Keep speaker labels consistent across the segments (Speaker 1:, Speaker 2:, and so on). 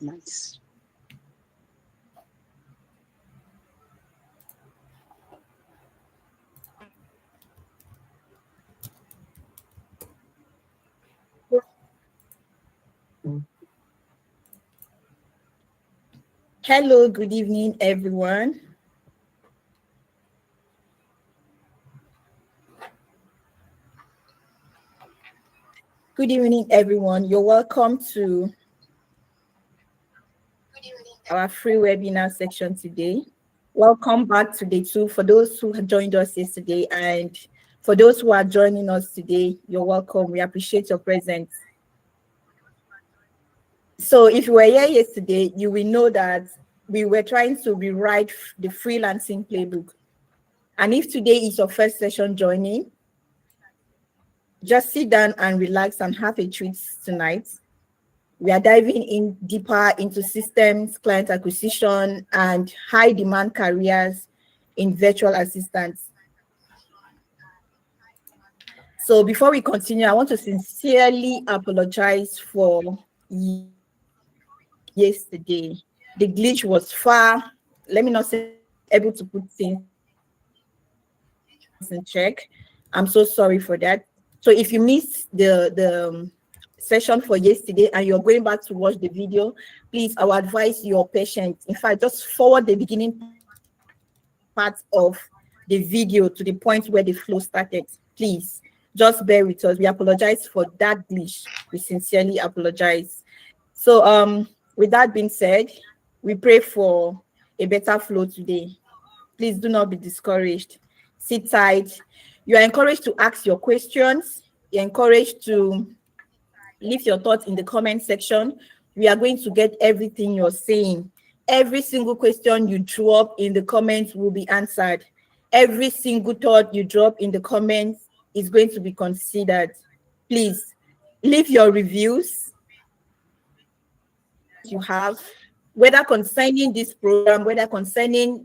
Speaker 1: Nice.
Speaker 2: Hello, good evening, everyone. Good evening, everyone. You're welcome to our free webinar section today. Welcome back to day 2 for those who have joined us yesterday, and for those who are joining us today, you're welcome. We appreciate your presence. So if you were here yesterday, you will know that we were trying to rewrite the freelancing playbook. And if today is your first session joining, just sit down and relax and have a treat tonight. We are diving in deeper into systems, client acquisition, and high demand careers in virtual assistants. So before we continue, I want to sincerely apologize for yesterday. The glitch was far, let me not say able to put things in check. I'm so sorry for that. So if you missed the session for yesterday and you're going back to watch the video, please, I would advise you're patient. In fact, just forward the beginning part of the video to the point where the flow started. Please, just bear with us. We apologize for that glitch. We sincerely apologize. So with that being said, we pray for a better flow today. Please do not be discouraged. Sit tight. You are encouraged to ask your questions. You're encouraged to leave your thoughts in the comment section. We are going to get everything you're saying. Every single question you drop in the comments will be answered. Every single thought you drop in the comments is going to be considered. Please leave your reviews you have, whether concerning this program, whether concerning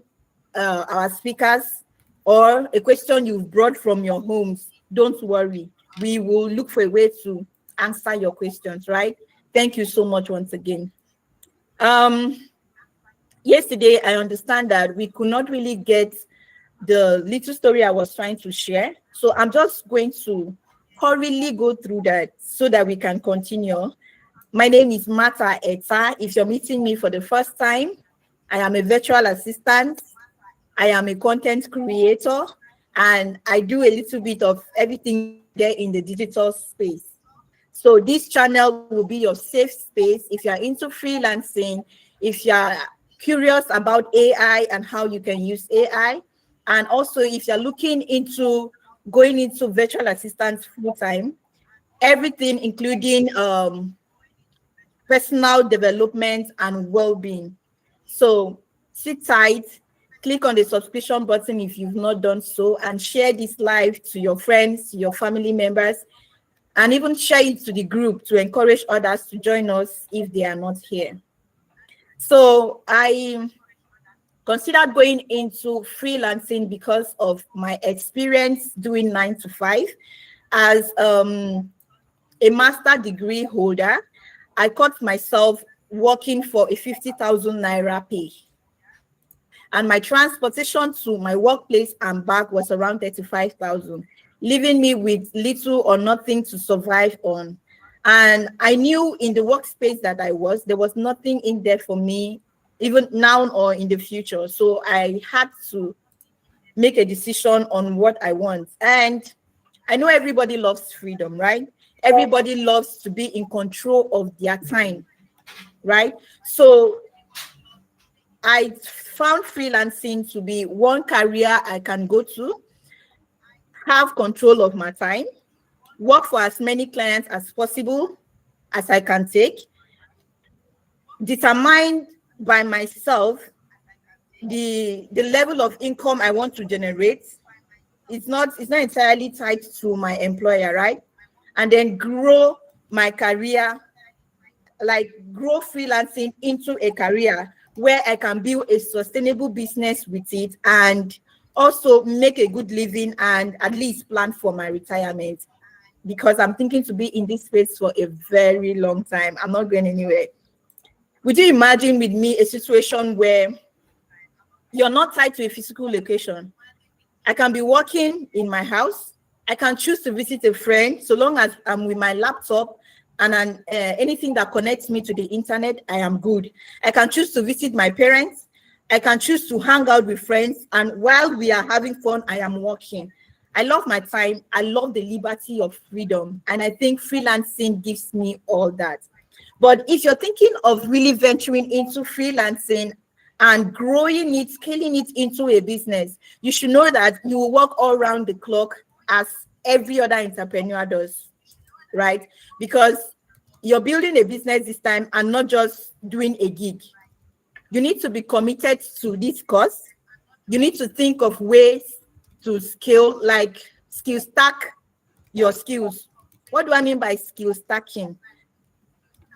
Speaker 2: our speakers, or a question you've brought from your homes. Don't worry. We will look for a way to answer your questions, right? Thank you so much once again. Yesterday, I understand that we could not really get the little story I was trying to share. So I'm just going to hurriedly go through that so that we can continue. My name is Mata Eta. If you're meeting me for the first time, I am a virtual assistant. I am a content creator, and I do a little bit of everything there in the digital space. So this channel will be your safe space if you're into freelancing, if you're curious about AI and how you can use AI, and also if you're looking into going into virtual assistants full-time, everything including personal development and well-being. So sit tight. Click on the subscription button if you've not done so, and share this live to your friends, your family members, and even share it to the group to encourage others to join us if they are not here. So I considered going into freelancing because of my experience doing 9 to 5. As a master degree holder, I caught myself working for a 50,000 naira pay. And my transportation to my workplace and back was around 35,000, leaving me with little or nothing to survive on. And I knew in the workspace that I was, there was nothing in there for me, even now or in the future. So I had to make a decision on what I want. And I know everybody loves freedom, right? Everybody loves to be in control of their time, right? So I found freelancing to be one career I can go to, have control of my time, work for as many clients as possible as I can take, determine by myself the level of income I want to generate. It's not entirely tied to my employer, right? And then grow my career, like grow freelancing into a career where I can build a sustainable business with it and also make a good living and at least plan for my retirement, because I'm thinking to be in this space for a very long time. I'm not going anywhere. Would you imagine with me a situation where you're not tied to a physical location? I can be working in my house. I can choose to visit a friend so long as I'm with my laptop and anything that connects me to the internet, I am good. I can choose to visit my parents. I can choose to hang out with friends. And while we are having fun, I am working. I love my time. I love the liberty of freedom. And I think freelancing gives me all that. But if you're thinking of really venturing into freelancing and growing it, scaling it into a business, you should know that you will work all around the clock as every other entrepreneur does, right? Because you're building a business this time and not just doing a gig. You need to be committed to this cause. You need to think of ways to scale, like skill stack your skills. What do I mean by skill stacking?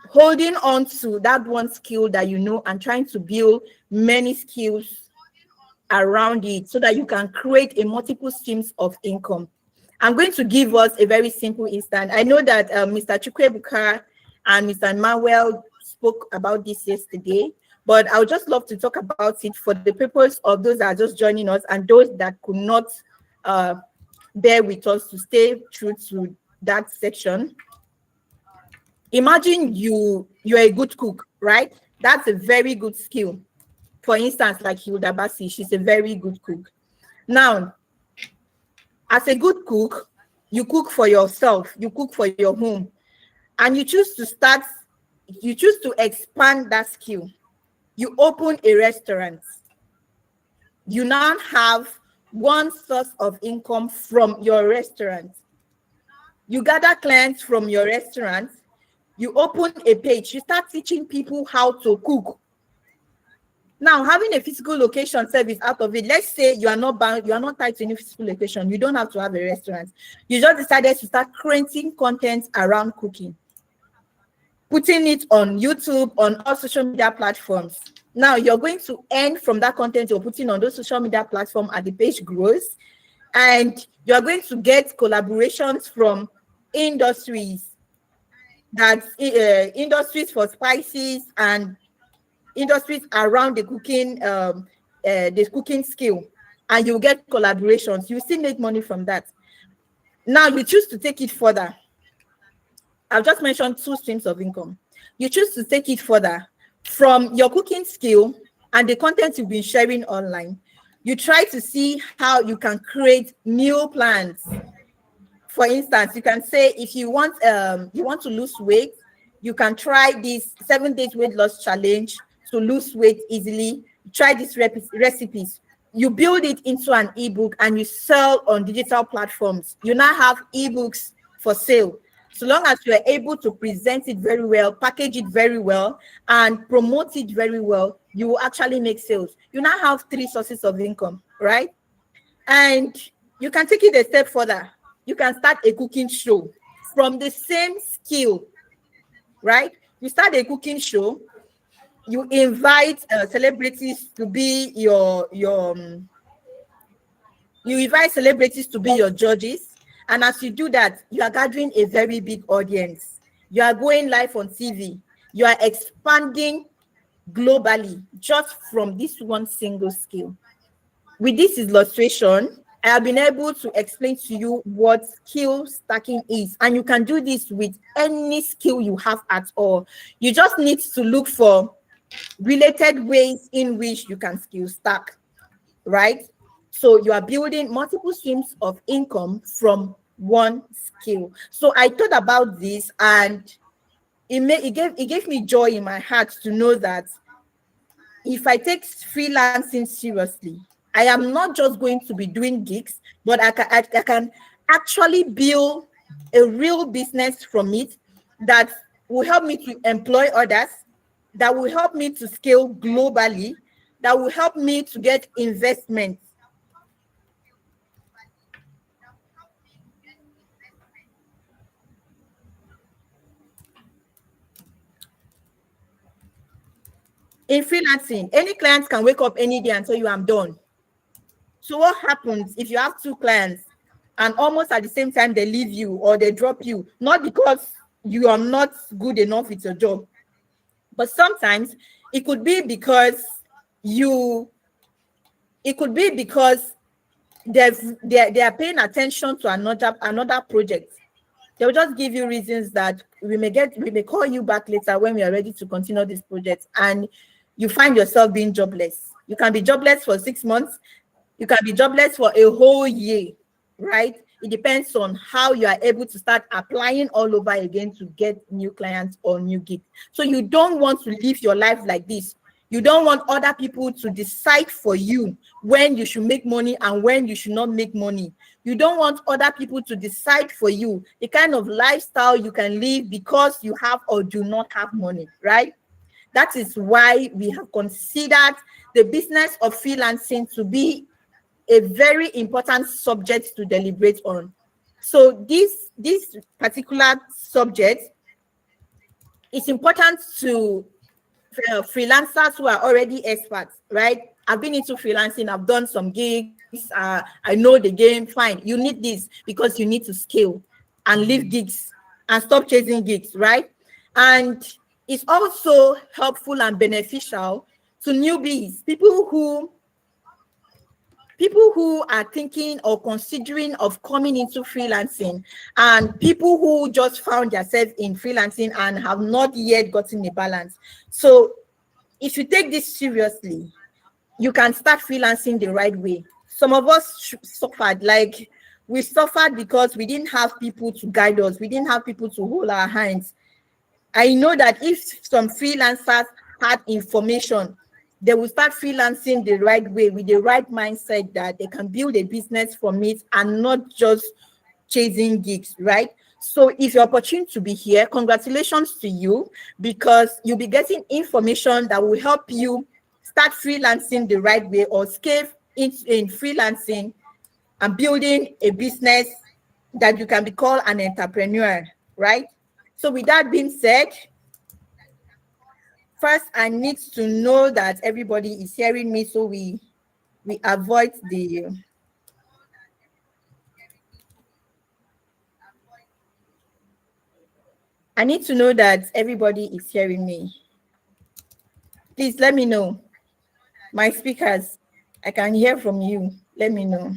Speaker 2: Holding on to that one skill that you know and trying to build many skills around it so that you can create a multiple streams of income. I'm going to give us a very simple instance. I know that Mr. Chukwuebuka and Mr. Emmanuel spoke about this yesterday, but I would just love to talk about it for the purpose of those that are just joining us and those that could not bear with us to stay true to that section. Imagine you're a good cook, right? That's a very good skill. For instance, like Hilda Bassi, she's a very good cook. Now, as a good cook, you cook for yourself, you cook for your home, and you choose to expand that skill. You open a restaurant. You now have one source of income from your restaurant. You gather clients from your restaurant. You open a page. You start teaching people how to cook. Now, having a physical location service out of it, let's say you are not bound, you are not tied to any physical location. You don't have to have a restaurant. You just decided to start creating content around cooking, putting it on YouTube, on all social media platforms. Now, you're going to earn from that content you're putting on those social media platforms as the page grows. And you're going to get collaborations from industries, that's industries for spices and industries around the cooking skill, and you get collaborations. You still make money from that. Now you choose to take it further. I've just mentioned two streams of income. You choose to take it further from your cooking skill and the content you've been sharing online. You try to see how you can create meal plans. For instance, you can say if you want to lose weight, you can try this 7 days weight loss challenge to lose weight easily. Try these recipes. You build it into an ebook and you sell on digital platforms. You now have ebooks for sale. So long as you are able to present it very well, package it very well, and promote it very well, you will actually make sales. You now have 3 sources of income, right? And you can take it a step further. You can start a cooking show from the same skill, right? You start a cooking show. You invite celebrities to be you invite celebrities to be your judges. And as you do that, you are gathering a very big audience. You are going live on TV. You are expanding globally just from this one single skill. With this illustration, I have been able to explain to you what skill stacking is. And you can do this with any skill you have at all. You just need to look for related ways in which you can skill stack, right? So you are building multiple streams of income from one skill. So I thought about this, and it gave me joy in my heart to know that if I take freelancing seriously, I am not just going to be doing gigs, but I can actually build a real business from it that will help me to employ others, that will help me to scale globally, that will help me to get investment. In freelancing, any client can wake up any day and tell you I'm done. So what happens if you have 2 clients and almost at the same time they leave you or they drop you, not because you are not good enough with your job, But sometimes it could be because they are paying attention to another project. They'll just give you reasons that we may call you back later when we are ready to continue this project, and you find yourself being jobless. You can be jobless for 6 months, you can be jobless for a whole year, right? It depends on how you are able to start applying all over again to get new clients or new gigs. So you don't want to live your life like this. You don't want other people to decide for you when you should make money and when you should not make money. You don't want other people to decide for you the kind of lifestyle you can live because you have or do not have money, right? That is why we have considered the business of freelancing to be a very important subject to deliberate on. So this particular subject is important to freelancers who are already experts, right? I've been into freelancing, I've done some gigs, I know the game, fine. You need this because you need to scale and leave gigs and stop chasing gigs, right? And it's also helpful and beneficial to newbies, people who are thinking or considering of coming into freelancing, and people who just found themselves in freelancing and have not yet gotten a balance. So if you take this seriously, you can start freelancing the right way. Some of us suffered, like we suffered because we didn't have people to guide us. We didn't have people to hold our hands. I know that if some freelancers had information, they will start freelancing the right way with the right mindset that they can build a business from it and not just chasing gigs, right? So if you're opportune to be here, congratulations to you, because you'll be getting information that will help you start freelancing the right way or scale in freelancing and building a business that you can be called an entrepreneur, right? So with that being said, first, I need to know that everybody is hearing me, so we avoid the. I need to know that everybody is hearing me. Please let me know. My speakers, I can hear from you. Let me know.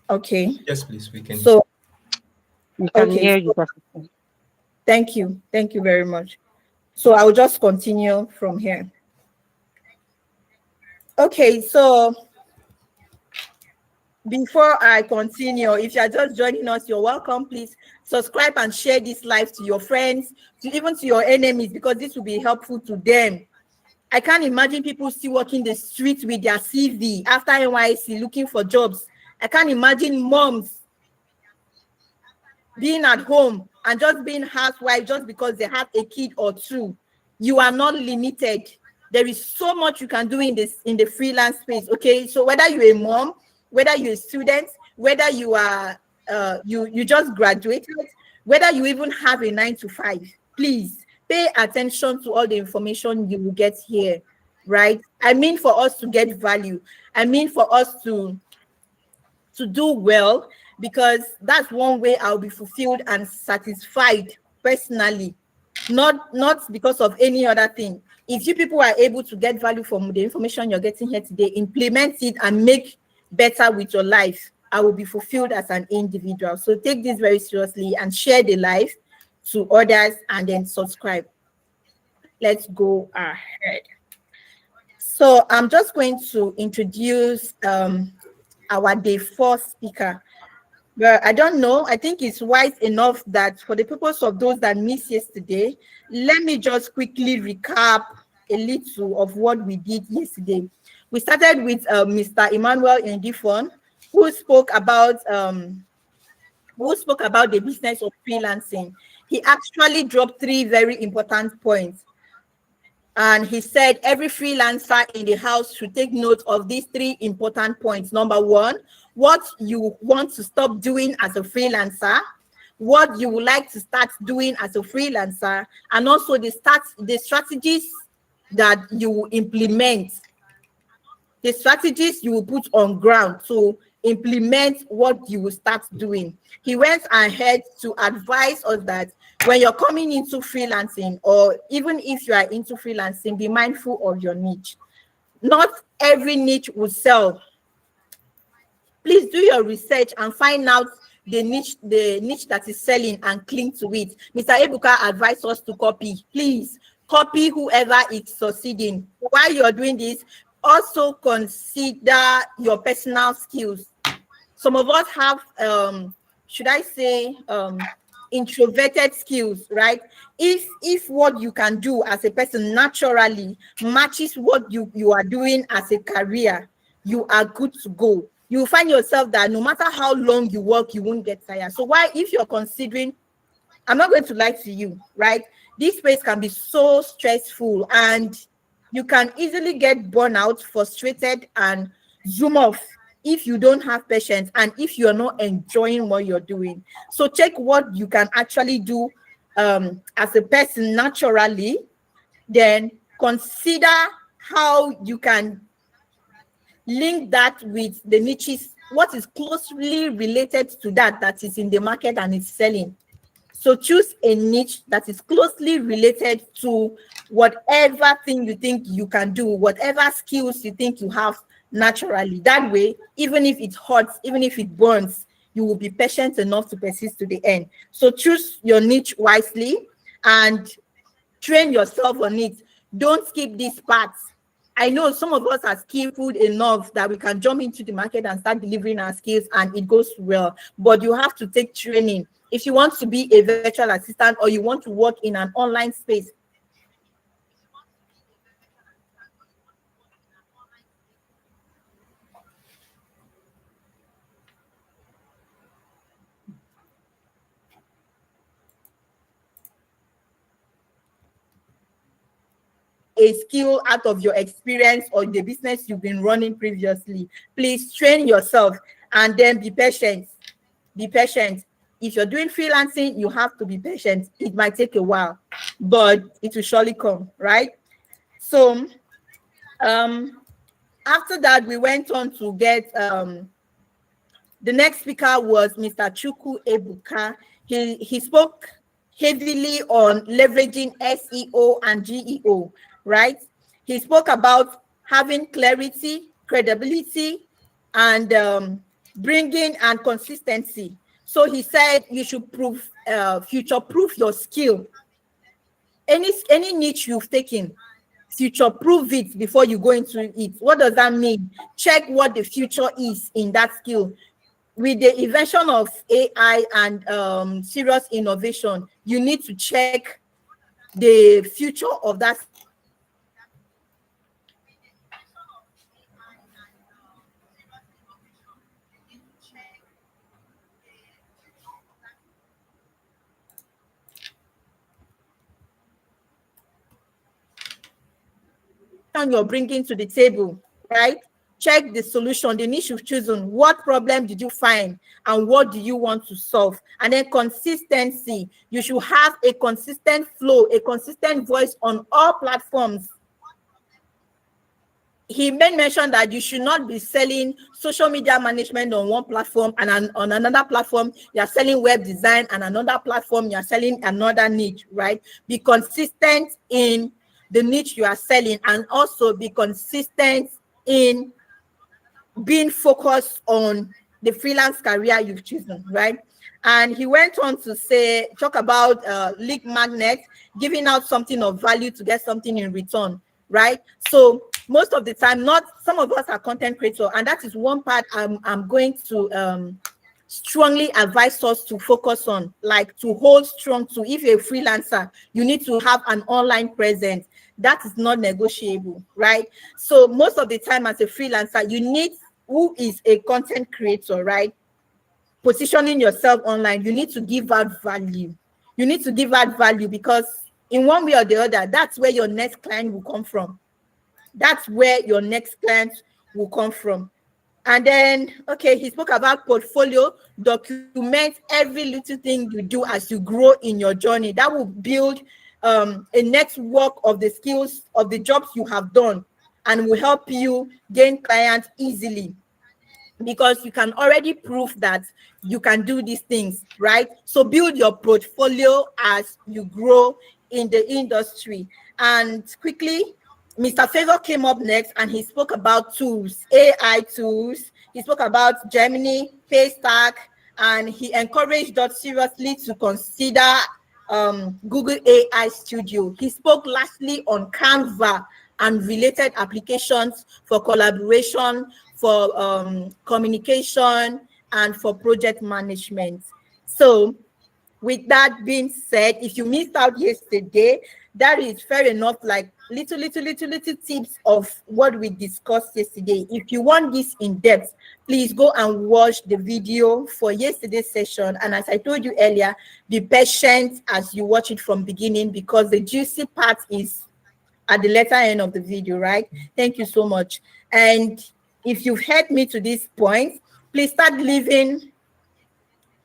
Speaker 2: Okay.
Speaker 1: Yes, please. We can.
Speaker 2: So
Speaker 3: we can hear you.
Speaker 2: Thank you. Thank you very much. So I'll just continue from here. Okay, so before I continue, if you're just joining us, you're welcome. Please subscribe and share this live to your friends, even to your enemies, because this will be helpful to them. I can't imagine people still walking the streets with their CV after NYC looking for jobs. I can't imagine moms being at home and just being housewife just because they have a kid or two. You are not limited. There is so much you can do in the freelance space. Okay, so whether you're a mom, whether you're a student, whether you are you just graduated, whether you even have a 9-to-5, please pay attention to all the information you will get here, right? I mean, for us to get value. I mean, for us to do well, because that's one way I'll be fulfilled and satisfied personally, not because of any other thing. If you people are able to get value from the information you're getting here today, implement it and make better with your life, I will be fulfilled as an individual. So take this very seriously and share the live to others and then subscribe. Let's go ahead. So I'm just going to introduce our day 4 speaker. Well, I don't know. I think it's wise enough that for the purpose of those that missed yesterday, let me just quickly recap a little of what we did yesterday. We started with Mr. Emmanuel Ndifon, who spoke about the business of freelancing. He actually dropped 3 very important points. And he said every freelancer in the house should take note of these 3 important points. Number 1, what you want to stop doing as a freelancer, what you would like to start doing as a freelancer, and also the strategies that you will implement, the strategies you will put on ground to implement what you will start doing. He went ahead to advise us that when you're coming into freelancing, or even if you are into freelancing, be mindful of your niche. Not every niche will sell. Please do your research and find out the niche that is selling and cling to it. Mr. Ebuka advised us to copy. Please copy whoever is succeeding. While you're doing this, also consider your personal skills. Some of us have should I say introverted skills, right? If what you can do as a person naturally matches what you are doing as a career, you are good to go. You find yourself that no matter how long you work, you won't get tired. So why, if you're considering, I'm not going to lie to you, right? This space can be so stressful and you can easily get burnout, frustrated, and zoom off if you don't have patience and if you're not enjoying what you're doing. So check what you can actually do as a person naturally, then consider how you can link that with the niches, what is closely related to that is in the market and is selling. So choose a niche that is closely related to whatever thing you think you can do, whatever skills you think you have naturally. That way, even if it hurts, even if it burns, you will be patient enough to persist to the end. So choose your niche wisely and train yourself on it. Don't skip these parts. I know some of us are skillful enough that we can jump into the market and start delivering our skills and it goes well, but you have to take training. If you want to be a virtual assistant or you want to work in an online space, a skill out of your experience or the business you've been running previously, please train yourself and then be patient. Be patient. If you're doing freelancing, you have to be patient. It might take a while, but it will surely come, right? So after that, we went on to get the next speaker was Mr. Chukwuebuka. He spoke heavily on leveraging SEO and GEO, right? He spoke about having clarity, credibility, and bringing and consistency. So he said you should future-proof your skill. Any niche you've taken, future-proof it before you go into it. What does that mean? Check what the future is in that skill. With the invention of AI and serious innovation, you need to check the future of that. You're bringing to the table, right? Check the solution, the niche you've chosen. What problem did you find and what do you want to solve? And then consistency. You should have a consistent flow, a consistent voice on all platforms. He made mention that you should not be selling social media management on one platform and on another platform you're selling web design, and another platform you're selling another niche, right? Be consistent in the niche you are selling and also be consistent in being focused on the freelance career you've chosen, right? And he went on to talk about lead magnet, giving out something of value to get something in return, right? So most of the time, not some of us are content creators, and that is one part I'm going to strongly advise us to focus on, like to hold strong to. If you're a freelancer, you need to have an online presence. That is not negotiable, right? So most of the time as a freelancer, you need who is a content creator, right? Positioning yourself online, you need to give out value. You need to give out value because in one way or the other, that's where your next client will come from. That's where your next client will come from. And then, okay, he spoke about portfolio. Document every little thing you do as you grow in your journey. That will build a network of the skills of the jobs you have done and will help you gain clients easily. because you can already prove that you can do these things, right? So build your portfolio as you grow in the industry. And quickly, Mr. Favor came up next and he spoke about tools, AI tools. He spoke about Gemini, Paystack, and he encouraged us seriously to consider Google AI Studio. He spoke lastly on Canva and related applications for collaboration, for communication, and for project management. So with that being said, if you missed out yesterday, that is fair enough, like little tips of what we discussed yesterday. If you want this in depth, please go and watch the video for yesterday's session. And as I told you earlier, be patient as you watch it from beginning, because the juicy part is at the latter end of the video, right? Thank you so much. And if you've heard me to this point, please start leaving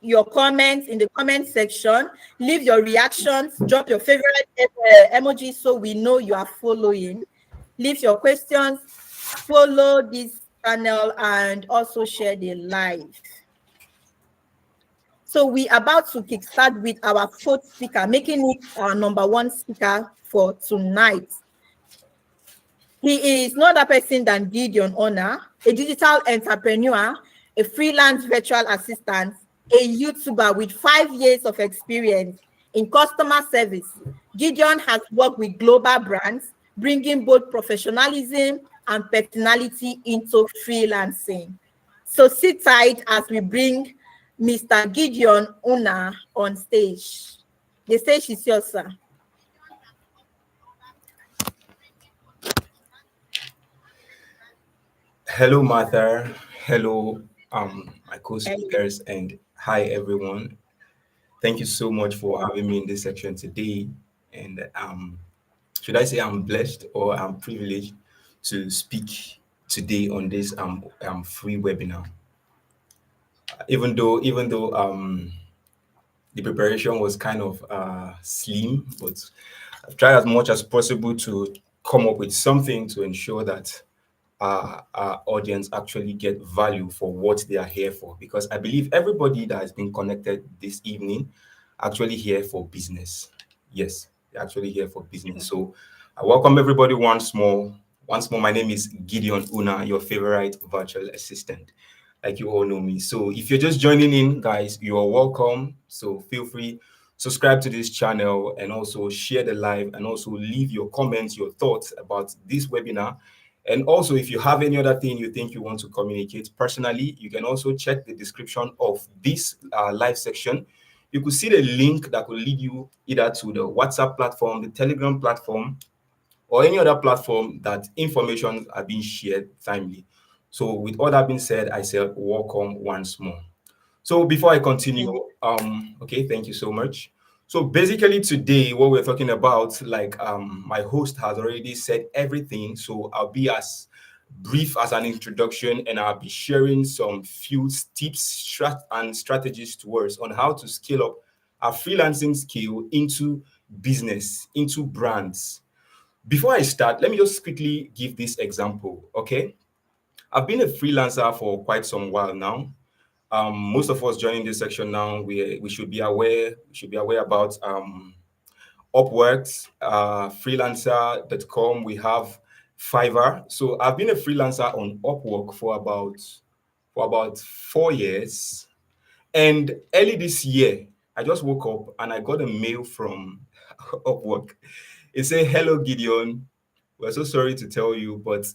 Speaker 2: your comments in the comment section. Leave your reactions, drop your favorite emoji so we know you are following. Leave your questions, follow this channel, and also share the live. So we are about to kickstart with our fourth speaker, making it our number one speaker for tonight. He is no other person than Gideon, Unah, a digital entrepreneur, a freelance virtual assistant, a YouTuber with 5 years of experience in customer service. Gideon has worked with global brands, bringing both professionalism and personality into freelancing. So sit tight as we bring Mr. Gideon Unah on stage. The stage is yours, sir.
Speaker 1: Hello, Martha. Hello, my co-speakers, and hi, everyone. Thank you so much for having me in this section today. And should I say I'm blessed or I'm privileged to speak today on this free webinar? Even though the preparation was kind of slim, but I've tried as much as possible to come up with something to ensure that our audience actually get value for what they are here for, because I believe everybody that has been connected this evening actually here for business. Yes, they're actually here for business. So I welcome everybody once more. Once more, my name is Gideon Unah, your favorite virtual assistant. Like you all know me. So if you're just joining in, guys, you are welcome. So feel free, subscribe to this channel, and also share the live, and also leave your comments, your thoughts about this webinar. And also, if you have any other thing you think you want to communicate personally, you can also check the description of this live section. You could see the link that will lead you either to the WhatsApp platform, the Telegram platform, or any other platform that information are being shared timely. So with all that being said, I say welcome once more. So before I continue, okay, thank you so much. So basically today, what we're talking about, like my host has already said everything. So I'll be as brief as an introduction, and I'll be sharing some few tips and strategies towards on how to scale up our freelancing skill into business, into brands. Before I start, let me just quickly give this example, okay? I've been a freelancer for quite some while now. Most of us joining this section now, we should be aware. We should be aware about Upworks, freelancer.com. We have Fiverr. So I've been a freelancer on Upwork for about 4 years. And early this year, I just woke up and I got a mail from Upwork. It said, "Hello, Gideon. We're so sorry to tell you, but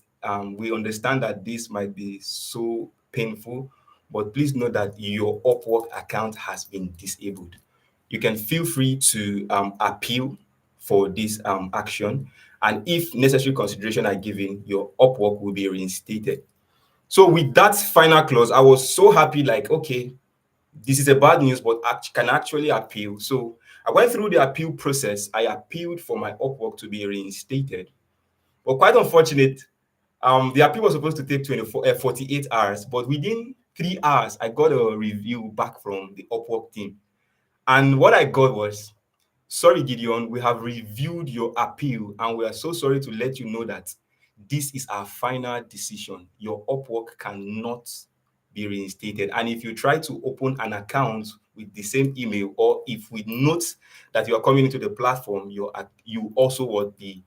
Speaker 1: we understand that this might be so painful, but please know that your Upwork account has been disabled. You can feel free to appeal for this action, and if necessary consideration are given, your Upwork will be reinstated." So with that final clause, I was so happy, like, okay, this is a bad news, but I can actually appeal. So I went through the appeal process. I appealed for my Upwork to be reinstated. But quite unfortunate, the appeal was supposed to take 48 hours, but within 3 hours, I got a review back from the Upwork team. And what I got was, "Sorry, Gideon, we have reviewed your appeal, and we are so sorry to let you know that this is our final decision. Your Upwork cannot be reinstated. And if you try to open an account with the same email, or if we note that you are coming into the platform, you also will be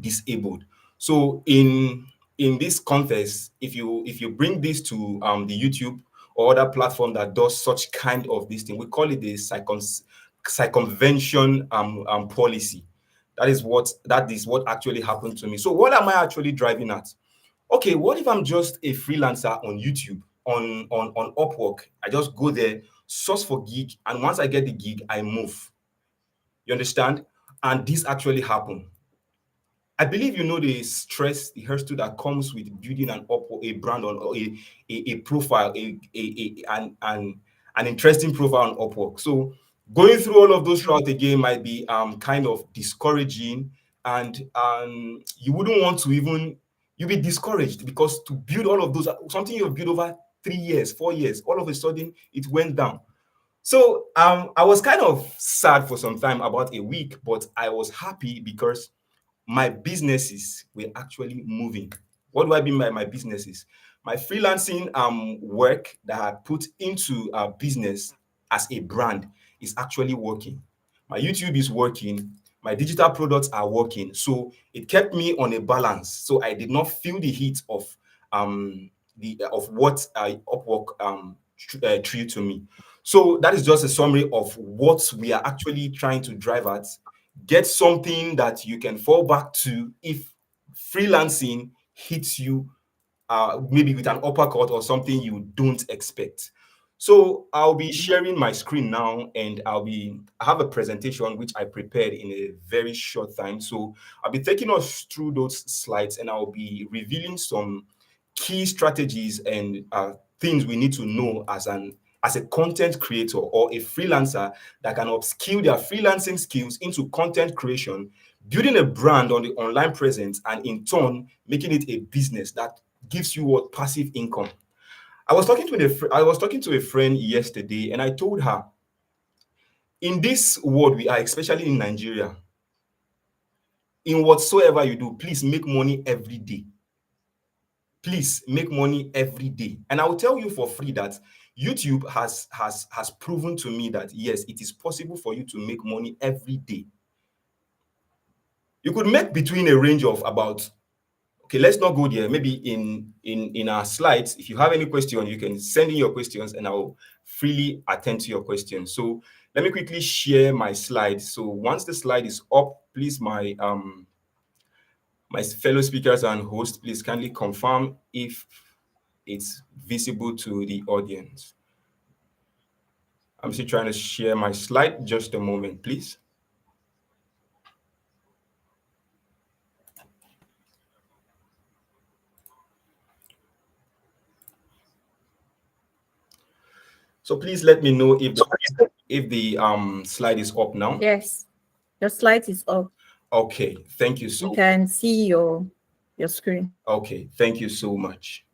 Speaker 1: disabled. So in this context, if you bring this to the YouTube or other platform that does such kind of this thing, we call it the circumvention policy. That is what actually happened to me. So what am I actually driving at? Okay, what if I'm just a freelancer on YouTube, on Upwork? I just go there, source for gig, and once I get the gig, I move. You understand? And this actually happened. I believe you know the stress, the hustle that comes with building a brand on, or a profile, an interesting profile on Upwork. So going through all of those routes again might be kind of discouraging, and you wouldn't want to even, you'll be discouraged because to build all of those, something you've built over 3 years, 4 years, all of a sudden it went down. So I was kind of sad for some time, about a week, but I was happy because my businesses were actually moving. What do I mean by my businesses? My freelancing work that I put into a business as a brand is actually working. My YouTube is working. My digital products are working. So it kept me on a balance. So I did not feel the heat of what Upwork threw to me. So that is just a summary of what we are actually trying to drive at. Get something that you can fall back to if freelancing hits you, maybe with an uppercut or something you don't expect. So I'll be sharing my screen now, and I have a presentation which I prepared in a very short time. So I'll be taking us through those slides, and I'll be revealing some key strategies and things we need to know as a content creator or a freelancer that can upskill their freelancing skills into content creation, building a brand on the online presence, and in turn making it a business that gives you what passive income. I was talking to a friend yesterday, and I told her, in this world we are, especially in Nigeria, in whatsoever you do, please make money every day. Please make money every day. And I will tell you for free that YouTube has proven to me that yes, it is possible for you to make money every day. You could make between a range of about, okay, let's not go there. Maybe in our slides, if you have any question, you can send in your questions and I'll freely attend to your questions. So let me quickly share my slide. So once the slide is up, please, my fellow speakers and hosts, please kindly confirm if it's visible to the audience. I'm still trying to share my slide. Just a moment, please. So please let me know if the slide is up now.
Speaker 2: Yes, your slide is up.
Speaker 1: Okay, thank you so
Speaker 2: You can see your screen.
Speaker 1: Okay, thank you so much.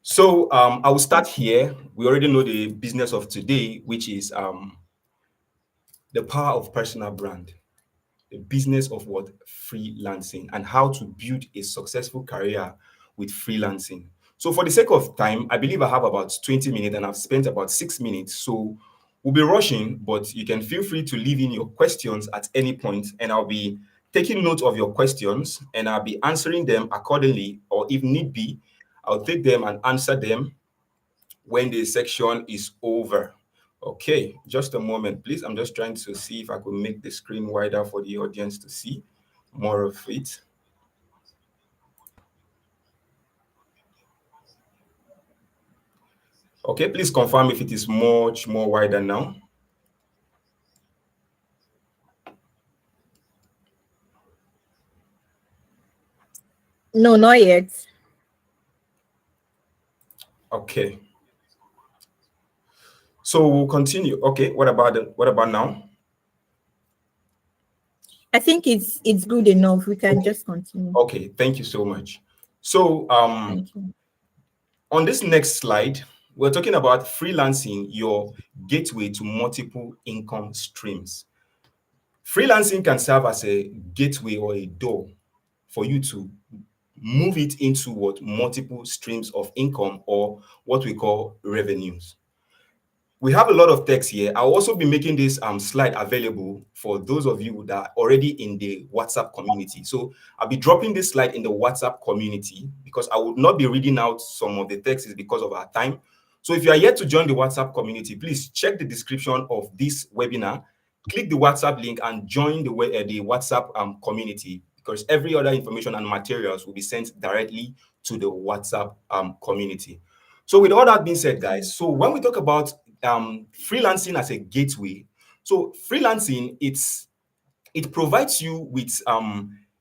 Speaker 1: So I will start here. We already know the business of today, which is the power of personal brand, the business of what? Freelancing, and how to build a successful career with freelancing. So for the sake of time, I believe I have about 20 minutes and I've spent about 6 minutes. So we'll be rushing, but you can feel free to leave in your questions at any point, and I'll be taking note of your questions and I'll be answering them accordingly, or if need be, I'll take them and answer them when the section is over. Okay, just a moment, please. I'm just trying to see if I could make the screen wider for the audience to see more of it. Okay, please confirm if it is much more wider now.
Speaker 2: No, not yet.
Speaker 1: Okay. So we'll continue. Okay, what about now?
Speaker 2: I think it's good enough. We can just continue.
Speaker 1: Okay, thank you so much. So
Speaker 2: Thank you.
Speaker 1: on this next slide, we're talking about freelancing, your gateway to multiple income streams. Freelancing can serve as a gateway or a door for you to move it into what multiple streams of income, or what we call revenues. We have a lot of text here. I'll also be making this slide available for those of you that are already in the WhatsApp community. So I'll be dropping this slide in the WhatsApp community, because I would not be reading out some of the texts because of our time. So if you are yet to join the WhatsApp community, please check the description of this webinar, click the WhatsApp link and join the WhatsApp community, because every other information and materials will be sent directly to the WhatsApp community. So with all that being said, guys, so when we talk about freelancing as a gateway, so freelancing, it provides you with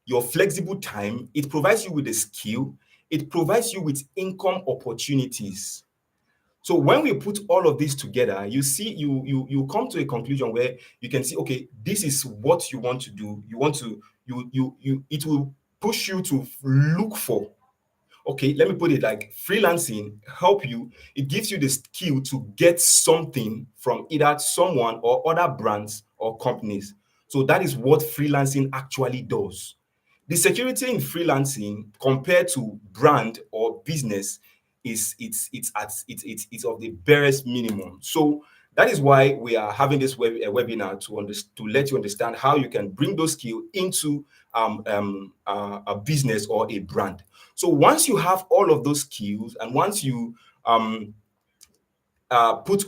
Speaker 1: your flexible time, it provides you with a skill, it provides you with income opportunities. So when we put all of this together, you see, you come to a conclusion where you can see, okay, this is what you want to do. You want to, it will push you to look for. Okay, let me put it like freelancing help you. It gives you the skill to get something from either someone or other brands or companies. So that is what freelancing actually does. The security in freelancing compared to brand or business is it's of the barest minimum. So that is why we are having this webinar to let you understand how you can bring those skills into a business or a brand. So once you have all of those skills, and once you put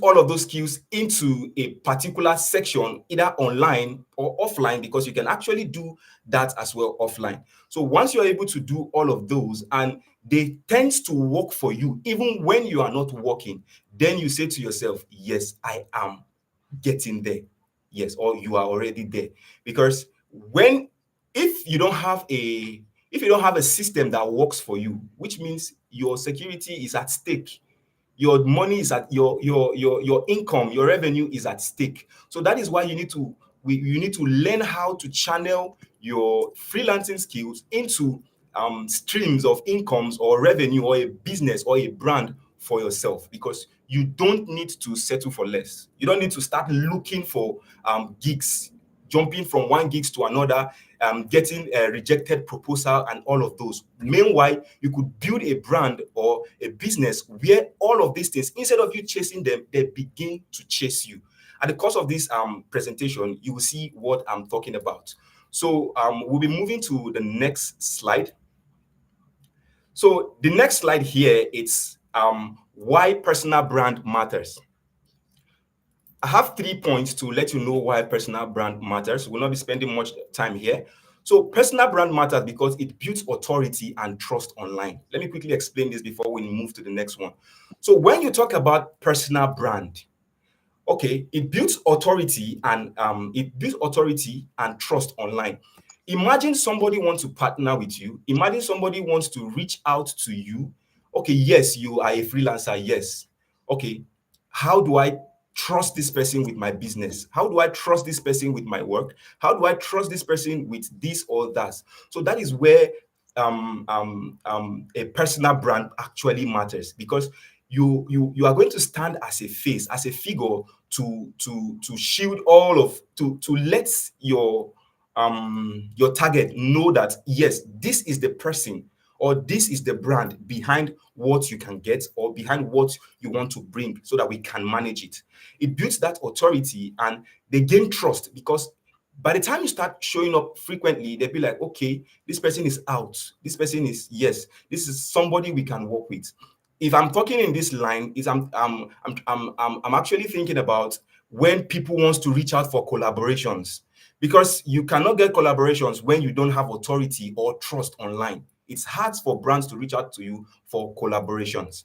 Speaker 1: all of those skills into a particular section, either online or offline, because you can actually do that as well offline. So once you're able to do all of those and they tend to work for you, even when you are not working, then you say to yourself, yes, I am getting there. Yes, or you are already there. Because if you don't have a system that works for you, which means your security is at stake, your money is at your income, your revenue is at stake. So that is why you need to learn how to channel your freelancing skills into streams of incomes or revenue, or a business or a brand for yourself, because you don't need to settle for less. You don't need to start looking for gigs, jumping from one gigs to another, getting a rejected proposal and all of those. Meanwhile, you could build a brand or a business where all of these things, instead of you chasing them, they begin to chase you. At the course of this presentation, you will see what I'm talking about. So we'll be moving to the next slide. So the next slide here, it's why personal brand matters. I have 3 points to let you know why personal brand matters. We'll not be spending much time here. So personal brand matters because it builds authority and trust online. Let me quickly explain this before we move to the next one. So when you talk about personal brand, okay, it builds authority and trust online. Imagine somebody wants to partner with you. Imagine somebody wants to reach out to you. Okay, yes, you are a freelancer. Yes. Okay, how do I trust this person with my business? How do I trust this person with my work? How do I trust this person with this or that? So that is where a personal brand actually matters, because you are going to stand as a face, as a figure to shield all of to let your target know that yes, this is the person or this is the brand behind what you can get or behind what you want to bring, so that we can manage it. It builds that authority and they gain trust, because by the time you start showing up frequently, they'll be like, okay, this person is out. This person is, yes, this is somebody we can work with. If I'm talking in this line, is I'm actually thinking about when people wants to reach out for collaborations, because you cannot get collaborations when you don't have authority or trust online. It's hard for brands to reach out to you for collaborations.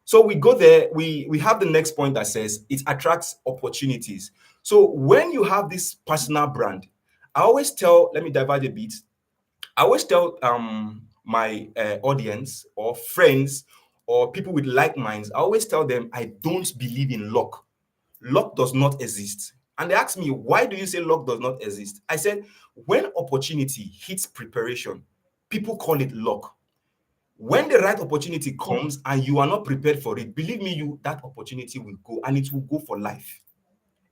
Speaker 1: So we go there, we have the next point that says it attracts opportunities. So when you have this personal brand, I always tell, let me divide a bit. I always tell my audience or friends or people with like minds, I always tell them I don't believe in luck. Luck does not exist. And they ask me, why do you say luck does not exist? I said, when opportunity hits preparation, people call it luck. When the right opportunity comes and you are not prepared for it, believe me, that opportunity will go, and it will go for life.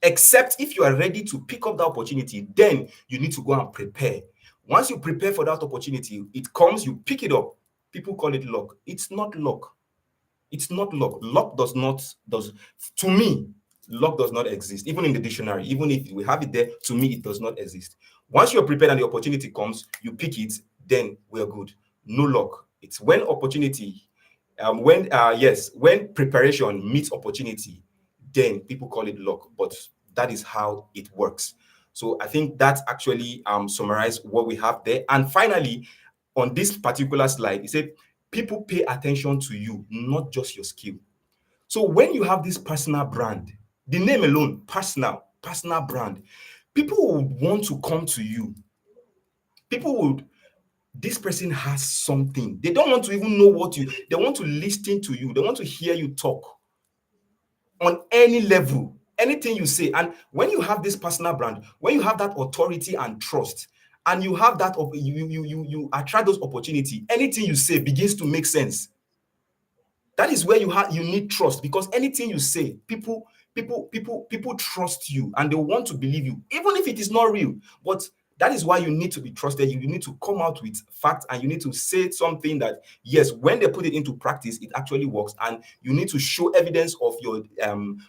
Speaker 1: Except if you are ready to pick up that opportunity, then you need to go and prepare. Once you prepare for that opportunity, it comes, you pick it up, People call it luck. It's not luck. It's not luck. Luck does to me, luck does not exist. Even in the dictionary, even if we have it there, to me, it does not exist. Once you're prepared and the opportunity comes, you pick it, then we're good. No luck. It's when opportunity, when preparation meets opportunity, then people call it luck. But that is how it works. So I think that actually summarize what we have there. And finally, on this particular slide, it said people pay attention to you, not just your skill. So when you have this personal brand, the name alone, personal brand, people would want to come to you. People would, this person has something. They don't want to even know they want to listen to you. They want to hear you talk on any level, anything you say. And when you have this personal brand, when you have that authority and trust, and you have that, you attract those opportunity, anything you say begins to make sense. That is where you need trust, because anything you say, people trust you and they want to believe you, even if it is not real. But that is why you need to be trusted. You need to come out with facts, and you need to say something that, yes, when they put it into practice, it actually works. And you need to show evidence of your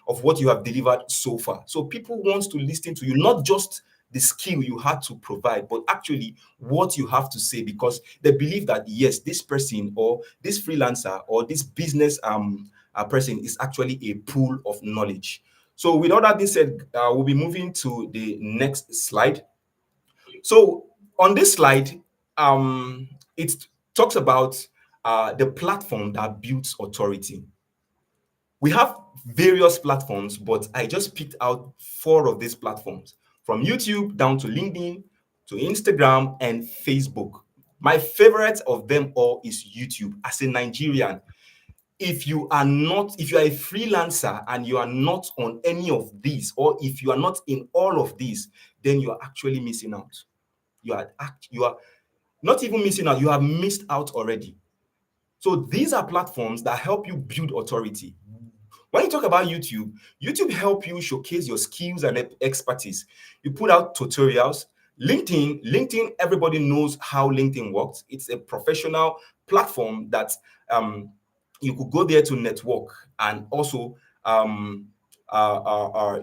Speaker 1: of what you have delivered so far. So people want to listen to you, not just the skill you had to provide, but actually what you have to say, because they believe that, yes, this person or this freelancer or this business person is actually a pool of knowledge. So with all that being said, we'll be moving to the next slide. So on this slide, it talks about the platform that builds authority. We have various platforms, but I just picked out 4 of these platforms, from YouTube down to LinkedIn, to Instagram and Facebook. My favorite of them all is YouTube. As a Nigerian, if you are a freelancer and you are not on any of these, or if you are not in all of these, then you are actually missing out. You are not even missing out, you have missed out already. So these are platforms that help you build authority. When you talk about YouTube help you showcase your skills and expertise. You put out tutorials. LinkedIn, everybody knows how LinkedIn works. It's a professional platform that you could go there to network and also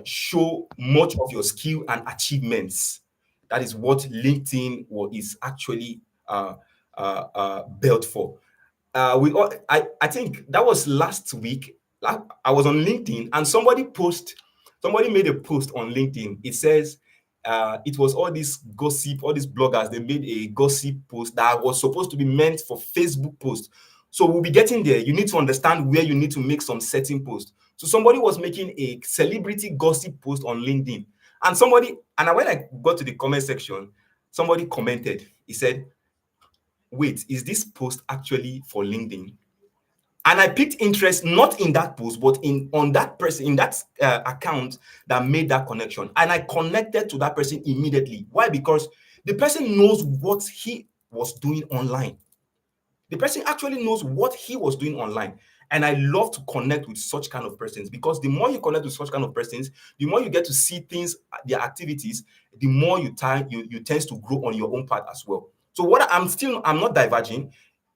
Speaker 1: show much of your skill and achievements. That is what LinkedIn is actually built for. I think that was last week. I was on LinkedIn and somebody made a post on LinkedIn. It says it was all this gossip, all these bloggers, they made a gossip post that was supposed to be meant for Facebook posts. So we'll be getting there. You need to understand where you need to make some certain posts. So somebody was making a celebrity gossip post on LinkedIn. And when I got to the comment section, somebody commented. He said, wait, is this post actually for LinkedIn? And I picked interest not in that post, but on that person, in that account that made that connection. And I connected to that person immediately. Why? Because the person knows what he was doing online. The person actually knows what he was doing online. And I love to connect with such kind of persons, because the more you connect with such kind of persons, the more you get to see things, their activities, the more you tend to grow on your own path as well. So I'm not diverging.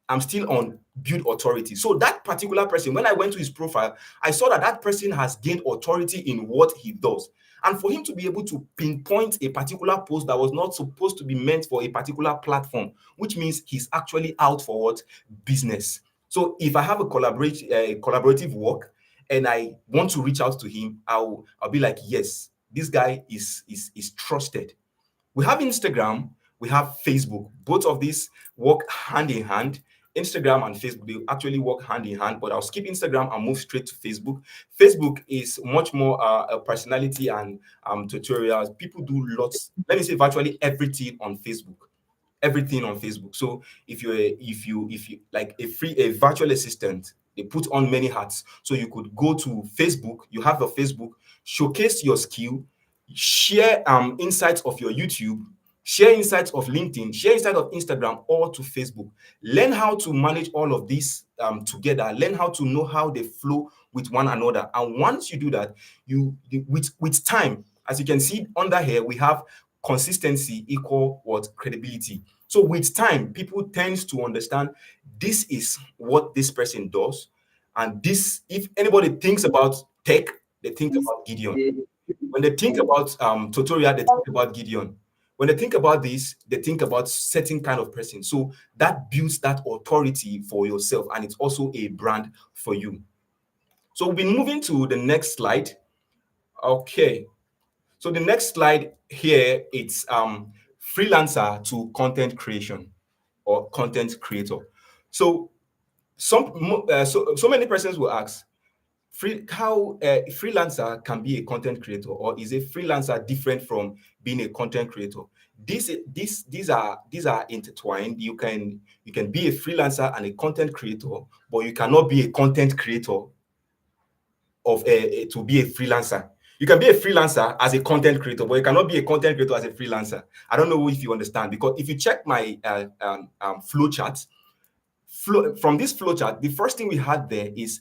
Speaker 1: I'm still on build authority. So that particular person, when I went to his profile, I saw that person has gained authority in what he does. And for him to be able to pinpoint a particular post that was not supposed to be meant for a particular platform, which means he's actually out for what? Business. So if I have a collaborative work and I want to reach out to him, I'll be like, yes, this guy is trusted. We have Instagram, we have Facebook. Both of these work hand in hand. Instagram and Facebook, they actually work hand in hand, but I'll skip Instagram and move straight to Facebook. Facebook is much more a personality and tutorials. People do lots, let me say virtually everything on Facebook. Everything on Facebook. So if you like a virtual assistant, they put on many hats. So you could go to Facebook, you have a Facebook, showcase your skill, share insights of your YouTube, share insights of LinkedIn, share insights of Instagram, all to Facebook. Learn how to manage all of this together. Learn how to know how they flow with one another. And once you do that, with time, as you can see under here, we have consistency equal what? Credibility. So with time, people tend to understand this is what this person does. And this, if anybody thinks about tech, they think about Gideon. When they think about tutorial, they think about Gideon. When they think about this, they think about certain kind of person. So that builds that authority for yourself, and it's also a brand for you. So we'll be moving to the next slide. Okay. So the next slide here, it's freelancer to content creation or content creator. So so many persons will ask, how a freelancer can be a content creator, or is a freelancer different from being a content creator? These are intertwined. You can be a freelancer and a content creator, but you cannot be a content creator to be a freelancer. You can be a freelancer as a content creator, but you cannot be a content creator as a freelancer. I don't know if you understand, because if you check my flow chart, from this flow chart, the first thing we had there is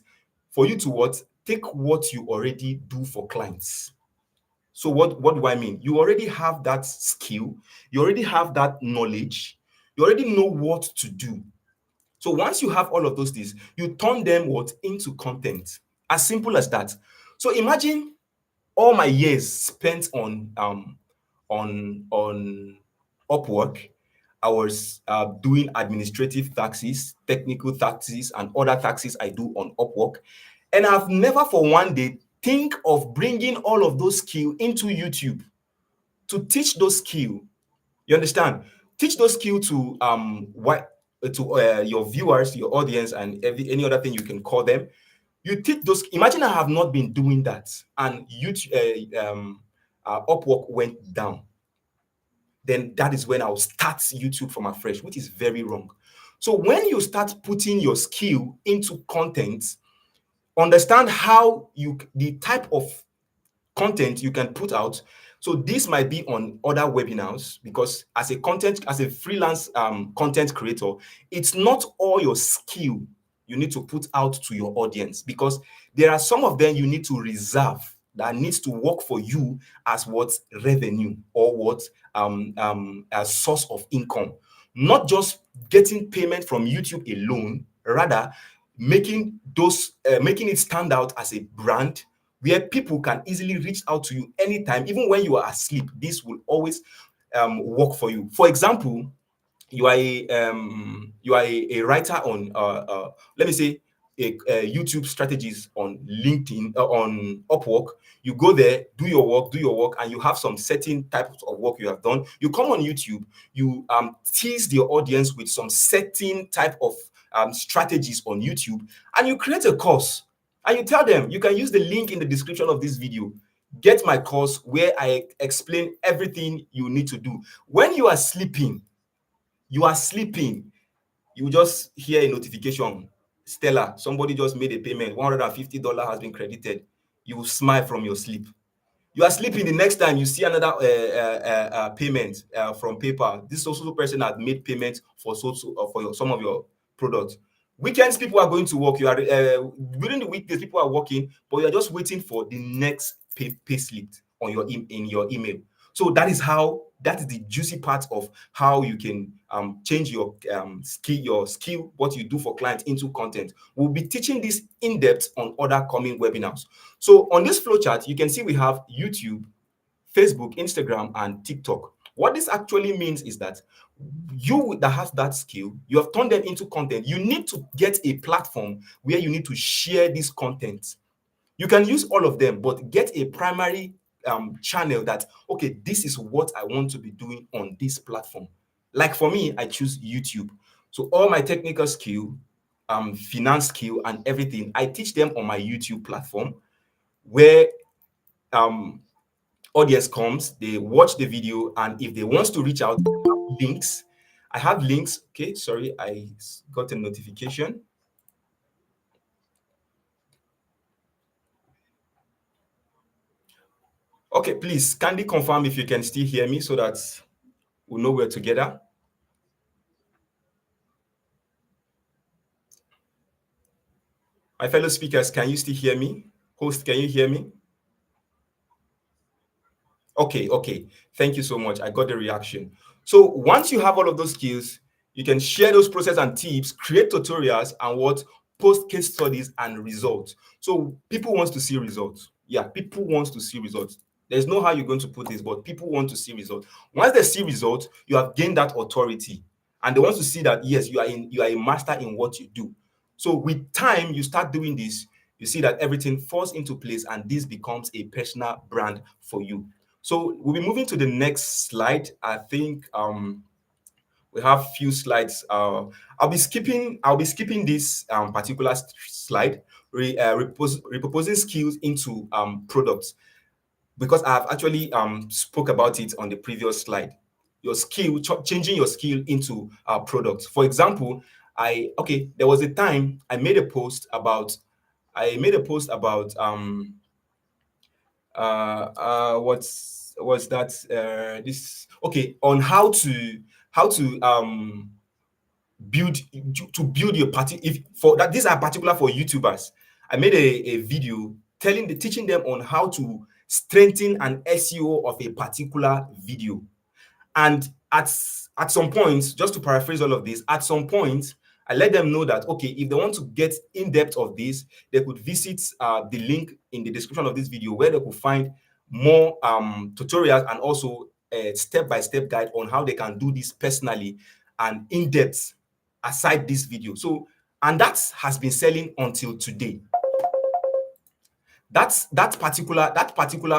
Speaker 1: for you to take what you already do for clients. So what do I mean? You already have that skill, you already have that knowledge, you already know what to do. So once you have all of those things, you turn them into content. As simple as that. So imagine all my years spent on Upwork. I was doing administrative taxes, technical taxes, and other taxes I do on Upwork. And I've never for one day think of bringing all of those skills into YouTube to teach those skills. You understand? Teach those skills to your viewers, your audience, and any other thing you can call them. You teach those. Imagine I have not been doing that, and YouTube, Upwork went down. Then that is when I'll start YouTube from afresh, which is very wrong. So when you start putting your skill into content, understand how the type of content you can put out. So this might be on other webinars, because as a freelance content creator, it's not all your skill you need to put out to your audience, because there are some of them you need to reserve that needs to work for you as revenue, or a source of income, not just getting payment from YouTube alone, rather making it stand out as a brand where people can easily reach out to you anytime, even when you are asleep. This will always work for you. For example, you are a writer on let me say a YouTube strategist on LinkedIn, on Upwork. You go there, do your work, and you have some certain types of work you have done. You come on YouTube, you tease the audience with some certain type of strategies on YouTube, and you create a course, and you tell them you can use the link in the description of this video. Get my course where I explain everything you need to do. When you are sleeping, you just hear a notification, Stella, somebody just made a payment, $150 has been credited. You will smile from your sleep. You are sleeping, the next time you see another payment from PayPal. This also person has made payment for some of your products. Weekends, people are going to work. You are during the weekdays, people are working, but you are just waiting for the next pay slip on in your email. So that is the juicy part of how you can change your skill, what you do for clients, into content. We'll be teaching this in depth on other coming webinars. So on this flowchart, you can see we have YouTube, Facebook, Instagram, and TikTok. What this actually means is that you that has that skill, you have turned them into content. You need to get a platform where you need to share this content. You can use all of them, but get a primary channel that, okay, this is what I want to be doing on this platform. Like for me, I choose YouTube. So all my technical skill, finance skill, and everything, I teach them on my YouTube platform, where audience comes, they watch the video, and if they want to reach out, links. I have links. Okay, sorry, I got a notification. Okay, please kindly confirm if you can still hear me so that we know we're together. My fellow speakers, can you still hear me? Host, can you hear me? Okay. Thank you so much. I got the reaction. So once you have all of those skills, you can share those process and tips, create tutorials, and what post case studies and results. So people wants to see results. Yeah, people wants to see results. There's no how you're going to put this, but people want to see results. Once they see results, you have gained that authority, and they want to see that yes, you are a master in what you do. So with time, you start doing this, you see that everything falls into place, and this becomes a personal brand for you. So we'll be moving to the next slide. I think we have few slides. I'll be skipping this particular slide, repurposing skills into products, because I have actually spoke about it on the previous slide. Your skill, changing your skill into products. For example, there was a time I made a post about what's that this okay on how to build build your party. If for that, these are particular for YouTubers. I made a video teaching them on how to strengthen an SEO of a particular video. And at some point, just to paraphrase all of this, at some point, I let them know that okay, if they want to get in depth of this, they could visit the link in the description of this video, where they could find more tutorials and also a step-by-step guide on how they can do this personally and in depth aside this video. So, and that has been selling until today. That particular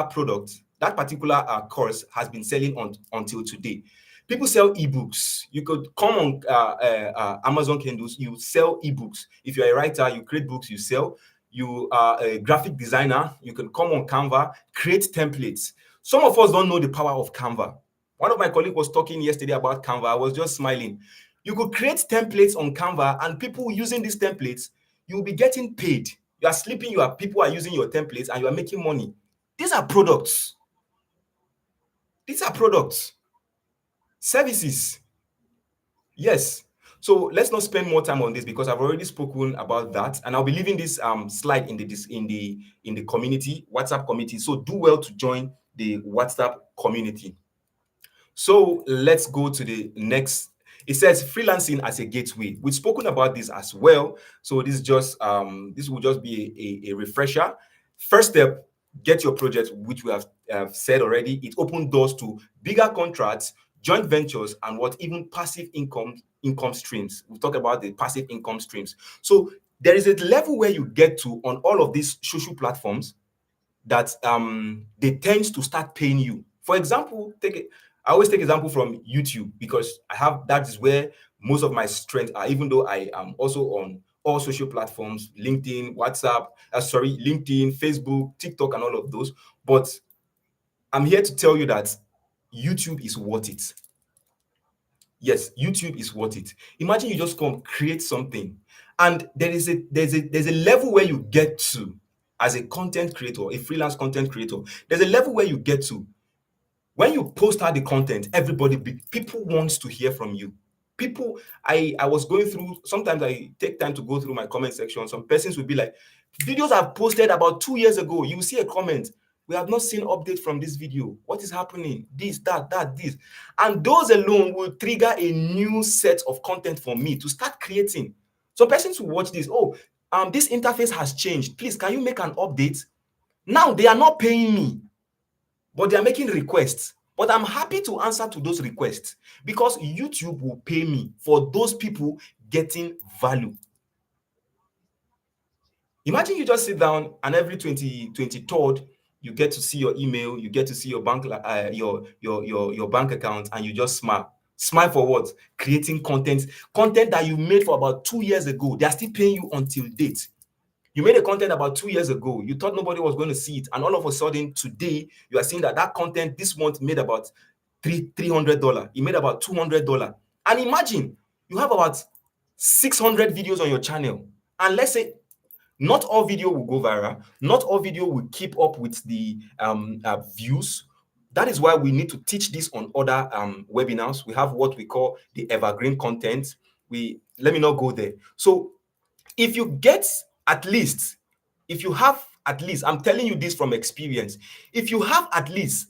Speaker 1: product, that particular course has been selling until today. People sell ebooks. You could come on Amazon Kindles, you sell ebooks. If you're a writer, you create books, you sell. You are a graphic designer, you can come on Canva, create templates. Some of us don't know the power of Canva. One of my colleagues was talking yesterday about Canva. I was just smiling. You could create templates on Canva, and people using these templates, you'll be getting paid. You are sleeping, people are using your templates, and you are making money. These are products. These are products. Services. Yes. So let's not spend more time on this, because I've already spoken about that, and I'll be leaving this slide in the community, WhatsApp community. So do well to join the WhatsApp community. So let's go to the next. It says freelancing as a gateway. We've spoken about this as well. So this will just be a refresher. First step, get your project, which we have said already. It opens doors to bigger contracts, joint ventures, and even passive income streams. We'll talk about the passive income streams. So there is a level where you get to on all of these social platforms that they tend to start paying you. For example, I always take example from YouTube, because that is where most of my strength are, even though I am also on all social platforms, LinkedIn, LinkedIn, Facebook, TikTok, and all of those. But I'm here to tell you that YouTube is worth it. Yes, YouTube is worth it. Imagine you just come create something, and there's a level where you get to as a content creator, a freelance content creator. There's a level where you get to when you post out the content, people wants to hear from you. People, I was going through, sometimes I take time to go through my comment section. Some persons will be like, videos I've posted about 2 years ago, you will see a comment, we have not seen update from this video. What is happening? This, that, this. And those alone will trigger a new set of content for me to start creating. So persons will watch this, this interface has changed. Please, can you make an update? Now they are not paying me, but they are making requests. But I'm happy to answer to those requests, because YouTube will pay me for those people getting value. Imagine you just sit down, and every 23rd, you get to see your email, you get to see your bank your bank account, and you just smile. Smile for what? Creating content that you made for about 2 years ago. They are still paying you until date. You made a content about 2 years ago. You thought nobody was going to see it, and all of a sudden today you are seeing that content this month made about $300. It made about $200. And imagine you have about 600 videos on your channel, and let's say not all video will go viral. Not all video will keep up with the views. That is why we need to teach this on other webinars. We have what we call the evergreen content. Let me not go there. So if you have at least, I'm telling you this from experience, if you have at least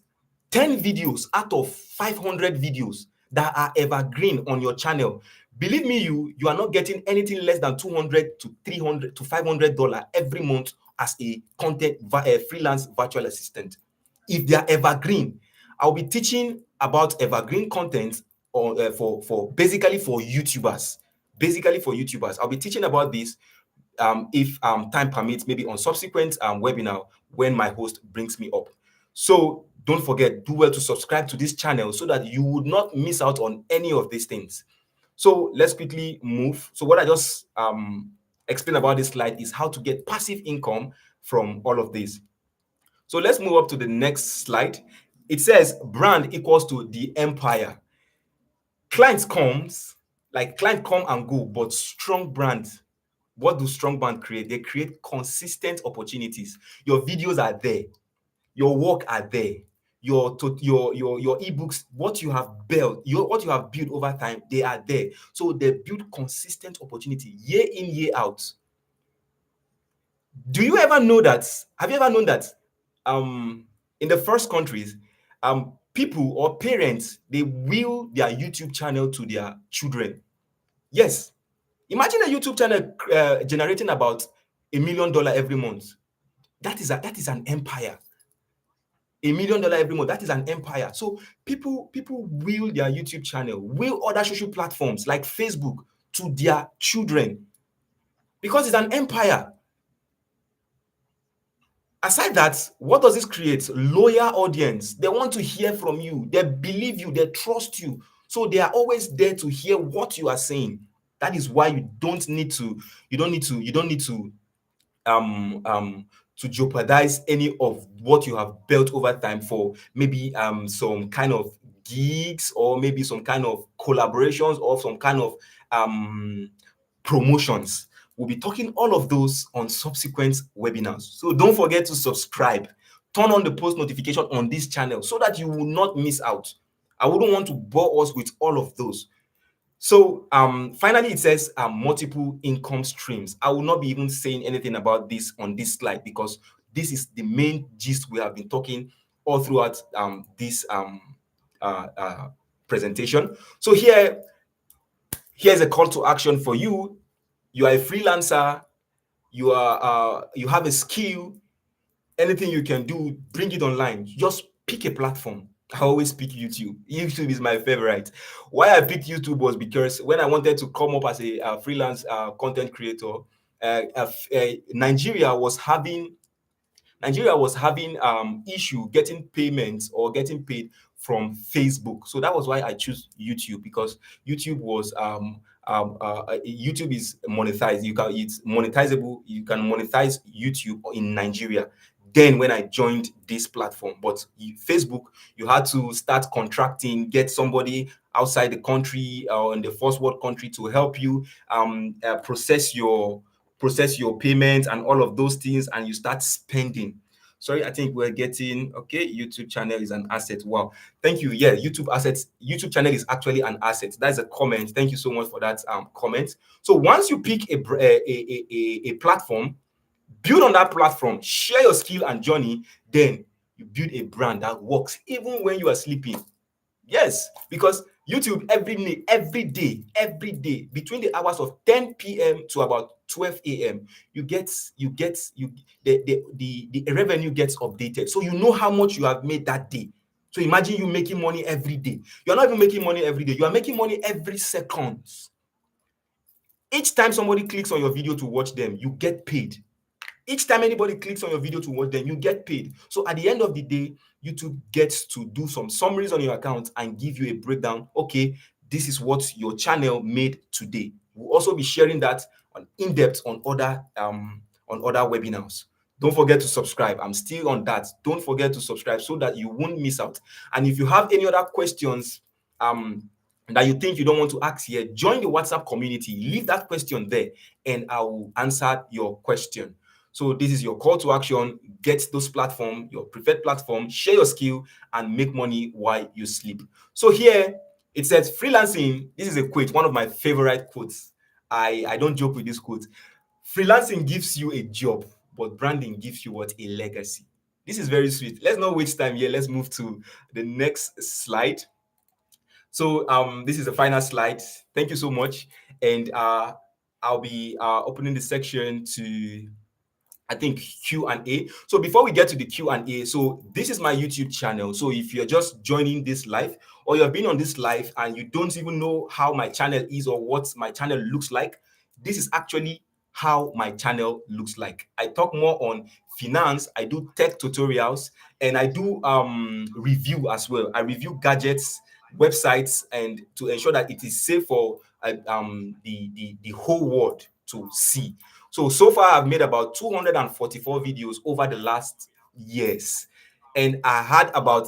Speaker 1: 10 videos out of 500 videos that are evergreen on your channel. Believe me, you are not getting anything less than $200 to $300 to $500 every month as a freelance virtual assistant. If they are evergreen, I'll be teaching about evergreen content for basically for YouTubers. Basically for YouTubers, I'll be teaching about this if time permits, maybe on subsequent webinar when my host brings me up. So don't forget, do well to subscribe to this channel so that you would not miss out on any of these things. So let's quickly move. So what I just explained about this slide is how to get passive income from all of this. So let's move up to the next slide. It says brand equals to the empire. Clients come and go, but strong brands, what do strong brands create? They create consistent opportunities. Your videos are there, your work are there, your ebooks, what you have built over time, they are there. So they build consistent opportunity year in, year out. Do you ever know that? Have you ever known that in the first countries, people or parents, they will their YouTube channel to their children? Yes. Imagine a YouTube channel generating about $1 million every month. That is an empire. $1 million every month. That is an empire. So people will their YouTube channel, will other social platforms like Facebook to their children because it's an empire. Aside that, what does this create? Loyal audience. They want to hear from you. They believe you. They trust you. So they are always there to hear what you are saying. That is why you don't need to to jeopardize any of what you have built over time for maybe some kind of gigs or maybe some kind of collaborations or some kind of promotions. We'll be talking all of those on subsequent webinars. So don't forget to subscribe. Turn on the post notification on this channel so that you will not miss out. I wouldn't want to bore us with all of those. So finally, it says multiple income streams. I will not be even saying anything about this on this slide because this is the main gist we have been talking all throughout this presentation. So here's a call to action for you. You are a freelancer. You have a skill. Anything you can do, bring it online. Just pick a platform. I always pick YouTube. YouTube is my favorite. Why I picked YouTube was because when I wanted to come up as a freelance content creator, Nigeria was having issue getting payments or getting paid from Facebook. So that was why I chose YouTube, because YouTube was YouTube is monetized. It's monetizable. You can monetize YouTube in Nigeria. Then when I joined this platform, but Facebook, you had to start contracting, get somebody outside the country or in the first world country to help you process your payments and all of those things, and you start spending. Sorry, I think we're getting okay. YouTube channel is an asset. Wow, thank you. Yeah, YouTube channel is actually an asset. That's a comment. Thank you so much for that comment. So once you pick a platform, build on that platform, share your skill and journey, then you build a brand that works even when you are sleeping. Yes, because YouTube every day between the hours of 10 p.m. to about 12 a.m. The revenue gets updated, so you know how much you have made that day. So imagine you making money every day. You're not even making money every day, you are making money every second. Each time somebody clicks on your video to watch them, you get paid. Each time anybody clicks on your video to watch them, you get paid. So at the end of the day, YouTube gets to do some summaries on your account and give you a breakdown. Okay, this is what your channel made today. We'll also be sharing that in depth on other webinars. Don't forget to subscribe. I'm still on that. Don't forget to subscribe so that you won't miss out. And if you have any other questions that you think you don't want to ask here, join the WhatsApp community. Leave that question there and I will answer your question. So this is your call to action. Get those platforms, your preferred platform, share your skill, and make money while you sleep. So here it says freelancing. This is a quote, one of my favorite quotes. I don't joke with this quote. Freelancing gives you a job, but branding gives you what? A legacy. This is very sweet. Let's not waste time here. Let's move to the next slide. So this is the final slide. Thank you so much. And I'll be opening the section to, I think, Q&A. So before we get to the Q&A, so this is my YouTube channel. So if you're just joining this live, or you've been on this live and you don't even know how my channel is or what my channel looks like, this is actually how my channel looks like. I talk more on finance, I do tech tutorials, and I do review as well. I review gadgets, websites, and to ensure that it is safe for the whole world to see. So far, I've made about 244 videos over the last years. And I had about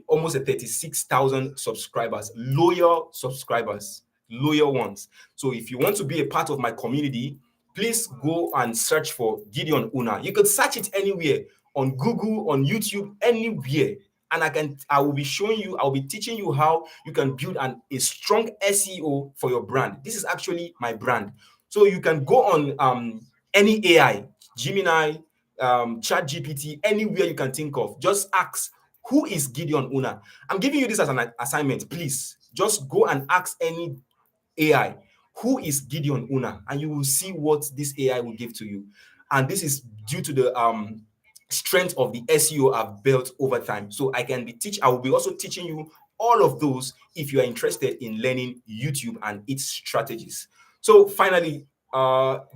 Speaker 1: almost 36,000 subscribers, loyal subscribers, loyal ones. So if you want to be a part of my community, please go and search for Gideon Unah. You could search it anywhere, on Google, on YouTube, anywhere. And I will be showing you, I'll be teaching you how you can build a strong SEO for your brand. This is actually my brand. So you can go on any AI, Gemini, ChatGPT, anywhere you can think of. Just ask, who is Gideon Unah? I'm giving you this as an assignment. Please just go and ask any AI, who is Gideon Unah? And you will see what this AI will give to you. And this is due to the strength of the SEO I've built over time. So I will be also teaching you all of those if you are interested in learning YouTube and its strategies. So finally,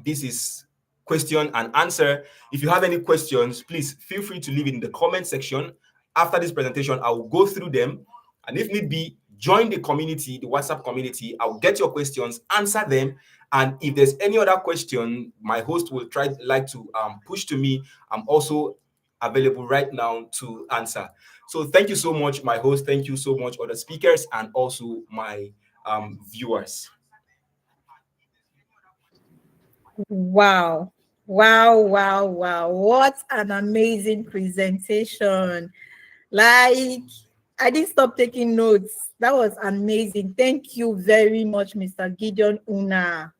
Speaker 1: this is question and answer. If you have any questions, please feel free to leave it in the comment section. After this presentation, I will go through them, and if need be, join the community, the WhatsApp community. I'll get your questions, answer them, and if there's any other question, my host will like to push to me. I'm also available right now to answer. So thank you so much, my host. Thank you so much, other speakers, and also my viewers.
Speaker 2: Wow. Wow. What an amazing presentation. Like, I didn't stop taking notes. That was amazing. Thank you very much, Mr. Gideon Unah.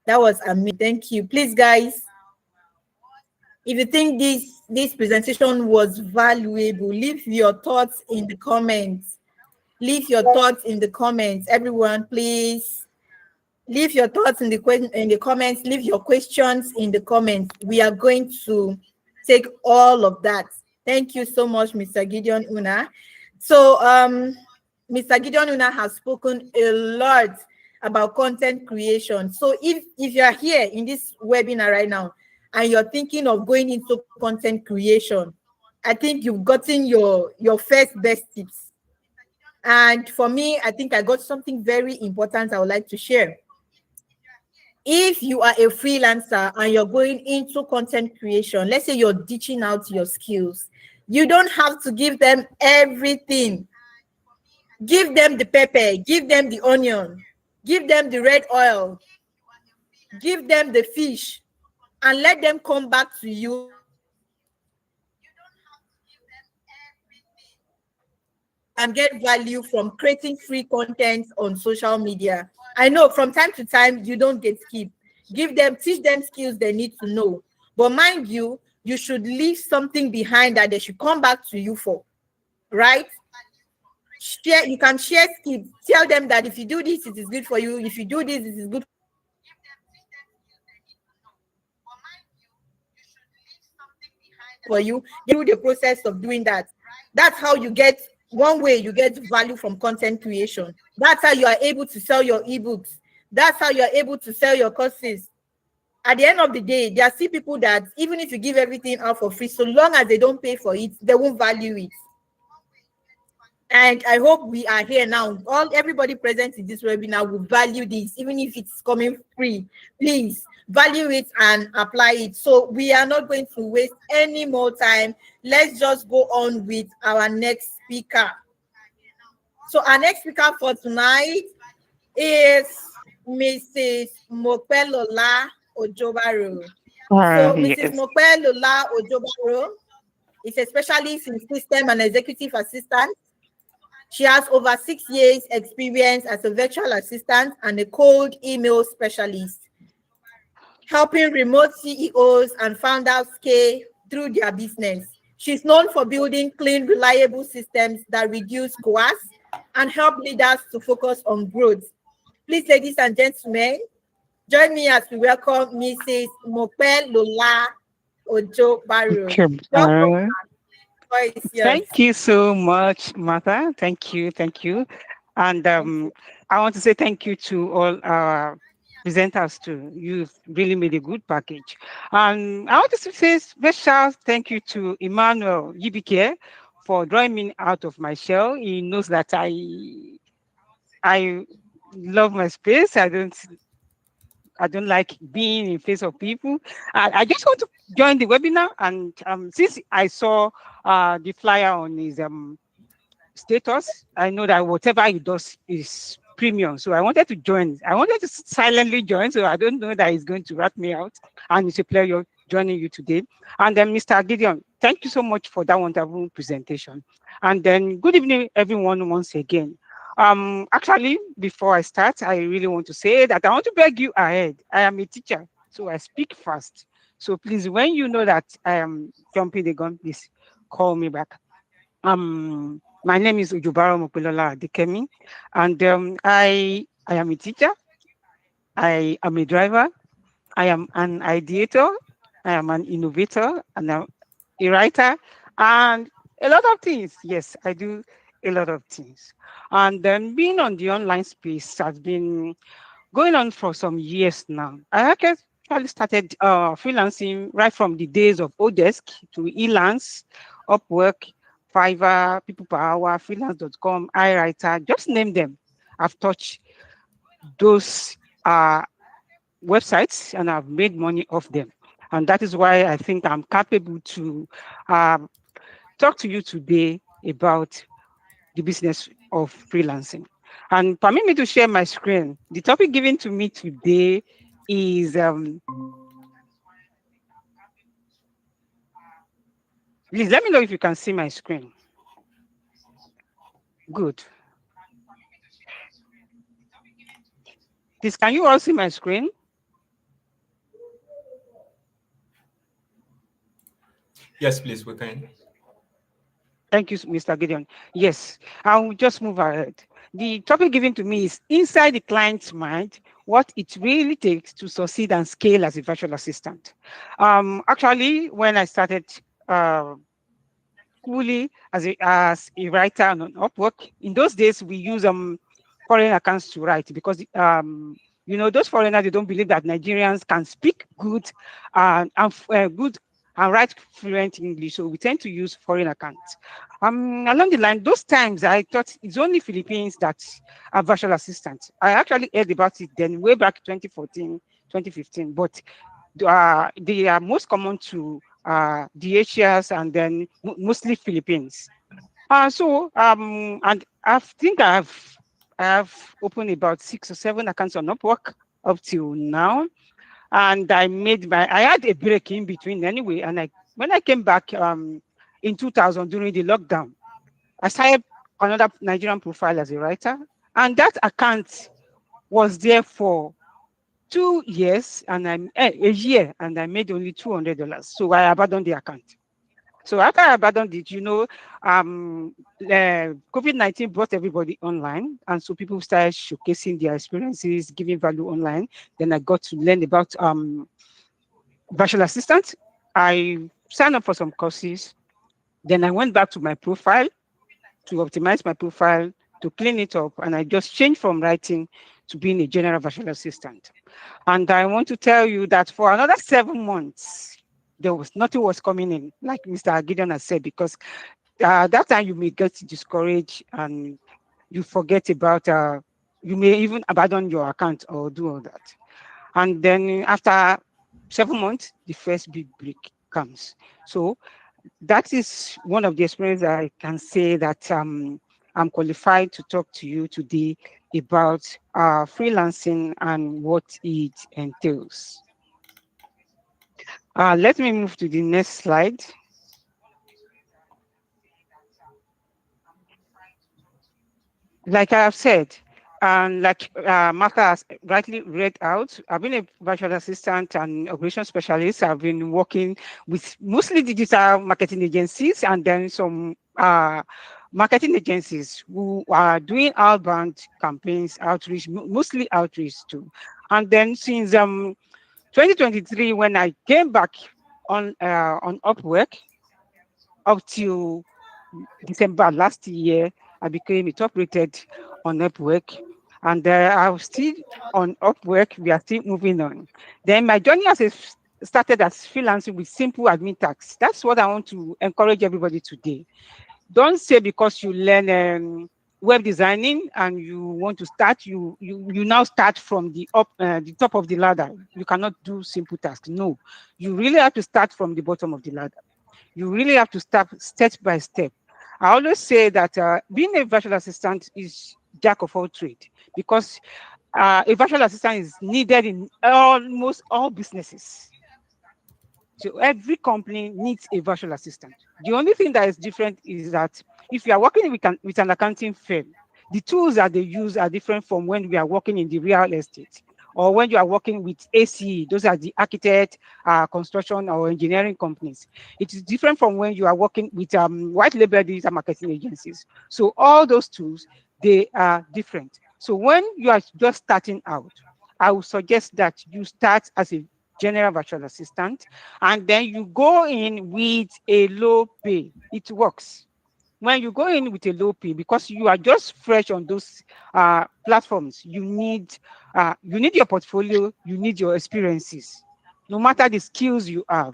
Speaker 2: That was amazing. Thank you. Please, guys, if you think this presentation was valuable, leave your thoughts in the comments. Leave your thoughts in the comments. Everyone, please leave your thoughts in the comments. Leave your questions in the comments. We are going to take all of that. Thank you so much, Mr. Gideon Unah. So Mr. Gideon Unah has spoken a lot about content creation. So if you are here in this webinar right now and you're thinking of going into content creation, I think you've gotten your first best tips. And for me, I think I got something very important I would like to share. If you are a freelancer and you're going into content creation, let's say you're ditching out your skills, you don't have to give them everything. Give them the pepper, give them the onion, give them the red oil, give them the fish, and let them come back to you. And get value from creating free content on social media. I know from time to time you don't get skipped. Teach them skills they need to know. But mind you, you should leave something behind that they should come back to you for, right? You can share skills. Tell them that if you do this, it is good for you. If you do this, it is good for you. Do the process of doing that. That's how you get, one way you get value from content creation. That's how you are able to sell your ebooks. That's how you are able to sell your courses. At the end of the day, there are still people that even if you give everything out for free, so long as they don't pay for it, they won't value it. And I hope we are here now. Everybody present in this webinar will value this, even if it's coming free. Please value it and apply it. So we are not going to waste any more time. Let's just go on with our next speaker. So our next speaker for tonight is Mrs. Mopelola Ojobaro. So Mrs. Mopelola Ojobaro is a specialist in system and executive assistant. She has over 6 years experience as a virtual assistant and a cold email specialist, helping remote CEOs and founders scale through their business. She's known for building clean, reliable systems that reduce costs and help leaders to focus on growth. Please, ladies and gentlemen, join me as we welcome Mrs. Mope Lola Ojo Barrow.
Speaker 3: Okay,
Speaker 2: Welcome, ma'am. Yours.
Speaker 3: thank you so much, Martha. Thank you, thank you. And
Speaker 2: Thank you.
Speaker 3: I want to say thank you to all our presenters too. You've really made a good package. And I want to say special thank you to Emmanuel UBK for drawing me out of my shell. He knows that I love my space. I don't like being in face of people. I just want to join the webinar, and since I saw the flyer on his status, I know that whatever he does is premium. So I wanted to join. I wanted to silently join, so I don't know that he's going to rat me out. And it's a pleasure joining you today. And then Mr. Gideon, thank you so much for that wonderful presentation. And then good evening, everyone, once again. Actually, before I start, I really want to say that I want to beg you ahead. I am a teacher, so I speak fast. So please, when you know that I am jumping the gun, please call me back. My name is Ujubaro Mopelola Adekemi, and I am a teacher. I am a driver. I am an ideator. I am an innovator, and I'm a writer, and a lot of things. Yes, I do a lot of things. And then being on the online space has been going on for some years now. I actually started freelancing right from the days of Odesk to Elance, Upwork, Fiverr, People Per Hour, Freelance.com, iWriter, just name them. I've touched those websites and I've made money off them. And that is why I think I'm capable to talk to you today about the business of freelancing. And permit me to share my screen. The topic given to me today is please let me know if you can see my screen. Good. Please, can you all see my screen?
Speaker 1: Yes, please, we can.
Speaker 3: Thank you, Mr. Gideon. Yes, I'll just move ahead. The topic given to me is inside the client's mind, what it really takes to succeed and scale as a virtual assistant. Actually, when I started fully as a writer on Upwork, in those days we use foreign accounts to write because you know those foreigners, they don't believe that Nigerians can speak good good and write fluent English, so we tend to use foreign accounts. Along the line, those times I thought it's only Philippines that are virtual assistants. I actually heard about it then way back 2014, 2015, but they are most common to the Asians and then mostly Philippines. And I think I have opened about 6 or 7 accounts on Upwork up till now. And I had a break in between anyway. And when I came back in 2000 during the lockdown, I started another Nigerian profile as a writer. And that account was there for 2 years and a year, and I made only $200. So I abandoned the account. So after I abandoned it, COVID-19 brought everybody online. And so people started showcasing their experiences, giving value online. Then I got to learn about virtual assistants. I signed up for some courses. Then I went back to my profile to optimize my profile, to clean it up. And I just changed from writing to being a general virtual assistant. And I want to tell you that for another 7 months, nothing was coming in, like Mr. Gideon has said, because that time you may get discouraged and you forget about, you may even abandon your account or do all that. And then after 7 months, the first big break comes. So that is one of the experiences I can say that I'm qualified to talk to you today about freelancing and what it entails. Let me move to the next slide. Like I have said, and like Martha has rightly read out, I've been a virtual assistant and operations specialist. I've been working with mostly digital marketing agencies and then some marketing agencies who are doing outbound campaigns, outreach, mostly outreach too. And then since 2023, when I came back on Upwork up till December last year, I became a top rated on Upwork, and I'm still on Upwork. We are still moving on. Then my journey started as freelancing with simple admin tasks. That's what I want to encourage everybody today. Don't say because you learn web designing and you want to start, you now start from the top of the ladder. You cannot do simple tasks. No, you really have to start from the bottom of the ladder. You really have to start step by step. I always say that being a virtual assistant is jack of all trade, because a virtual assistant is needed in almost all businesses. So every company needs a virtual assistant. The only thing that is different is that if you are working with an accounting firm, the tools that they use are different from when we are working in the real estate, or when you are working with ACE, those are the architect, construction or engineering companies. It is different from when you are working with white label digital marketing agencies. So all those tools, they are different. So when you are just starting out, I would suggest that you start as a general virtual assistant, and then you go in with a low pay. It works. When you go in with a low pay, because you are just fresh on those platforms, you need your portfolio, you need your experiences, no matter the skills you have.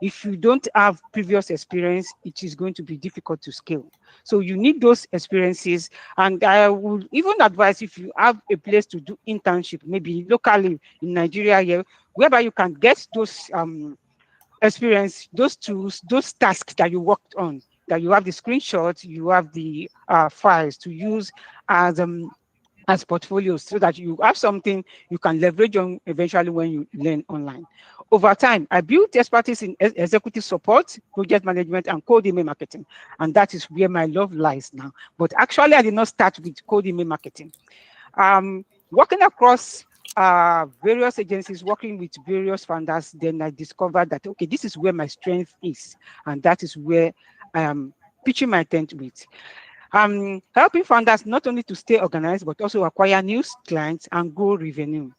Speaker 3: If you don't have previous experience, it is going to be difficult to scale. So you need those experiences. And I would even advise, if you have a place to do internship, maybe locally in Nigeria here, whereby you can get those experience, those tools, those tasks that you worked on, that you have the screenshots, you have the files to use as portfolios, so that you have something you can leverage on eventually when you learn online. Over time, I built expertise in executive support, project management, and cold email marketing. And that is where my love lies now. But actually, I did not start with cold email marketing. Working across various agencies, working with various founders, then I discovered that, okay, this is where my strength is. And that is where I am pitching my tent with. Helping founders not only to stay organized, but also acquire new clients and grow revenue.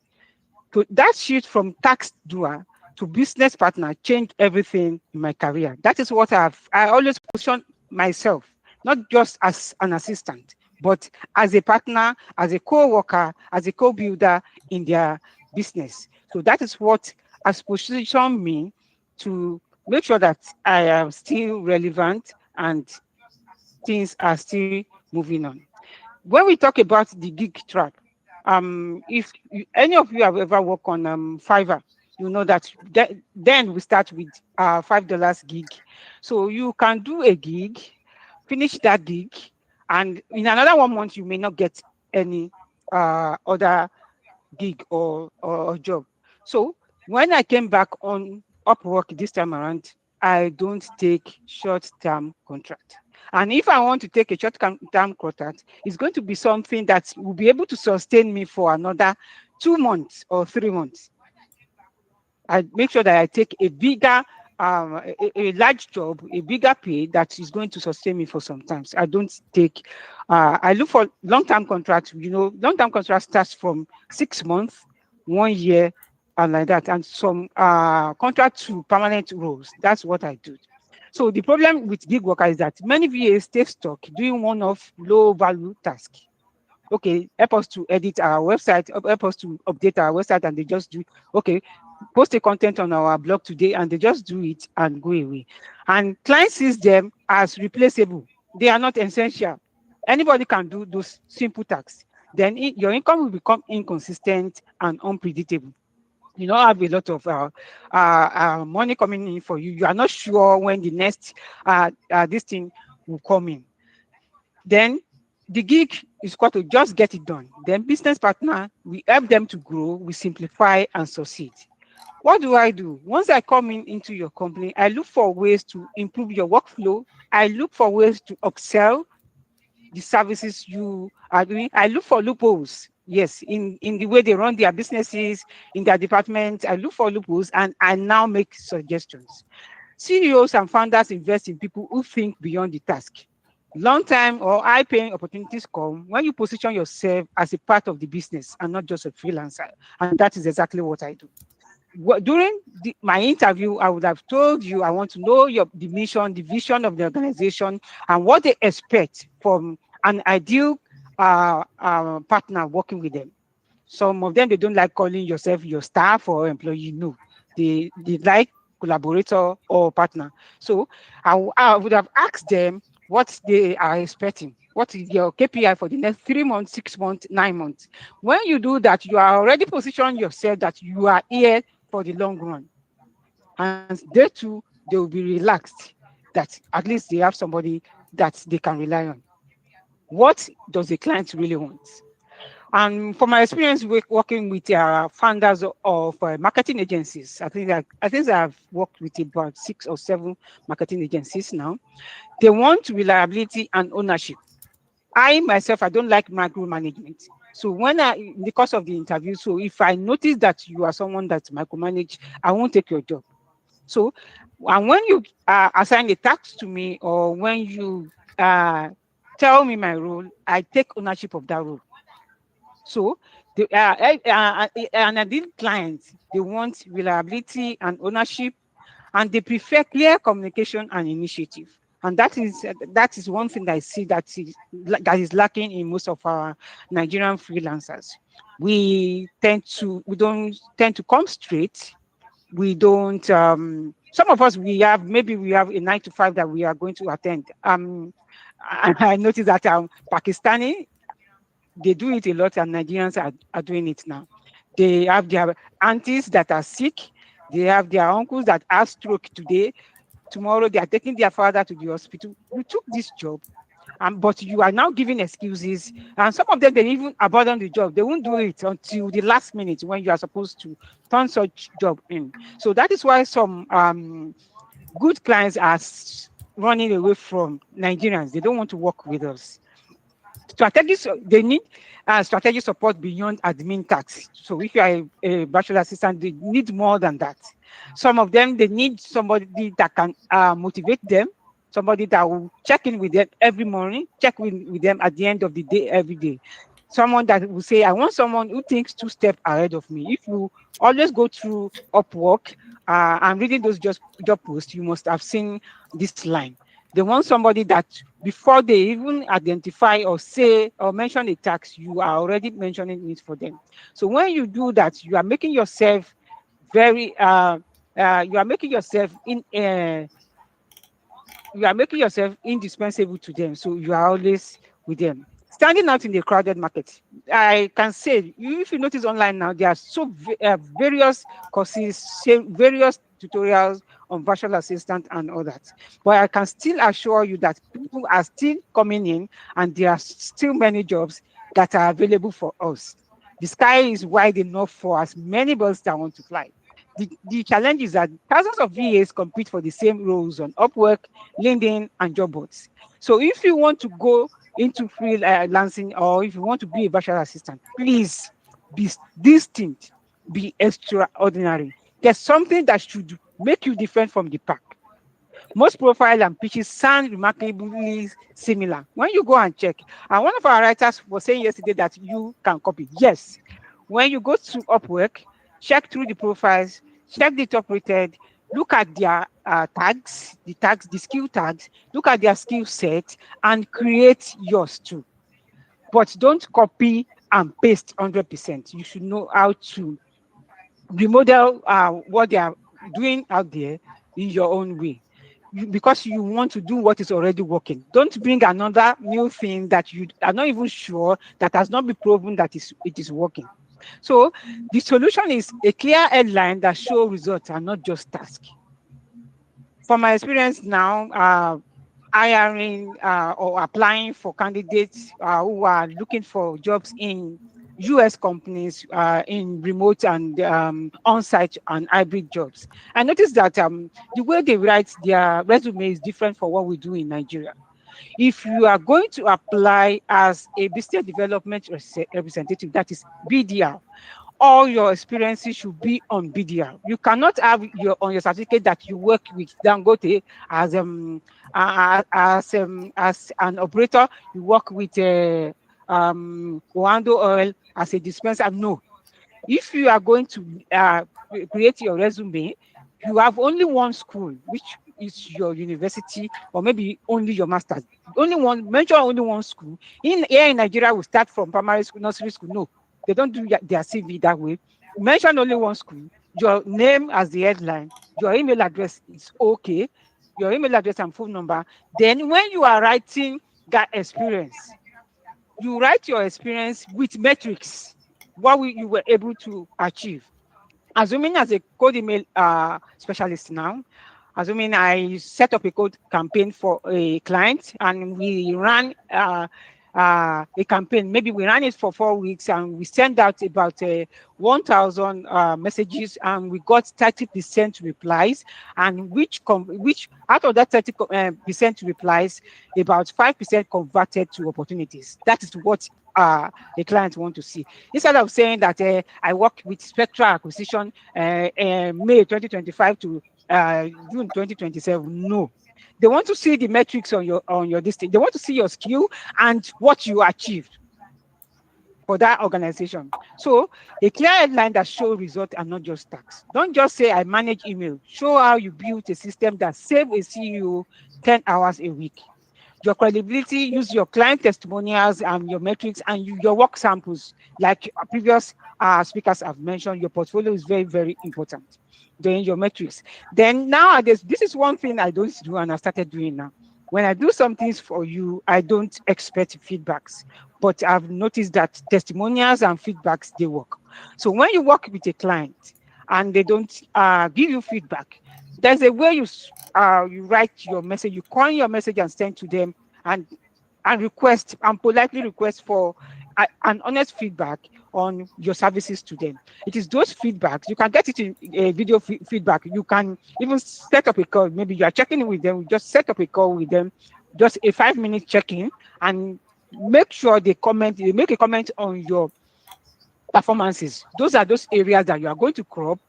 Speaker 3: So that shift from tax doer to business partner changed everything in my career. That is what I always position myself, not just as an assistant, but as a partner, as a co-worker, as a co-builder in their business. So that is what has positioned me to make sure that I am still relevant and things are still moving on. When we talk about the gig track, if any of you have ever worked on Fiverr, you know that then we start with $5 gig. So you can do a gig, finish that gig, and in another 1 month you may not get any other gig or job. So when I came back on Upwork this time around, I don't take short-term contract. And if I want to take a short-term contract, it's going to be something that will be able to sustain me for another 2 months or 3 months. I make sure that I take a bigger, a large job, a bigger pay that is going to sustain me for some time. I don't take, I look for long-term contracts. You know, long-term contract starts from 6 months, 1 year, and like that. And some contract to permanent roles. That's what I do. So the problem with gig worker is that many VAs stay stuck doing one-off low-value task. Okay, help us to edit our website, help us to update our website, and they just do, okay, post a content on our blog today, and they just do it and go away. And client sees them as replaceable. They are not essential. Anybody can do those simple tasks. Then your income will become inconsistent and unpredictable. You don't have a lot of money coming in for you. You are not sure when the next this thing will come in. Then the gig is got to just get it done. Then business partner, we help them to grow, we simplify and succeed. What do? Once I come into your company, I look for ways to improve your workflow. I look for ways to upsell the services you are doing. I look for loopholes. Yes, in the way they run their businesses, in their department, I look for loopholes, and I now make suggestions. CEOs and founders invest in people who think beyond the task. Long-time or high-paying opportunities come when you position yourself as a part of the business and not just a freelancer. And that is exactly what I do. During my interview, I would have told you I want to know the mission, the vision of the organization, and what they expect from an ideal partner working with them. Some of them, they don't like calling yourself your staff or employee. No, they like collaborator or partner. So I would have asked them what they are expecting. What is your KPI for the next 3 months, 6 months, 9 months? When you do that, you are already positioning yourself that you are here for the long run. And they too, they will be relaxed that at least they have somebody that they can rely on. What does the client really want? And from my experience working with founders of marketing agencies, I think I've worked with about 6 or 7 marketing agencies now. They want reliability and ownership. I myself, I don't like micromanagement. So in the course of the interview, so if I notice that you are someone that's micromanaged, I won't take your job. So, and when you assign a task to me, or when you tell me my role, I take ownership of that role. So, and ideal clients, they want reliability and ownership, and they prefer clear communication and initiative. And that is one thing that I see that is lacking in most of our Nigerian freelancers. We don't tend to come straight. We don't. Some of us, we have a 9 to 5 that we are going to attend. I noticed that Pakistani, they do it a lot, and Nigerians are doing it now. They have their aunties that are sick. They have their uncles that have stroke today. Tomorrow they are taking their father to the hospital. You took this job, but you are now giving excuses. And some of them, they even abandon the job. They won't do it until the last minute when you are supposed to turn such job in. So that is why some good clients are running away from Nigerians. They don't want to work with us. Strategists, they need strategy support beyond admin tasks. So if you are a virtual assistant, they need more than that. Some of them, they need somebody that can motivate them, somebody that will check in with them every morning, check with them at the end of the day, every day. Someone that will say, I want someone who thinks 2 steps ahead of me. If you always go through Upwork and reading those job posts, you must have seen this line. They want somebody that before they even identify or say or mention a tax, you are already mentioning it for them. So when you do that, you are making yourself very you are making yourself indispensable to them. So you are always with them. Standing out in the crowded market, I can say, if you notice online now, there are various courses, various tutorials on virtual assistant and all that. But I can still assure you that people are still coming in, and there are still many jobs that are available for us. The sky is wide enough for as many birds that want to fly. The challenge is that thousands of VAs compete for the same roles on Upwork, LinkedIn, and job boards. So if you want to go into freelancing, or if you want to be a virtual assistant, please be distinct, be extraordinary. There's something that should make you different from the pack. Most profile and pitches sound remarkably similar when you go and check. And one of our writers was saying yesterday that you can copy. Yes, when you go to Upwork, check through the profiles, check the top rated, look at their tags, the skill tags, look at their skill set, and create yours too. But don't copy and paste 100%. You should know how to remodel what they are doing out there in your own way. Because you want to do what is already working. Don't bring another new thing that you are not even sure, that has not been proven that it is working. So the solution is a clear headline that shows results and not just tasks. From my experience now, hiring or applying for candidates who are looking for jobs in US companies, in remote and on-site and hybrid jobs, I noticed that the way they write their resume is different from what we do in Nigeria. If you are going to apply as a business development representative, that is BDR, all your experiences should be on video. You cannot have on your certificate that you work with Dangote as an operator. You work with Oando Oil as a dispenser. No, if you are going to create your resume, you have only one school, which is your university, or maybe only your master's. Only one, mention only one school. Here in Nigeria, we start from primary school, nursery school. No, they don't do their CV that way. Mention only one school, your name as the headline, your email address is okay, your email address and phone number. Then when you are writing that experience, you write your experience with metrics, what you were able to achieve. Assuming as a code email specialist now, assuming I set up a code campaign for a client and we ran a campaign, maybe we ran it for 4 weeks and we sent out about 1,000 messages and we got 30% replies, and which out of that 30% replies, about 5% converted to opportunities. That is what the client want to see. Instead of saying that I work with Spectra Acquisition May 2025 to June 2027, no. They want to see the metrics on your district. They want to see your skill and what you achieved for that organization. So a clear headline that shows result and not just tax. Don't just say I manage email. Show how you built a system that save a CEO 10 hours a week. Your credibility, use your client testimonials and your metrics and your work samples. Like previous speakers have mentioned, your portfolio is very, very important. Then your metrics. Then nowadays, this is one thing I don't do and I started doing now. When I do some things for you, I don't expect feedbacks, but I've noticed that testimonials and feedbacks, they work. So when you work with a client and they don't give you feedback, there's a way you write your message, you coin your message and send to them and request and politely request for an honest feedback on your services to them. It is those feedbacks. You can get it in a video feedback. You can even set up a call. Maybe you are checking in with them. Just set up a call with them, just a 5-minute check-in, and make sure they make a comment on your performances. Those are those areas that you are going to crop,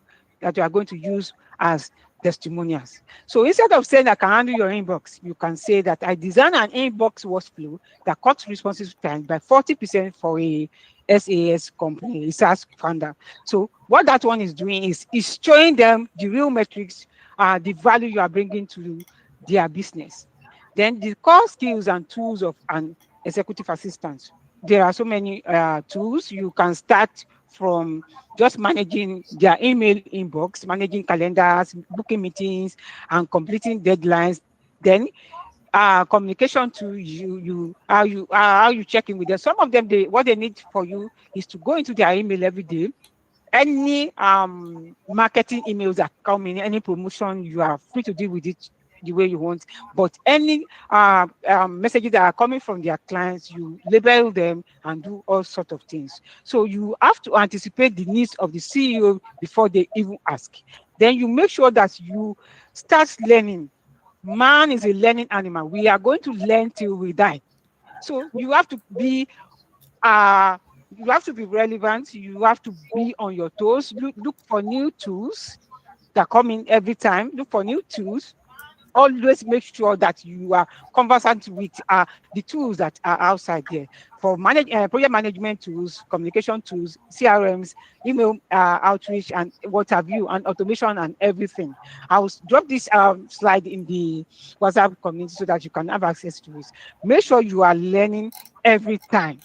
Speaker 3: that you are going to use as testimonials. So instead of saying I can handle your inbox, you can say that I design an inbox workflow that cuts responses time by 40% for a SAS company, a SaaS founder. So what that one is doing is showing them the real metrics, the value you are bringing to their business. Then the core skills and tools of an executive assistant. There are so many tools. You can start from just managing their email inbox, managing calendars, booking meetings, and completing deadlines. Then communication to how you check in with them. Some of them, what they need for you is to go into their email every day. Any marketing emails that come in, any promotion, you are free to deal with it the way you want. But any messages that are coming from their clients, you label them and do all sorts of things. So you have to anticipate the needs of the CEO before they even ask. Then you make sure that you start learning. Man is a learning animal. We are going to learn till we die. So you have to be relevant. You have to be on your toes. Look for new tools that come in every time. Look for new tools. Always make sure that you are conversant with the tools that are outside there for project management tools, communication tools, CRMs, email outreach, and what have you, and automation and everything. I will drop this slide in the WhatsApp community so that you can have access to it. Make sure you are learning every time.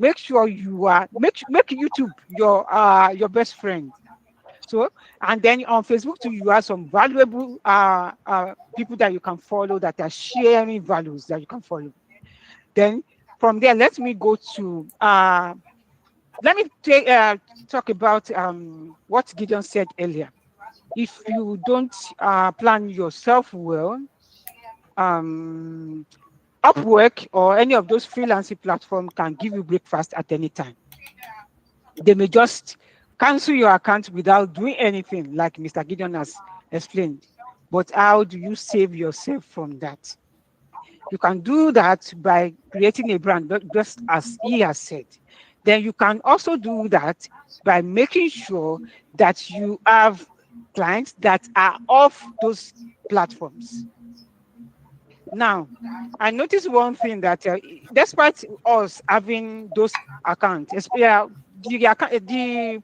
Speaker 3: Make sure you are make YouTube your best friend. So, and then on Facebook too, you have some valuable people that you can follow that are sharing values that you can follow. Then from there, let me go to let me talk about what Gideon said earlier. If you don't plan yourself well, Upwork or any of those freelancing platforms can give you breakfast at any time. They may just cancel your account without doing anything, like Mr. Gideon has explained. But how do you save yourself from that? You can do that by creating a brand, just as he has said. Then you can also do that by making sure that you have clients that are off those platforms. Now, I noticed one thing that despite us having those accounts, the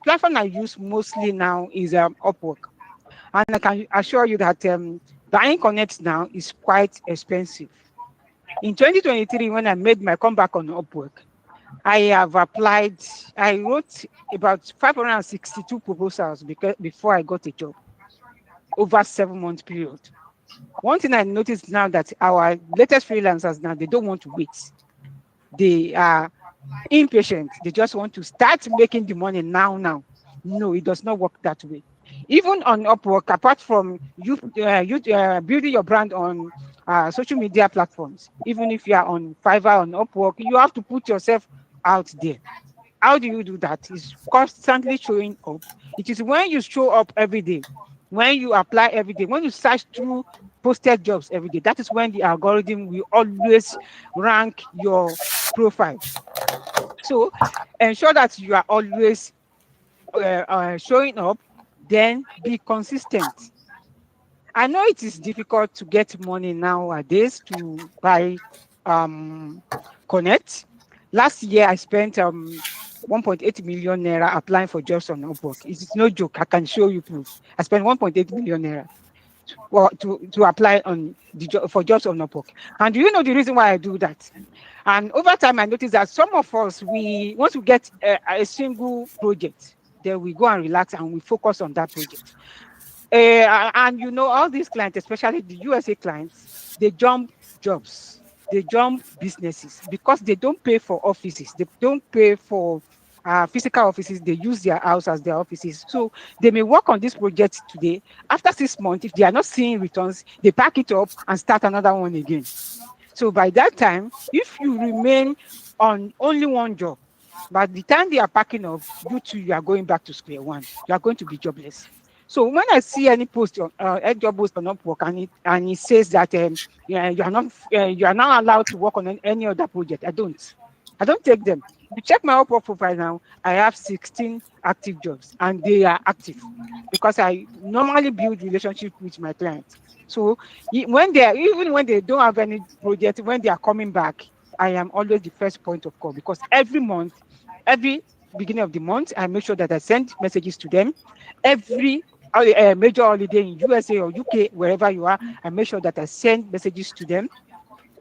Speaker 3: platform I use mostly now is Upwork. And I can assure you that buying Connect now is quite expensive. In 2023, when I made my comeback on Upwork, I have applied, I wrote about 562 proposals before I got a job over 7 month period. One thing I noticed now that our latest freelancers now, they don't want to wait. They are impatient. They just want to start making the money now. No, it does not work that way. Even on Upwork, apart from you building your brand on social media platforms, even if you are on Fiverr, on Upwork, you have to put yourself out there. How do you do that? It's constantly showing up. It is when you show up every day, when you apply every day, when you search through posted jobs every day, that is when the algorithm will always rank your profile. So ensure that you are always showing up, then be consistent. I know it is difficult to get money nowadays to buy Connect. Last year, I spent 1.8 million naira applying for jobs on Upwork. It's no joke. I can show you proof. I spent 1.8 million naira to apply on for jobs on Upwork. And do you know the reason why I do that? And over time, I noticed that some of us, once we get a single project, then we go and relax and we focus on that project. And you know, all these clients, especially the USA clients, they jump jobs, they jump businesses because they don't pay for offices, they don't pay for physical offices, they use their house as their offices. So they may work on this project today. After 6 months, if they are not seeing returns, they pack it up and start another one again. So by that time, if you remain on only one job, by the time they are packing up, you are going back to square one. You are going to be jobless. So when I see any post on a job post on Upwork and it says that you are not allowed to work on any other project, I don't take them. If you check my Upwork profile now, I have 16 active jobs and they are active because I normally build relationship with my clients. So even when they don't have any project, when they are coming back, I am always the first point of call because every month, every beginning of the month, I make sure that I send messages to them. Every major holiday in USA or UK, wherever you are, I make sure that I send messages to them.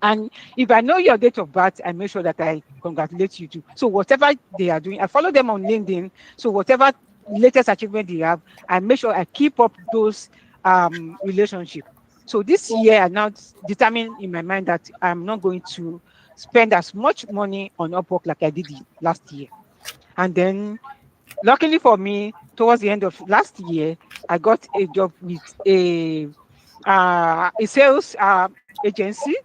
Speaker 3: And if I know your date of birth, I make sure that I congratulate you too. So whatever they are doing, I follow them on LinkedIn. So whatever latest achievement they have, I make sure I keep up those relationships. So this year, I now determined in my mind that I'm not going to spend as much money on Upwork like I did last year. And then, luckily for me, towards the end of last year, I got a job with a sales agency,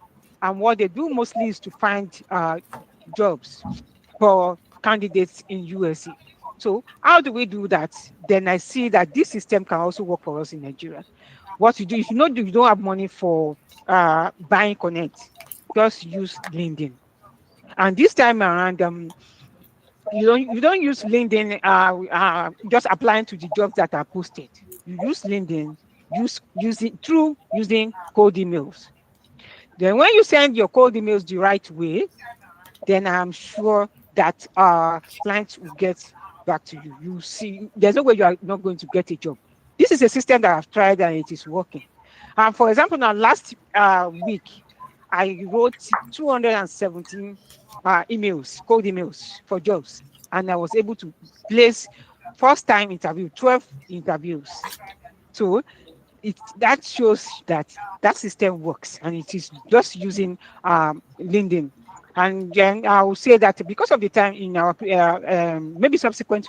Speaker 3: and what they do mostly is to find jobs for candidates in USA. So how do we do that? Then I see that this system can also work for us in Nigeria. What you do, if you know you don't have money for buying Connect, just use LinkedIn. And this time around, you don't use LinkedIn just applying to the jobs that are posted. You use LinkedIn, using cold emails. Then when you send your cold emails the right way, then I'm sure that clients will get back to you. You see, there's no way you are not going to get a job. This is a system that I've tried and it is working. For example, now last week, I wrote 217 emails, cold emails for jobs, and I was able to place first time interview, 12 interviews. So that shows that system works, and it is just using LinkedIn. And then I will say that because of the time in our maybe subsequent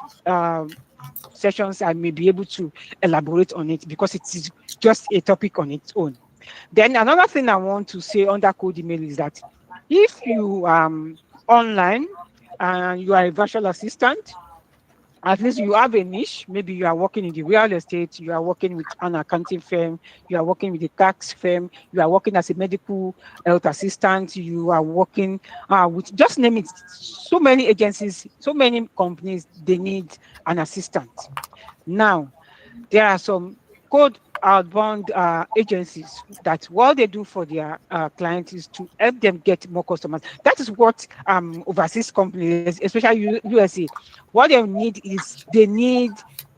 Speaker 3: sessions, I may be able to elaborate on it because it is just a topic on its own. Then another thing I want to say under cold email is that if you online and you are a virtual assistant, At least you have a niche. Maybe you are working in the real estate, you are working with an accounting firm, you are working with a tax firm, you are working as a medical health assistant, you are working with, just name it, so many agencies, so many companies, they need an assistant. Now, there are some code outbound agencies that what they do for their clients is to help them get more customers. That is what overseas companies, especially USA, what they need is they need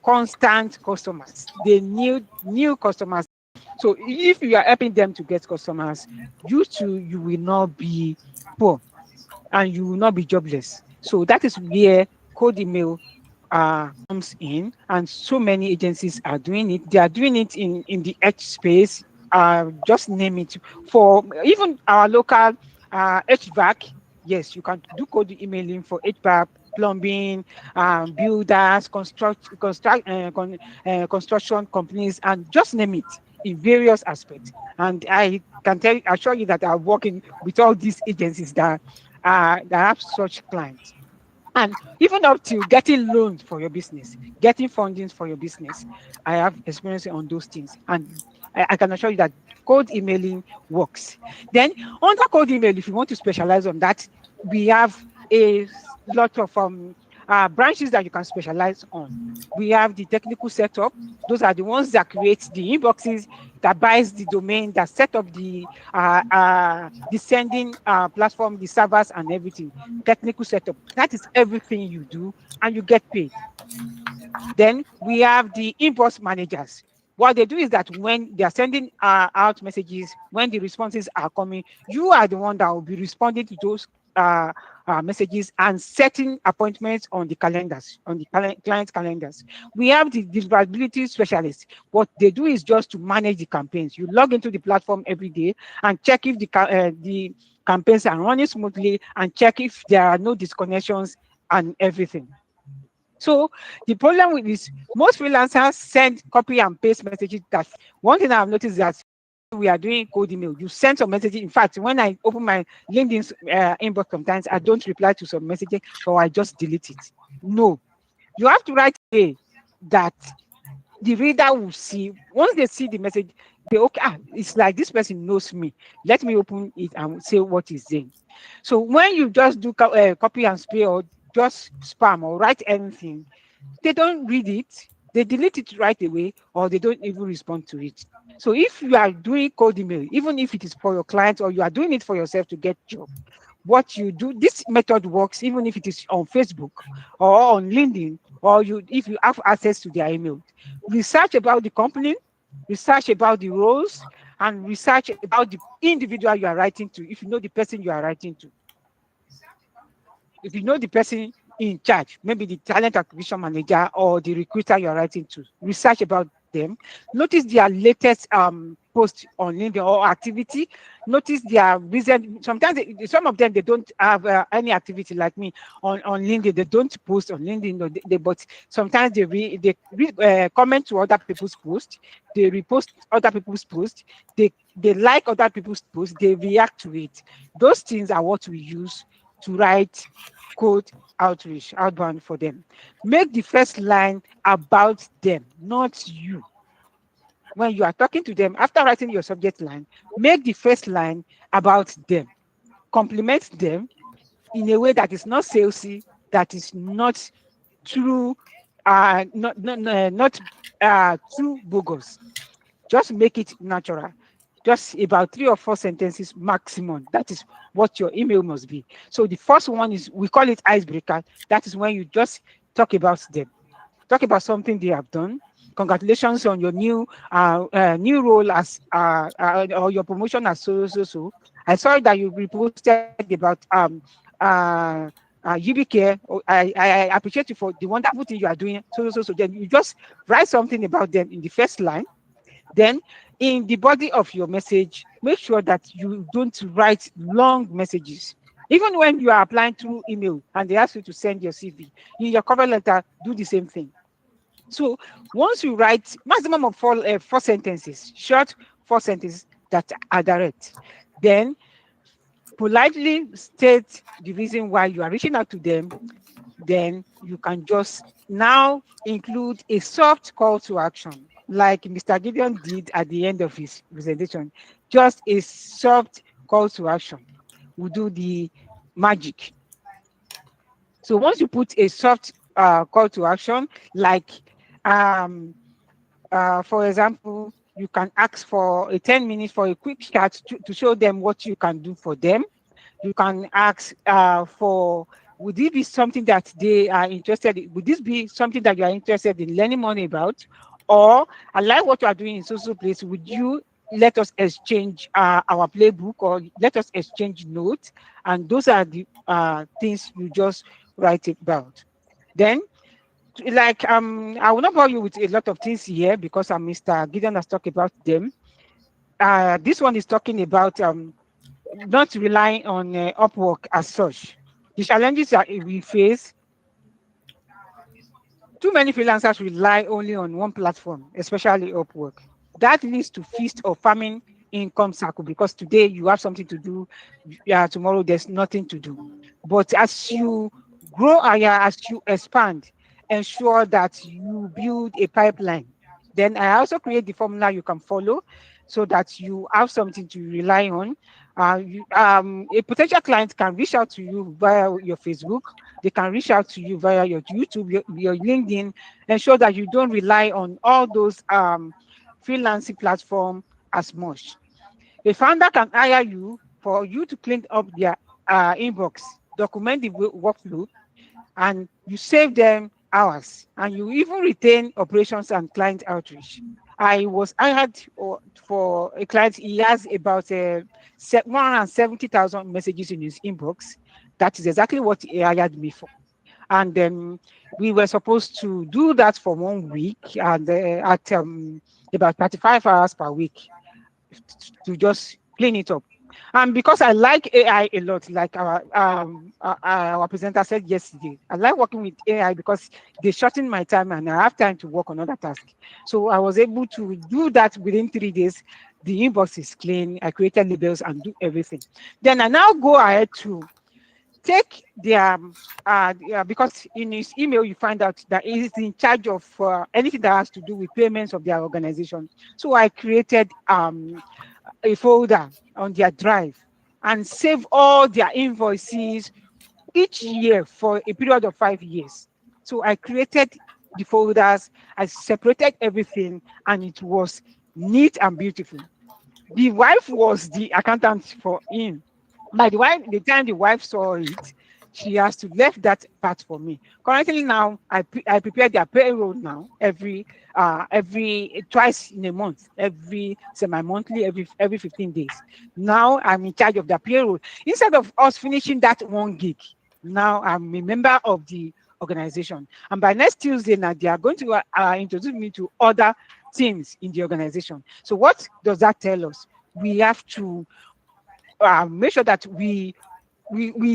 Speaker 3: constant customers. They need new customers. So if you are helping them to get customers, you too, you will not be poor and you will not be jobless. So that is where cold email comes in, and so many agencies are doing it. They are doing it in the edge space. Just name it. For even our local HVAC, yes, you can do cold emailing for HVAC, plumbing, builders, construction companies, and just name it in various aspects. And I can assure you that I'm working with all these agencies that have such clients. And even up to getting loans for your business, getting fundings for your business, I have experience on those things. And I can assure you that cold emailing works. Then under cold email, if you want to specialize on that, we have a lot of branches that you can specialize on. We have the technical setup. Those are the ones that create the inboxes, that buys the domain, that set up the sending platform, the servers and everything. Technical setup. That is everything you do and you get paid. Then we have the inbox managers. What they do is that when they are sending out messages, when the responses are coming, you are the one that will be responding to those messages and setting appointments on the calendars, on the client calendars. We have the deliverability specialists. What they do is just to manage the campaigns. You log into the platform every day and check if the campaigns are running smoothly and check if there are no disconnections and everything. So the problem with this, most freelancers send copy and paste messages. That one thing I've noticed is that we are doing cold email. You send some messages. In fact, when I open my LinkedIn inbox, sometimes I don't reply to some messages or I just delete it. No, you have to write a that the reader will see. Once they see the message, they okay, it's like this person knows me. Let me open it and say what is there. So when you just do copy and paste or just spam or write anything, they don't read it, they delete it right away, or they don't even respond to it. So if you are doing cold email, even if it is for your clients or you are doing it for yourself to get job, what you do, this method works even if it is on Facebook or on LinkedIn, or if you have access to their email. Research about the company, research about the roles, and research about the individual you are writing to, if you know the person you are writing to. If you know the person in charge, maybe the talent acquisition manager or the recruiter you're writing to, research about them, notice their latest post on LinkedIn or activity, notice their recent, sometimes some of them, they don't have any activity like me on LinkedIn, they don't post on LinkedIn, but sometimes they comment to other people's posts, they repost other people's posts, they like other people's posts, they react to it. Those things are what we use to write code outreach, outbound for them. Make the first line about them, not you. When you are talking to them, after writing your subject line, make the first line about them. Compliment them in a way that is not salesy, that is not too too bogus. Just make it natural. Just about 3 or 4 sentences maximum. That is what your email must be. So the first one is, we call it icebreaker. That is when you just talk about them. Talk about something they have done. Congratulations on your new role as or your promotion as so. I saw that you reposted about UBK. I appreciate you for the wonderful thing you are doing. So then you just write something about them in the first line. Then in the body of your message, make sure that you don't write long messages. Even when you are applying through email and they ask you to send your CV, in your cover letter, do the same thing. So once you write maximum of 4 sentences, short 4 sentences that are direct, then politely state the reason why you are reaching out to them, then you can just now include a soft call to action, like Mr. Gideon did at the end of his presentation. Just a soft call to action will do the magic. So once you put a soft call to action, like for example, you can ask for a 10 minutes for a quick chat to show them what you can do for them. You can ask for, would this be something that they are interested in? Would this be something that you are interested in learning more about? Or I like what you are doing in social place. Would you let us exchange our playbook, or let us exchange notes? And those are the things you just write about. Then, like, I will not bore you with a lot of things here because Mr. Gideon has talked about them. This one is talking about not relying on Upwork as such. The challenges that we face, too many freelancers rely only on one platform, especially Upwork. That leads to feast or famine income cycle, because today you have something to do, tomorrow there's nothing to do. But as you grow higher, as you expand, ensure that you build a pipeline. Then I also create the formula you can follow so that you have something to rely on. A potential client can reach out to you via your Facebook. They can reach out to you via your YouTube, your LinkedIn. Ensure that you don't rely on all those freelancing platform as much. A founder can hire you for you to clean up their inbox, document the workflow, and you save them hours, and you even retain operations and client outreach. I had for a client, he has about 170,000 messages in his inbox. That is exactly what he hired me for. And then we were supposed to do that for 1 week, and at about 35 hours per week to just clean it up. And because I like AI a lot, like our presenter said yesterday, I like working with AI because they shorten my time and I have time to work on other tasks. So I was able to do that within 3 days. The inbox is clean. I created labels and do everything. Then I now go ahead to take their because in his email you find out that he is in charge of anything that has to do with payments of their organization. So I created a folder on their drive and save all their invoices each year for a period of 5 years. So I created the folders, I separated everything, and it was neat and beautiful. The wife was the accountant for him. By the time the wife saw it, she has to left that part for me. Currently now, I prepare their payroll now every twice in a month, every semi-monthly, every 15 days. Now I'm in charge of the payroll. Instead of us finishing that 1 gig, now I'm a member of the organization. And by next Tuesday now, they are going to introduce me to other teams in the organization. So what does that tell us? We have to make sure that we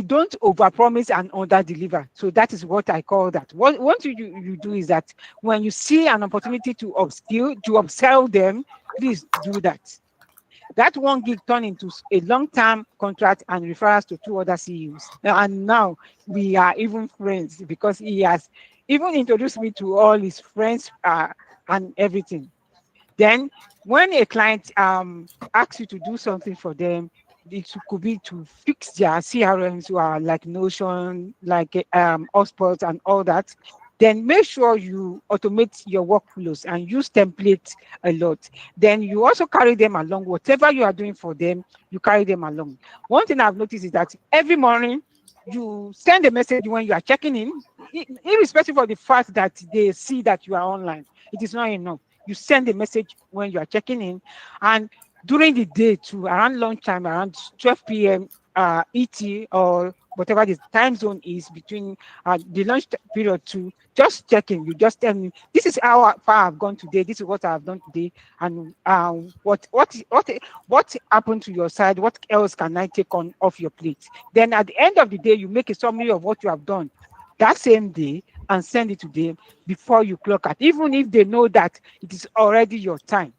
Speaker 3: don't overpromise and underdeliver. So that is what I call that. What you do is that when you see an opportunity to upsell them, please do that. That 1 gig turned into a long-term contract and refers to 2 other CEOs. And now we are even friends because he has even introduced me to all his friends and everything. Then when a client asks you to do something for them, it could be to fix their CRMs, like Notion, like Hotspot and all that. Then make sure you automate your workflows and use templates a lot. Then you also carry them along. Whatever you are doing for them, you carry them along. One thing I've noticed is that every morning you send a message when you are checking in, irrespective of the fact that they see that you are online. It is not enough. You send a message when you are checking in, and during the day too, around lunchtime, around 12 p.m. ET or whatever the time zone is between the lunch period to just checking. You just tell me, this is how far I've gone today. This is what I've done today, and what happened to your side. What else can I take on off your plate? Then at the end of the day, you make a summary of what you have done that same day and send it to them before you clock out, even if they know that it is already your time.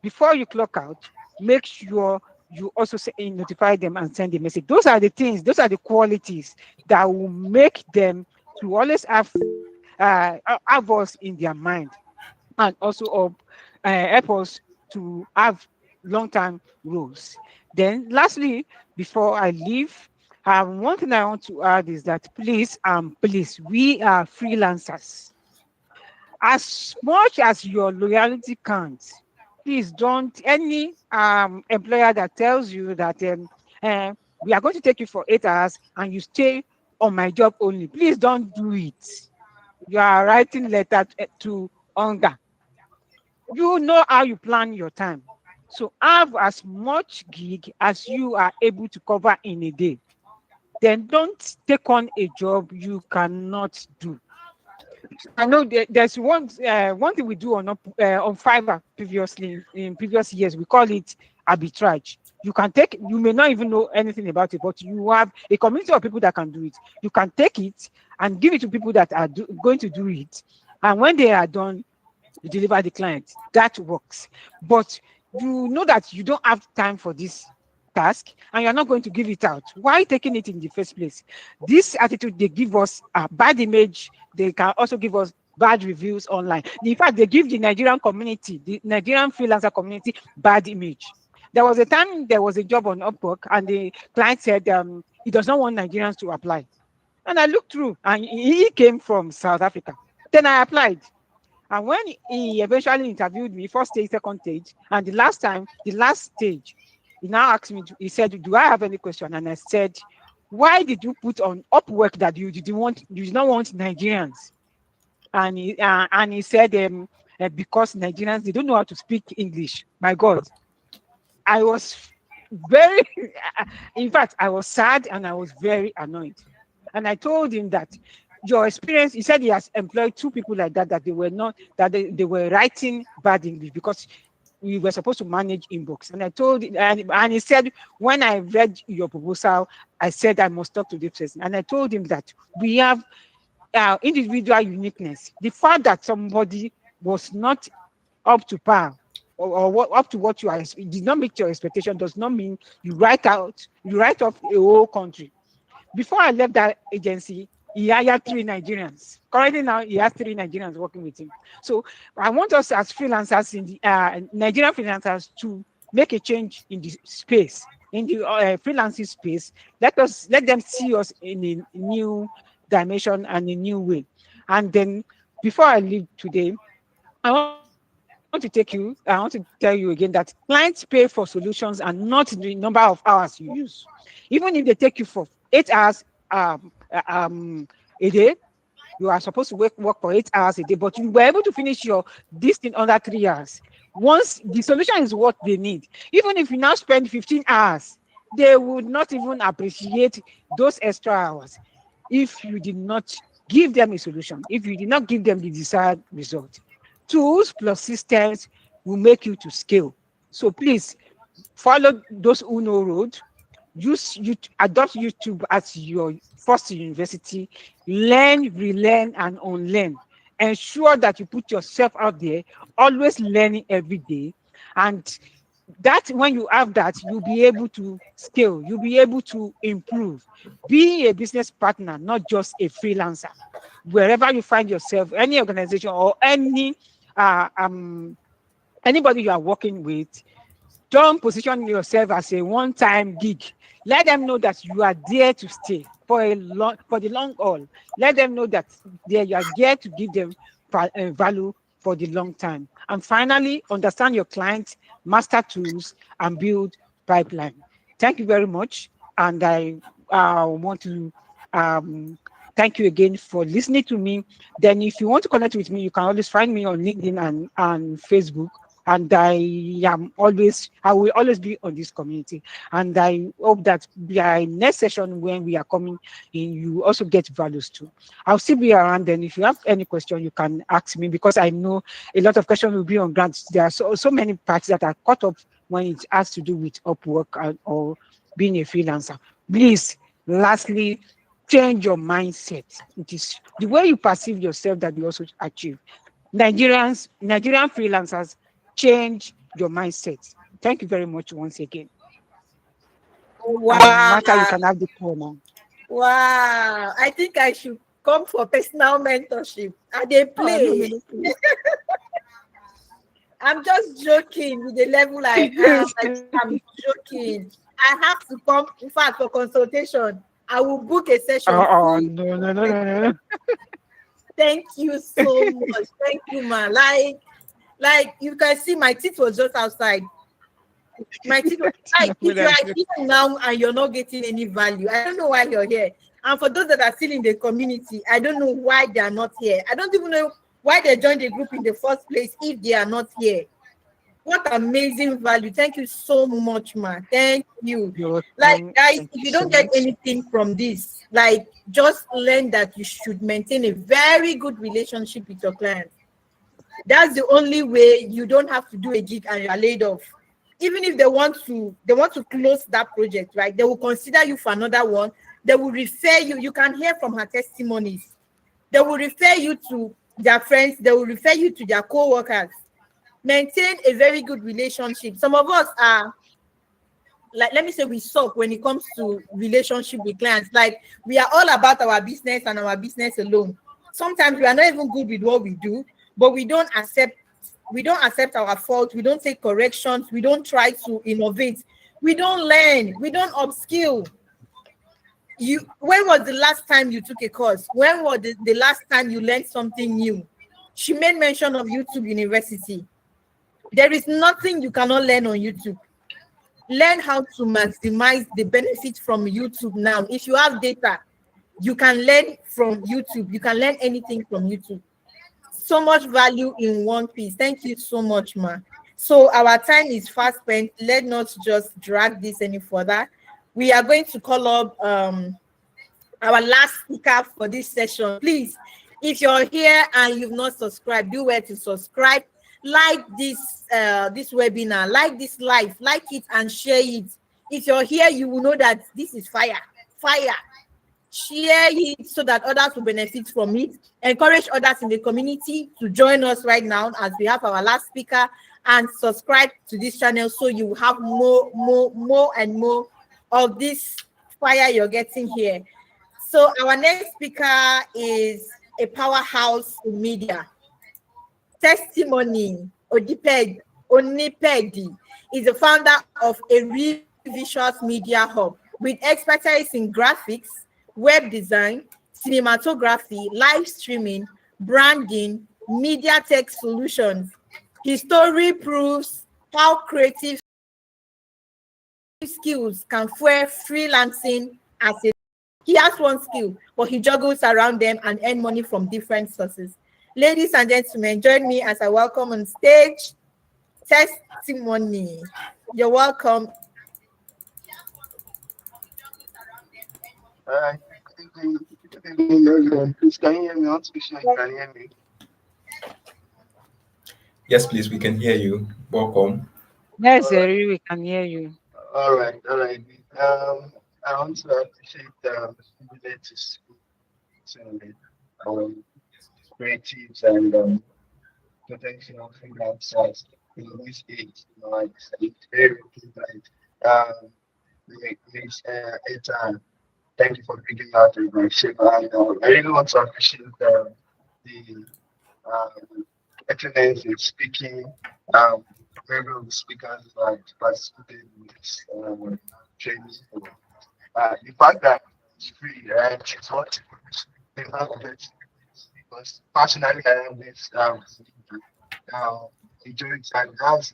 Speaker 3: Before you clock out, make sure you also notify them and send a message. Those are the things, those are the qualities that will make them to always have have us in their mind, and also help us to have long-term goals. Then lastly, before I leave, one thing I want to add is that please, we are freelancers. As much as your loyalty counts, please don't, any employer that tells you that we are going to take you for 8 hours and you stay on my job only, please don't do it. You are writing letter to hunger. You know how you plan your time. So have as much gig as you are able to cover in a day. Then don't take on a job you cannot do. I know there's one thing we do on Fiverr previously, in previous years. We call it arbitrage. You may not even know anything about it, but you have a community of people that can do it. You can take it and give it to people that are going to do it. And when they are done, you deliver the client. That works. But you know that you don't have time for this task and you're not going to give it out. Why taking it in the first place? This attitude, they give us a bad image. They can also give us bad reviews online. In fact, they give the Nigerian community, the Nigerian freelancer community, bad image. There was a time there was a job on Upwork and the client said he does not want Nigerians to apply. And I looked through and he came from South Africa. Then I applied. And when he eventually interviewed me, first stage, second stage, and the last stage, he now asked me, he said, do I have any question? And I said, why did you put on Upwork that you did not want Nigerians? And he said, because Nigerians, they don't know how to speak English. My God, I was very, in fact, I was sad and I was very annoyed. And I told him that your experience, he said he has employed 2 people like that they were not, that they were writing bad English because we were supposed to manage inbox. And I told him, and he said, when I read your proposal, I said I must talk to this person. And I told him that we have individual uniqueness. The fact that somebody was not up to par or up to what you did not meet your expectation does not mean you write off a whole country. Before I left that agency, he hired 3 Nigerians. Currently now, he has 3 Nigerians working with him. So I want us as freelancers, in the Nigerian freelancers, to make a change in the space, in the freelancing space. Let them see us in a new dimension and a new way. And then, before I leave today, I want to tell you again that clients pay for solutions and not the number of hours you use. Even if they take you for 8 hours a day, you are supposed to work for 8 hours a day, but you were able to finish this thing under 3 hours. Once the solution is what they need, even if you now spend 15 hours, they would not even appreciate those extra hours if you did not give them a solution, if you did not give them the desired result. Tools plus systems will make you to scale. So please follow those Uno road. Adopt YouTube as your first university. Learn, relearn, and unlearn. Ensure that you put yourself out there, always learning every day. And that, when you have that, you'll be able to scale, you'll be able to improve. Be a business partner, not just a freelancer. Wherever you find yourself, any organization or anybody you are working with, don't position yourself as a one-time gig. Let them know that you are there to stay for the long haul. Let them know that you are there to give them value for the long time. And finally, understand your clients, master tools, and build pipeline. Thank you very much. And I want to thank you again for listening to me. Then if you want to connect with me, you can always find me on LinkedIn and Facebook. And I will always be on this community. And I hope that by next session, when we are coming in, you also get values too. I'll still be around. Then if you have any question, you can ask me, because I know a lot of questions will be on grants. There are so many parts that are caught up when it has to do with Upwork or being a freelancer. Please, lastly, change your mindset. It is the way you perceive yourself that you also achieve. Nigerian freelancers, change your mindset. Thank you very much once again.
Speaker 2: Wow.
Speaker 3: And Martha, you can have the call now.
Speaker 2: Wow. I think I should come for personal mentorship. And they play. I'm just joking with the level I am. I'm joking. I have to come, in fact, for consultation. I will book a session.
Speaker 3: Oh, no.
Speaker 2: Thank you so much. Thank you, man. Like you can see, my teeth was just outside. My teeth was like, if you are here now and you're not getting any value, I don't know why you're here. And for those that are still in the community, I don't know why they are not here. I don't even know why they joined the group in the first place if they are not here. What amazing value. Thank you so much, man. Thank you. Like, guys, if you don't get anything from this, like, just learn that you should maintain a very good relationship with your clients. That's the only way. You don't have to do a gig and you're laid off. Even if they want to close that project, right? They will consider you for another one. They will refer you. You can hear from her testimonies. They will refer you to their friends. They will refer you to their co-workers. Maintain a very good relationship. Some of us are, like, let me say, we suck when it comes to relationship with clients. Like, we are all about our business and our business alone. Sometimes we are not even good with what we do, but we don't accept our fault. We don't take corrections. We don't try to innovate. We don't learn. We don't upskill. When was the last time you took a course? When was the last time you learned something new? She made mention of YouTube University. There is nothing you cannot learn on YouTube. Learn how to maximize the benefit from YouTube now. If you have data, you can learn from YouTube. You can learn anything from YouTube. So much value in one piece. Thank you so much, ma. So our time is fast spent. Let's not just drag this any further. We are going to call up our last speaker for this session. Please, if you're here and you've not subscribed, do where to subscribe. Like this webinar, like this live, like it and share it. If you're here, you will know that this is fire. Share it so that others will benefit from it. Encourage others in the community to join us right now as we have our last speaker, and subscribe to this channel so you will have more and more of this fire you're getting here. So our next speaker is a powerhouse in media. Testimony Onipedi is the founder of a real visuals media hub with expertise in graphics, web design, cinematography, live streaming, branding, media tech solutions. His story proves how creative skills can fuel freelancing as a. He has one skill, but he juggles around them and earn money from different sources. Ladies and gentlemen, join me as I welcome on stage Testimony. You're welcome.
Speaker 4: Good evening, everyone. Please, can you hear me? I want to be sure you can hear me.
Speaker 1: Yes, please, we can hear you. Welcome.
Speaker 3: Yes, Eri, we can hear you.
Speaker 4: All right. I want to appreciate the ability to speak to creatives and potential freelancers in this age. It's very important. Miss Eta, thank you for bringing out the relationship. And I really want to appreciate the excellence in speaking. Very well speakers participated in this training. The fact that it's free and it's what they have it, because personally I am this enjoying time. That's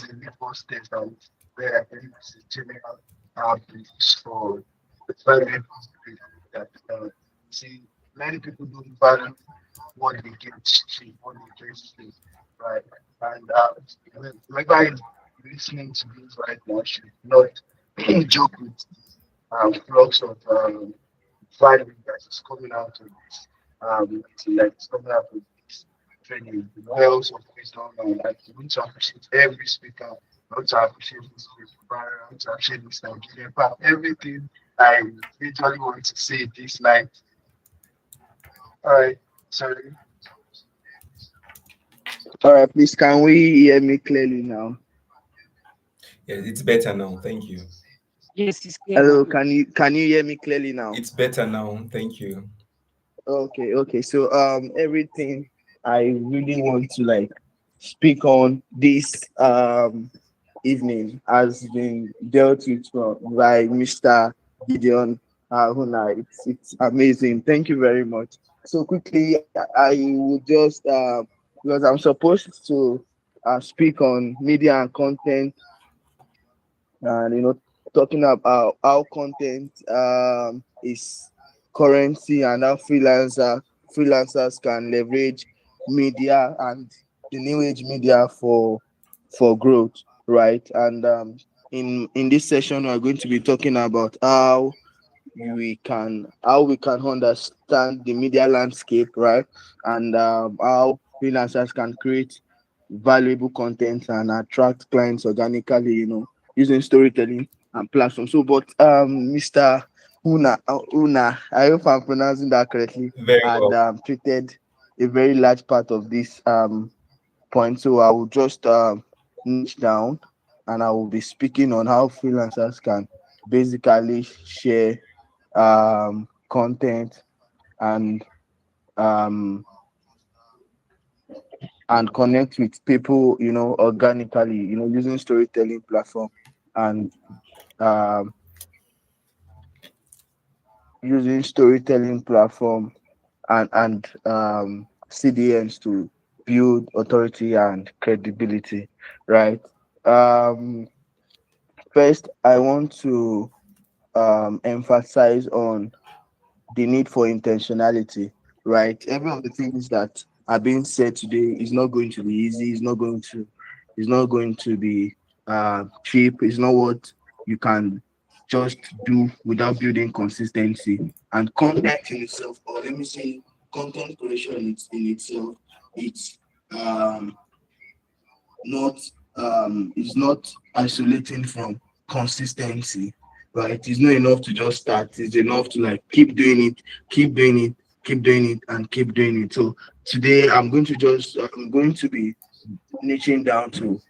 Speaker 4: the first step that where I think it's a general place for very that see many people don't value what they get to what they get to, right? And whoever is listening to this right now should not joke with flux of value that is coming out of this that is coming out of this training, the wells of wisdom. And I want to appreciate every speaker. I want to appreciate this I want to appreciate this Gideon. Everything I literally want to say this night. All right, sorry. All right, please, can we hear me clearly now?
Speaker 1: Yeah, it's better now. Thank you.
Speaker 3: Yes, it's clear
Speaker 5: Hello,
Speaker 3: now.
Speaker 5: can you hear me clearly now?
Speaker 1: It's better now. Thank you.
Speaker 5: Okay. So everything I really want to like speak on this evening has been dealt with by Mr. Gideon Unah. It's amazing. Thank you very much. So quickly, I will just because I'm supposed to speak on media and content, and talking about how content is currency, and how freelancers can leverage media and the new age media for growth, right? And in this session we're going to be talking about how we can understand the media landscape, right? And how freelancers can create valuable content and attract clients organically, using storytelling and platform. So, but Mr. Una, I hope I'm pronouncing that correctly,
Speaker 1: Very
Speaker 5: had
Speaker 1: well.
Speaker 5: treated a very large part of this point. So I will just niche down, and I will be speaking on how freelancers can basically share content and um connect with people, organically, using storytelling platform, and um using storytelling platform and CDNs to build authority and credibility, right? Um First, I want to emphasize on the need for intentionality, right? Every of the things that are being said today is not going to be easy. It's not going to be cheap. It's not what you can just do without building consistency. And content in itself, or let me say, content creation in itself, it's um, not is not isolating from consistency, right? It's not enough to just start. It's enough to like keep doing it, keep doing it, keep doing it, and keep doing it. So today I'm going to be niching down to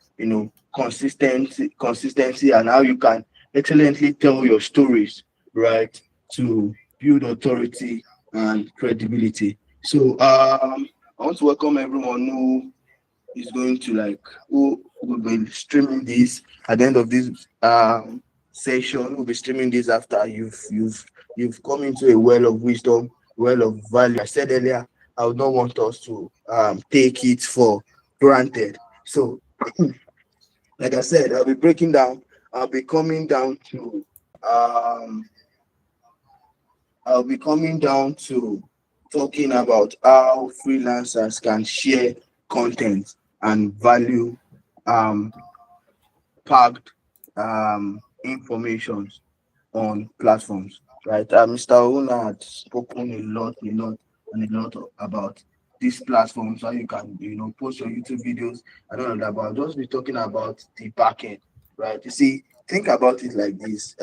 Speaker 5: consistency and how you can excellently tell your stories, right? To build authority and credibility. So I want to welcome everyone is going to like who will be streaming this at the end of this session. We'll be streaming this after you've come into a well of wisdom, well of value. I said earlier, I would not want us to take it for granted. So like I said, I'll be coming down to um I'll be coming down to talking about how freelancers can share content and value um, packed information on platforms, right? Mr. Una had spoken a lot about these platforms, how you can, post your YouTube videos and all of that, but I'll just be talking about the back end, right? You see, think about it like this.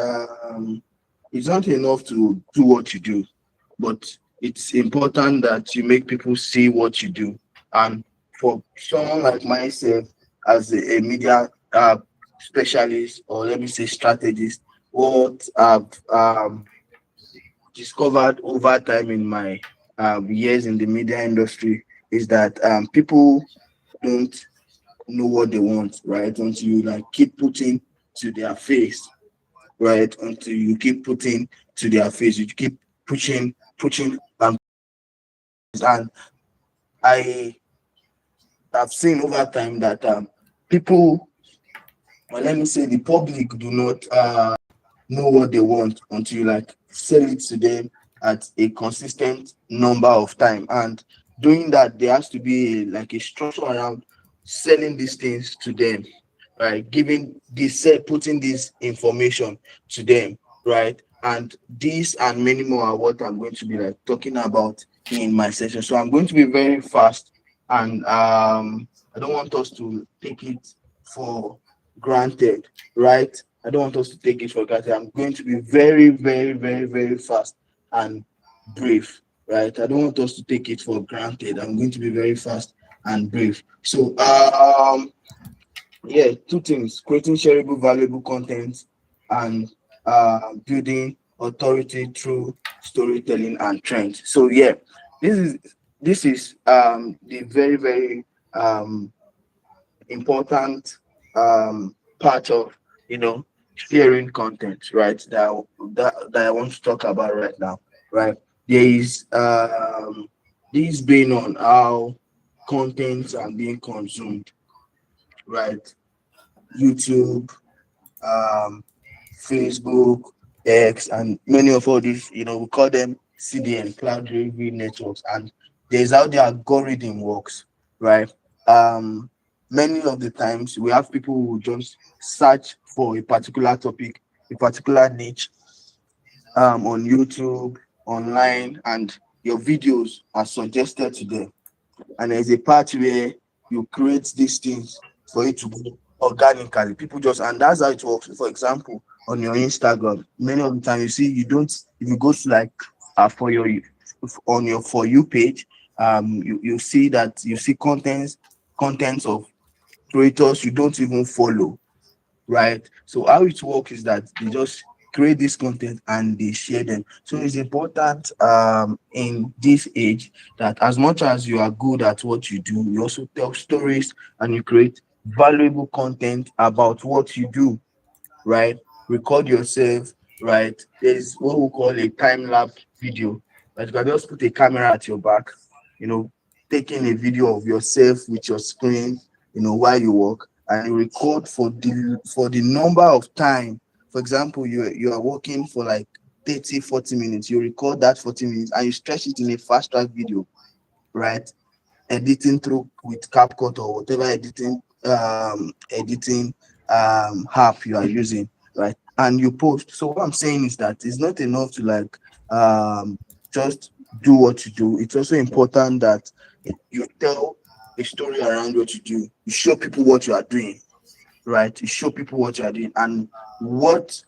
Speaker 5: It's not enough to do what you do, but it's important that you make people see what you do. And for someone like myself, as a media specialist, or let me say strategist, what I've discovered over time in my years in the media industry is that people don't know what they want, right? Until you like keep putting to their face, right? Until you keep putting to their face, you keep pushing, and I have seen over time that people, or let me say, the public do not know what they want until you like sell it to them at a consistent number of time. And doing that, there has to be like a structure around selling these things to them, right? Putting this information to them, right? And this and many more are what I'm going to be like talking about in my session. So I'm going to be very fast, and I don't want us to take it for granted, right? I don't want us to take it for granted. I'm going to be very, very, very, very fast and brief, right? I don't want us to take it for granted. I'm going to be very fast and brief. So, yeah, two things: creating shareable, valuable content, and building authority through storytelling and trends. So yeah, this is the very very um, important part of sharing content, right? That I want to talk about right now, right? There is this being on how contents are being consumed, right? YouTube, um, Facebook, X, and many of all these, we call them CDN, cloud delivery networks, and there's how the algorithm works, right? Um, Many of the times we have people who just search for a particular topic, a particular niche, on YouTube, online, and your videos are suggested to them. And there's a part where you create these things for it to go organically. People just, and that's how it works. For example, on your Instagram, many of the time you see, you don't, if you go to like for your on your For You page, you see that you see contents of creators you don't even follow, right? So how it works is that they just create this content and they share them. So it's important in this age that as much as you are good at what you do, you also tell stories and you create valuable content about what you do, right? Record yourself, right? There's what we call a time lapse video. But you can just put a camera at your back, you know, taking a video of yourself with your screen, while you work, and you record for the number of time. For example, you are working for like 30, 40 minutes. You record that 40 minutes and you stretch it in a fast track video, right? Editing through with CapCut or whatever editing app you are using, right? And you post. So what I'm saying is that it's not enough to like just do what you do. It's also important that you tell a story around what you do. You show people what you are doing, right? You show people what you are doing, and what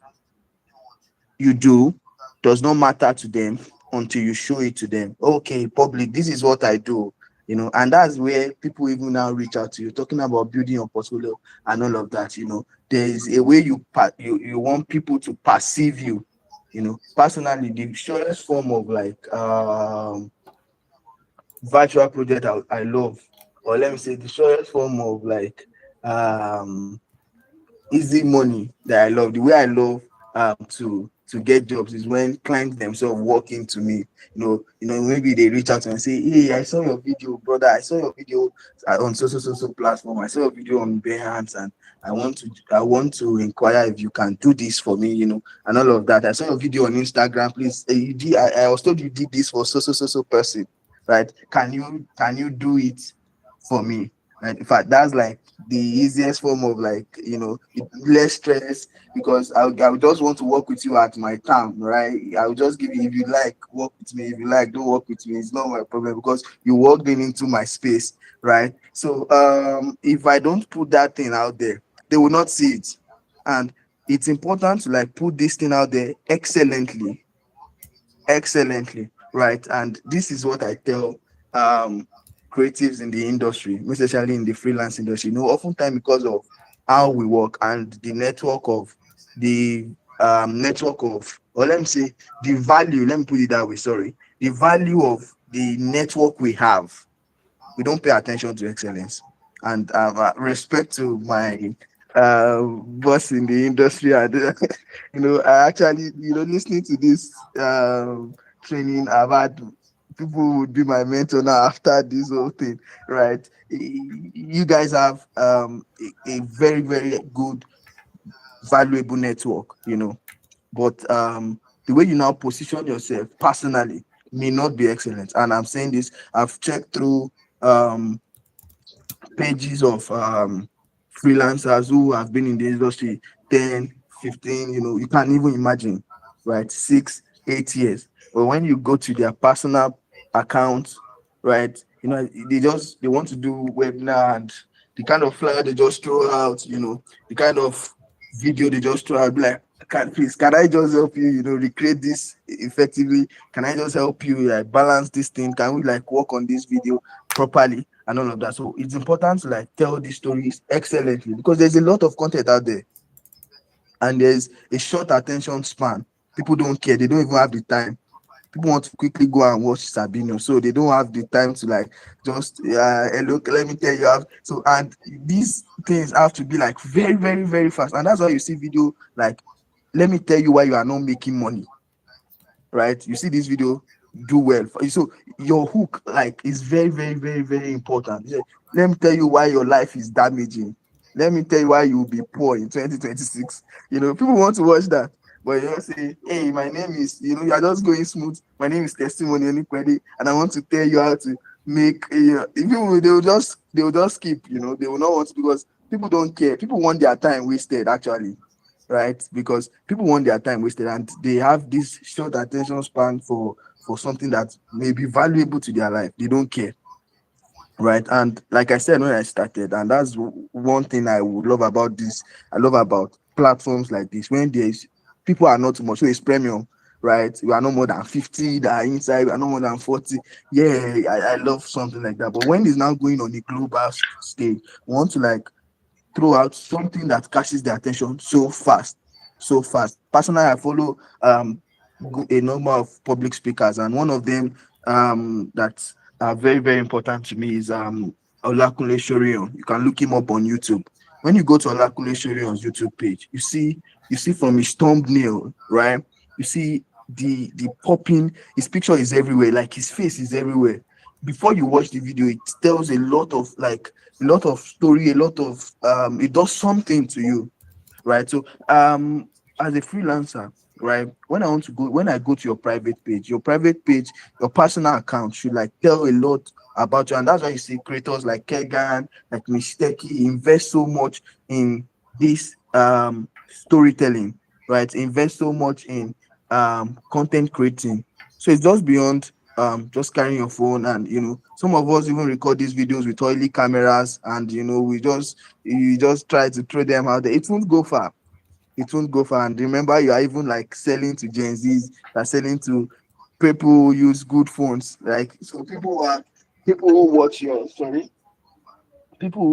Speaker 5: you do does not matter to them until you show it to them. Okay, public, this is what I do, and that's where people even now reach out to you, talking about building your portfolio and all of that. There is a way you want people to perceive you. Personally, the surest form of like virtual project I love, or let me say the surest form of like um easy money that I love, the way I love to get jobs is when clients themselves walk into me. Maybe they reach out to me and say, "Hey, I saw your video, brother. I saw your video on so platform. I saw your video on Behance, and I want to inquire if you can do this for me, and all of that. I saw your video on Instagram. Please, I was told you did this for so person, right? Can you do it for me?" Right. In fact, that's like the easiest form of like, less stress, because I would just want to work with you at my time, right? I will just give you, if you like, work with me. If you like, don't work with me. It's not my problem because you walked into my space, right? So if I don't put that thing out there, they will not see it. And it's important to like put this thing out there excellently, right? And this is what I tell creatives in the industry, especially in the freelance industry. Oftentimes because of how we work and or let me say the value. Let me put it that way. Sorry, the value of the network we have. We don't pay attention to excellence. And respect to my boss in the industry, and I actually, listening to this training, I've had people would be my mentor now after this whole thing, right? You guys have a very very good valuable network, but the way you now position yourself personally may not be excellent. And I'm saying this, I've checked through um pages of freelancers who have been in the industry 10, 15, you can't even imagine, right? 6, 8 years. But when you go to their personal accounts, right, they want to do webinar, and the kind of flyer they just throw out, the kind of video they just throw out, be like, can I just help you, recreate this effectively? Can I just help you like balance this thing? Can we like work on this video properly and all of that? So it's important to like tell these stories excellently, because there's a lot of content out there. and there's a short attention span. People don't care, they don't even have the time. People want to quickly go and watch Sabino, so they don't have the time to like just look. Let me tell you, so and these things have to be like very, very, very fast, and that's why you see video like, let me tell you why you are not making money, right? You see this video, do well. So your hook like is very, very, very, very important. Let me tell you why your life is damaging. Let me tell you why you will be poor in 2026. People want to watch that. But you say, hey, my name is, you are just going smooth. My name is Testimony Anybody, and I want to tell you how to make people, they will just skip, they will not want to, because people don't care. People want their time wasted actually, right? Because people want their time wasted, and they have this short attention span for something that may be valuable to their life. They don't care, right? And like I said when I started, and that's one thing I would love about this. I love about platforms like this, when there's people are not too much, so it's premium, right? We are no more than 50 that are inside, we are no more than 40. Yeah, I love something like that. But when it's now going on a global stage, we want to like throw out something that catches their attention so fast, so fast. Personally, I follow a number of public speakers, and one of them that are very, very important to me is Olakunle Shorion. You can look him up on YouTube. When you go to Olakunle Shorion's YouTube page, you see from his thumbnail, right? You see the popping. His picture is everywhere, like his face is everywhere. Before you watch the video, it tells a lot of story, a lot of it does something to you, right? So as a freelancer, right, when I go to your private page, your personal account should like tell a lot about you. And that's why you see creators like Kegan, like Misteki invest so much in this storytelling, right? Invest so much in content creating. So it's just beyond just carrying your phone, and some of us even record these videos with oily cameras, and you just try to throw them out there. It won't go far. It won't go far. And remember, you are even like selling to Gen Zs, you're selling to people who use good phones. Like, so people who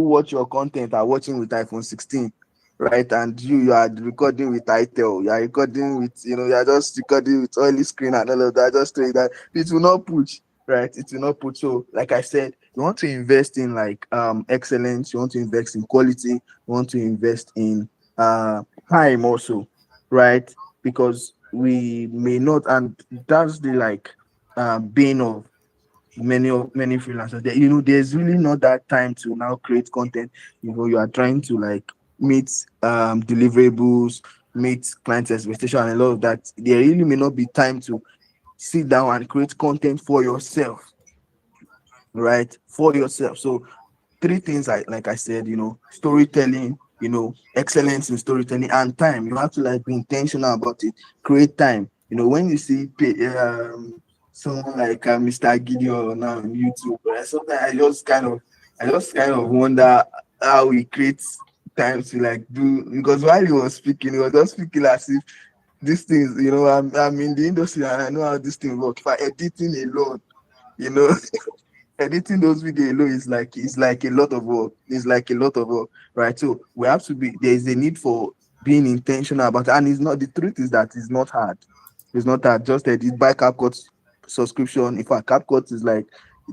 Speaker 5: watch your content are watching with iPhone 16, right? And you are recording with itel, you are recording with, you are just recording with oily screen and all of that. Just saying that it will not push, right? It will not push. So like I said, you want to invest in like excellence, you want to invest in quality, you want to invest in time also, right? Because we may not, and that's the like bane of many freelancers. There's really not that time to now create content. You are trying to like meet deliverables, meet client expectation, and a lot of that. There really may not be time to sit down and create content for yourself, right? For yourself. So three things, like I said, storytelling, excellence in storytelling, and time. You have to like be intentional about it. Create time. When you see someone like Mr. Gideon now on YouTube, right? Sometimes I just kind of wonder how he creates time to like do, because while he was speaking, he was just speaking as if these things, I'm in the industry and I know how this thing works. For editing alone, you know, editing those videos alone is like, it's like a lot of work. It's like a lot of work, right? So we have to be, there is a need for being intentional about it. And it's not, the truth is that it's not hard. It's not hard. Just edit, buy CapCut subscription. In fact, CapCut is like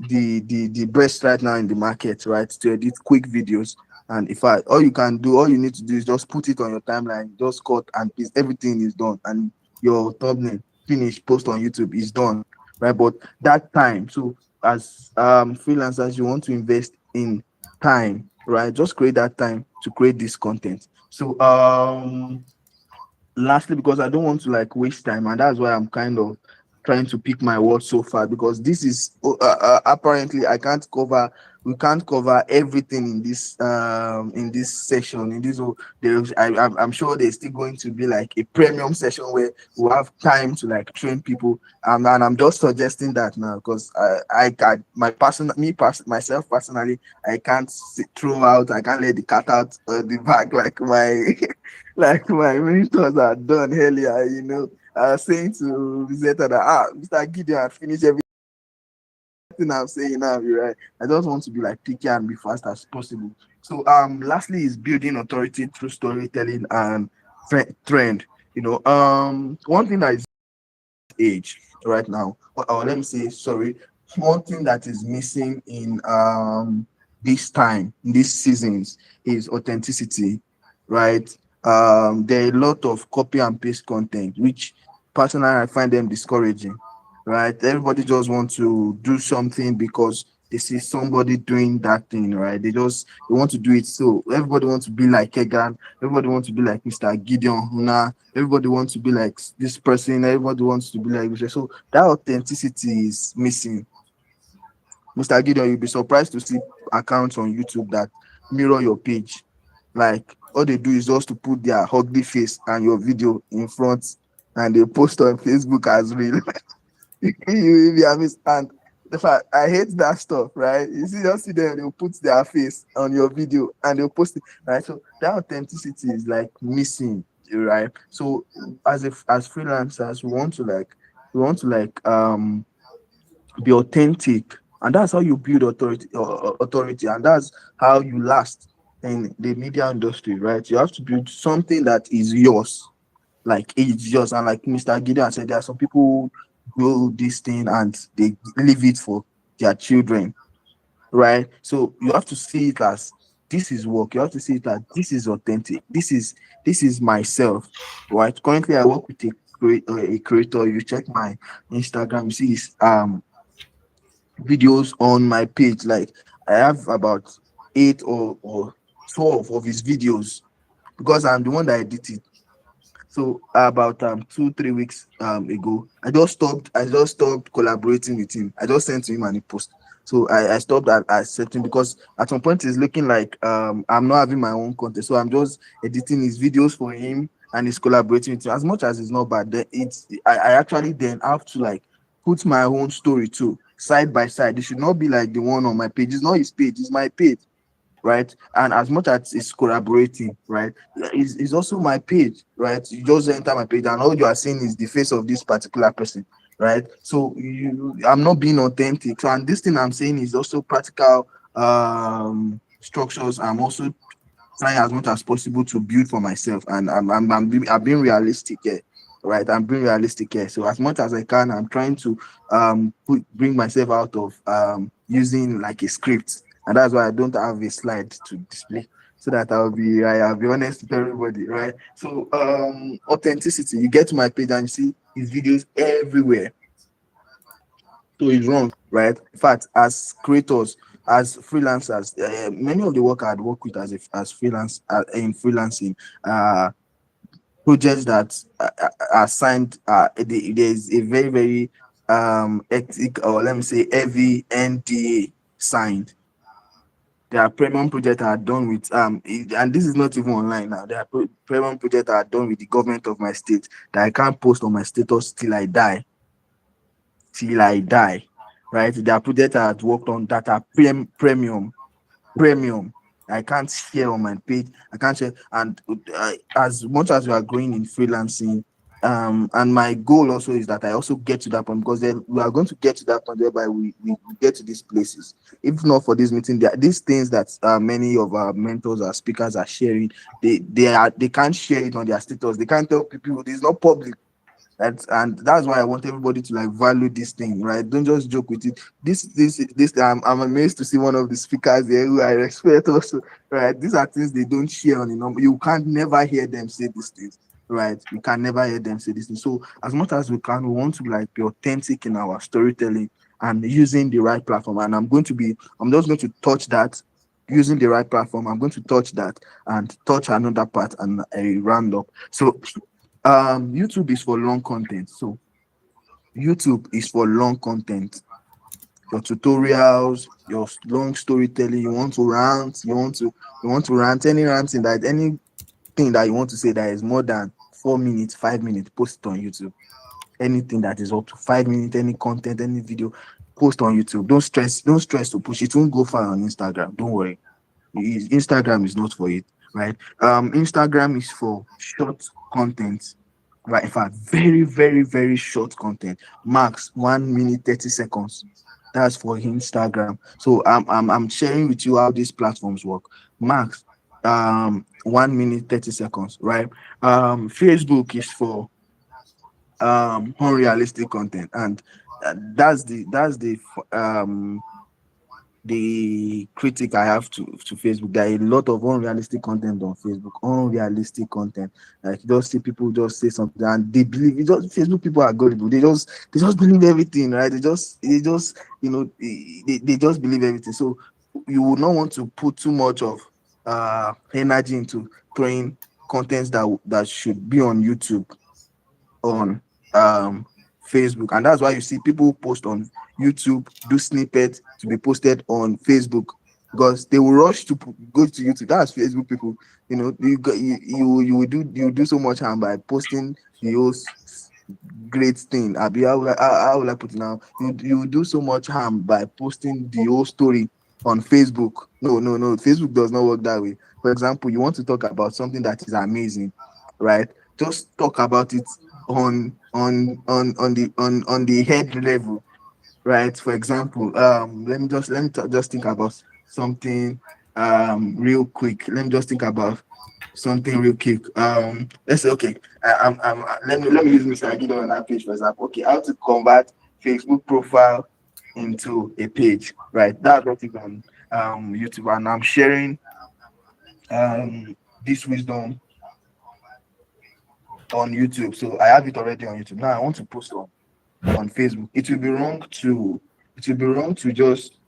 Speaker 5: the best right now in the market, right? To edit quick videos. And if all you need to do is just put it on your timeline, just cut and paste, everything is done. And your thumbnail, finish, post on YouTube is done, right? But that time, so as freelancers, you want to invest in time, right? Just create that time to create this content. So lastly, because I don't want to like waste time, and that's why I'm kind of trying to pick my words so far, because this is apparently we can't cover everything in this session, in this I'm sure there's still going to be like a premium session where we'll have time to like train people, and I'm just suggesting that now, because I can myself personally, I can't throw out, I can't let the cat out the bag like my like my mentors are done earlier, I was saying to Zeta that Mr. Gideon had finished everything I'm saying now, right? I just want to be like picky and be fast as possible. So lastly is building authority through storytelling and trend. One thing that is age right now, or let me say, sorry, one thing that is missing in this time, in these seasons, is authenticity, right? There are a lot of copy and paste content, which personally I find them discouraging, right? Everybody just want to do something because they see somebody doing that thing, right? They want to do it. So everybody wants to be like Egan, everybody wants to be like Mr. Gideon, Unah, everybody wants to be like this person, everybody wants to be like this. So that authenticity is missing. Mr. Gideon, you'll be surprised to see accounts on YouTube that mirror your page. Like all they do is just to put their ugly face and your video in front, and they post on Facebook as real. You understand? The fact I hate that stuff, right? You see, just see them, they'll put their face on your video and they'll post it, right? So that authenticity is like missing, right? So as freelancers, we want to be authentic, and that's how you build authority, and that's how you last in the media industry, right? You have to build something that is yours, like it's yours. And like Mr. Gideon said, there are some people who do this thing and they leave it for their children, right? So you have to see it as this is work. You have to see it as this is authentic. This is myself, right? Currently, I work with a creator. You check my Instagram, you see his videos on my page. Like I have about 8 or 12 of his videos because I'm the one that edited. So about 2 3 weeks ago, I just stopped collaborating with him. I just sent to him and he post. So I stopped at accepting because at some point it's looking like I'm not having my own content. So I'm just editing his videos for him and he's collaborating with him. As much as it's not bad, then I actually then have to like put my own story too, side by side. It should not be like the one on my page. It's not his page, it's my page, right? And as much as it's collaborating, right, it's also my page, right? You just enter my page and all you are seeing is the face of this particular person, right? So I'm not being authentic. So, and this thing I'm saying is also practical structures. I'm also trying as much as possible to build for myself, and I'm being realistic here, right? I'm being realistic here. So as much as I can, I'm trying to bring myself out of using like a script, and that's why I don't have a slide to display, so that I'll be honest with everybody, right? So authenticity. You get to my page and you see his videos everywhere. So it's wrong, right? In fact, as creators, as freelancers, many of the work I'd work with as freelance in freelancing, uh, projects that are signed, there's a very very ethic, or let me say heavy NDA signed. There are premium projects that are done with and this is not even online now. There are premium projects that are done with the government of my state that I can't post on my status till I die, right? There are projects I've worked on that are premium. I can't share on my page. I can't share. And as much as we are growing in freelancing, and my goal also is that I also get to that point, because then we are going to get to that point whereby we get to these places. If not for this meeting, these things that many of our mentors or speakers are sharing, they can't share it on their status. They can't tell people. It's not public. And that's why I want everybody to like value this thing, right? Don't just joke with it. This I'm amazed to see one of the speakers there who I respect also, right? These are things they don't share on the number. You can't never hear them say these things, right? You can never hear them say these things. So as much as we can, we want to like be authentic in our storytelling and using the right platform. And I'm just going to touch that using the right platform. I'm going to touch that and touch another part and a round up. So YouTube is for long content. So YouTube is for long content. Your tutorials, your long storytelling. You want to rant. You want to rant. Anything that you want to say that is more than 4 minutes, 5 minutes. Post it on YouTube. Anything that is up to 5 minutes, any content, any video, post on YouTube. Don't stress. Don't stress to push. It won't go far on Instagram. Don't worry. Instagram is not for it, right? Instagram is for short content, right? In fact, very, very, very short content, max 1 minute 30 seconds. That's for Instagram. So I'm sharing with you how these platforms work. Max 1 minute 30 seconds, right? Facebook is for unrealistic content, and that's the critic I have to Facebook. There are a lot of unrealistic content on Facebook. Unrealistic content. Like you just see people just say something and they believe it. Just Facebook people are gullible. They just believe everything, right? They just they just believe everything. So you would not want to put too much of energy into throwing contents that should be on YouTube on Facebook, and that's why you see people post on YouTube, do snippets to be posted on Facebook, because they will rush to go to YouTube. That's Facebook people. You will do so much harm by posting the whole great thing. Abi, how will I put it now? You will do so much harm by posting the whole story on Facebook. No, no, no. Facebook does not work that way. For example, you want to talk about something that is amazing, right? Just talk about it on the head level, right? For example, let me just think about something real quick. Let me just think about something real quick. Let's say, okay, let me use Mr. Gideon on that page, for example. Okay, how to convert Facebook profile into a page, right? That's what is on YouTube, and I'm sharing this wisdom on YouTube. So I have it already on YouTube. Now I want to post on Facebook. It will be wrong to just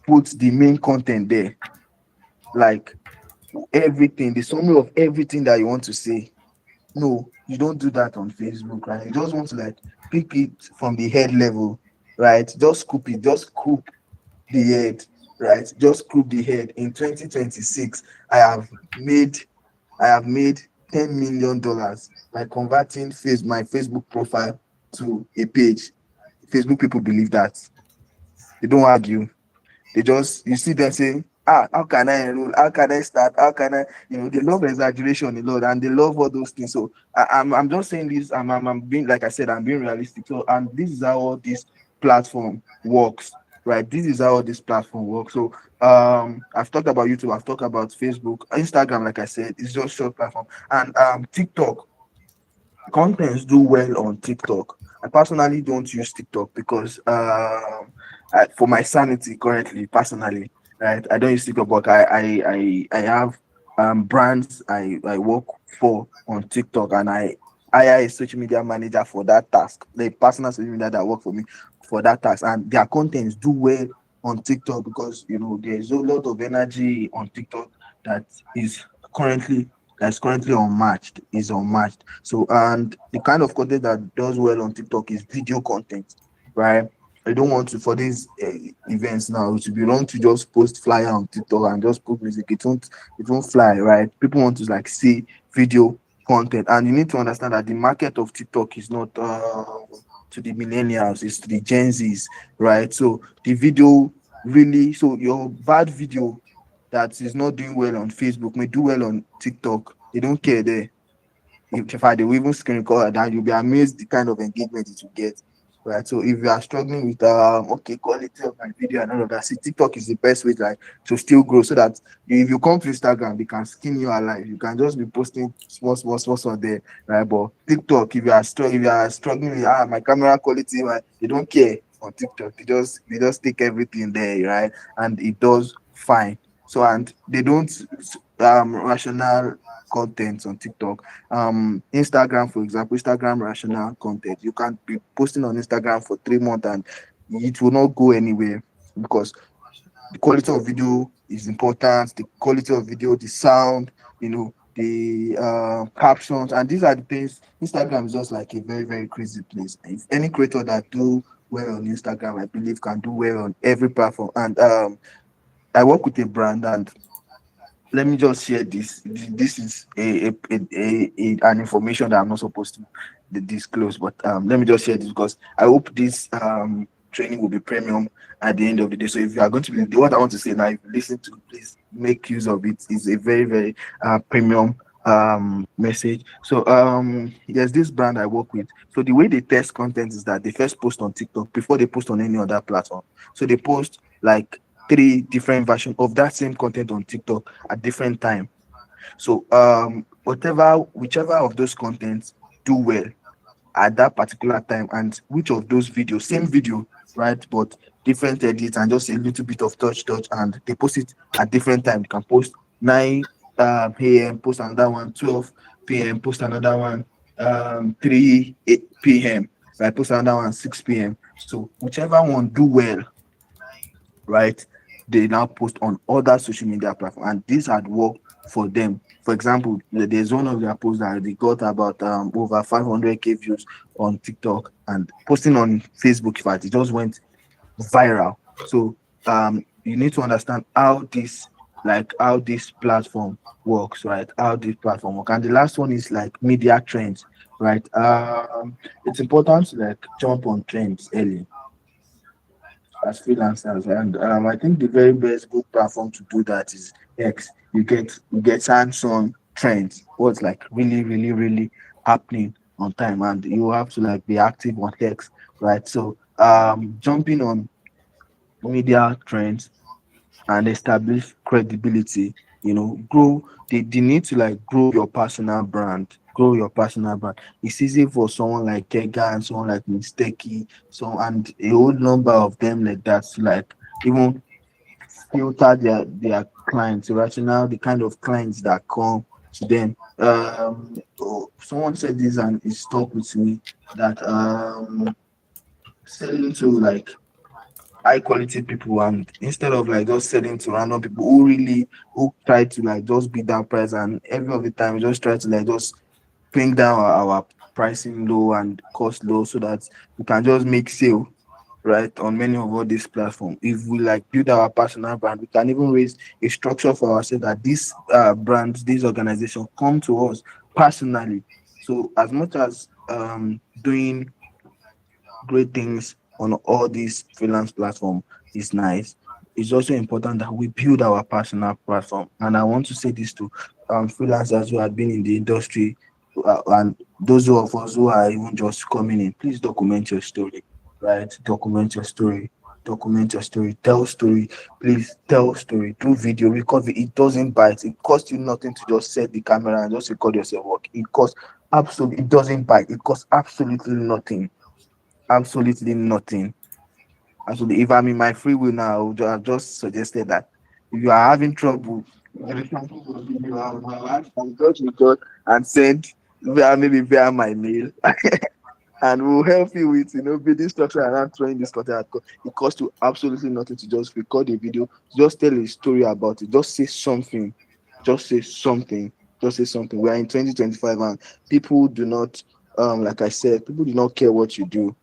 Speaker 5: put the main content there, like everything, the summary of everything that you want to say. No, you don't do that on Facebook, right? You just want to like pick it from the head level, right? Just scoop it, just scoop the head, right? Just scoop the head. In 2026, I have made I have made $10 million by converting my Facebook profile to a page. Facebook people believe that. They don't argue. They just, you see them saying, how can I enroll? How can I start? How can I, they love exaggeration a lot, and they love all those things. So I'm just saying this. I'm being, like I said, I'm being realistic. So, and this is how all this platform works, right? This is how all this platform works. So I've talked about YouTube, I've talked about Facebook, Instagram, like I said, it's just short platform, and TikTok. Contents do well on TikTok. I personally don't use TikTok because for my sanity currently, personally, right? I don't use TikTok, but I have brands I work for on TikTok, and I hire a social media manager for that task. The personal social media that work for me for that task, and their contents do well on TikTok because there's a lot of energy on TikTok that is currently currently unmatched, so, and the kind of content that does well on TikTok is video content, right? I don't want to, for these events now, it would be wrong to just post flyer on TikTok and just put music. It won't fly, right? People want to like see video content, and you need to understand that the market of TikTok is not to the millennials, it's to the Gen Zs, right? So the video really, so your bad video that is not doing well on Facebook may do well on TikTok. They don't care there. In fact, they will even screen record that. You'll be amazed the kind of engagement it will get. Right. So if you are struggling with quality of my video and all of that, see, TikTok is the best way to still grow, so that if you come to Instagram, they can skin you alive. You can just be posting small there, right? But TikTok, if you are struggling with my camera quality, right, they don't care on TikTok. They just take everything there, right? And it does fine. So, and they don't rational content on TikTok. Instagram, for example, Instagram rational content. You can be posting on Instagram for 3 months and it will not go anywhere, because the quality of video is important, the quality of video, the sound, the captions, and these are the things. Instagram is just like a very, very crazy place. If any creator that do well on Instagram, I believe, can do well on every platform. And I work with a brand, and let me just share this. This is an information that I'm not supposed to disclose, but let me just share this because I hope this training will be premium at the end of the day. So if you are going to be, what I want to say now, if you listen to, please make use of it. It's a very, very premium message. So there's this brand I work with. So the way they test content is that they first post on TikTok before they post on any other platform. So they post like three different versions of that same content on TikTok at different time. So whichever of those contents do well at that particular time, and which of those videos, same video, right, but different edits and just a little bit of touch, and they post it at different time. You can post 9 p.m., post another one, 12 p.m., post another one, 3 p.m., right, post another one, 6 p.m. So whichever one do well, right, they now post on other social media platforms, and this had worked for them. For example, there's one of their posts that they got about over 500k views on TikTok, and posting on Facebook, in fact, it just went viral. So you need to understand how this platform works, right? How this platform works. And the last one is like media trends, right? It's important to like jump on trends early as freelancers. And I think the very best good platform to do that is X. You get hands-on trends, what's like really, really, really happening on time, and you have to like be active on X, right? So jumping on media trends and establish credibility, grow they need to like grow your personal brand. Grow your personal brand. It's easy for someone like Kega and someone like Mistake, so and a whole number of them like that to like even filter their clients, rational the kind of clients that come to them. Someone said this and it stuck with me that selling to like high quality people, and instead of like just selling to random people who try to like just beat that price, and every of the time we just try to like just bring down our pricing low and cost low so that we can just make sale, right, on many of all these platforms. If we like build our personal brand, we can even raise a structure for ourselves that these brands, these organizations come to us personally. So as much as doing great things on all these freelance platform is nice, it's also important that we build our personal platform. And I want to say this to freelancers who have been in the industry, and those of us who are even just coming in. Please document your story, right? Document your story. Document your story. Tell story. Please tell story. Do video, because it doesn't bite. It costs you nothing to just set the camera and just record yourself work. It doesn't bite. It costs absolutely nothing. Absolutely nothing. Absolutely. If I'm in my free will now, I would have just suggested that if you are having trouble, I'll just record and send maybe via my mail, and we'll help you with building structure around throwing this content. It costs you absolutely nothing to just record a video, just tell a story about it, just say something, just say something, just say something. We are in 2025, and people do not, like I said, people do not care what you do.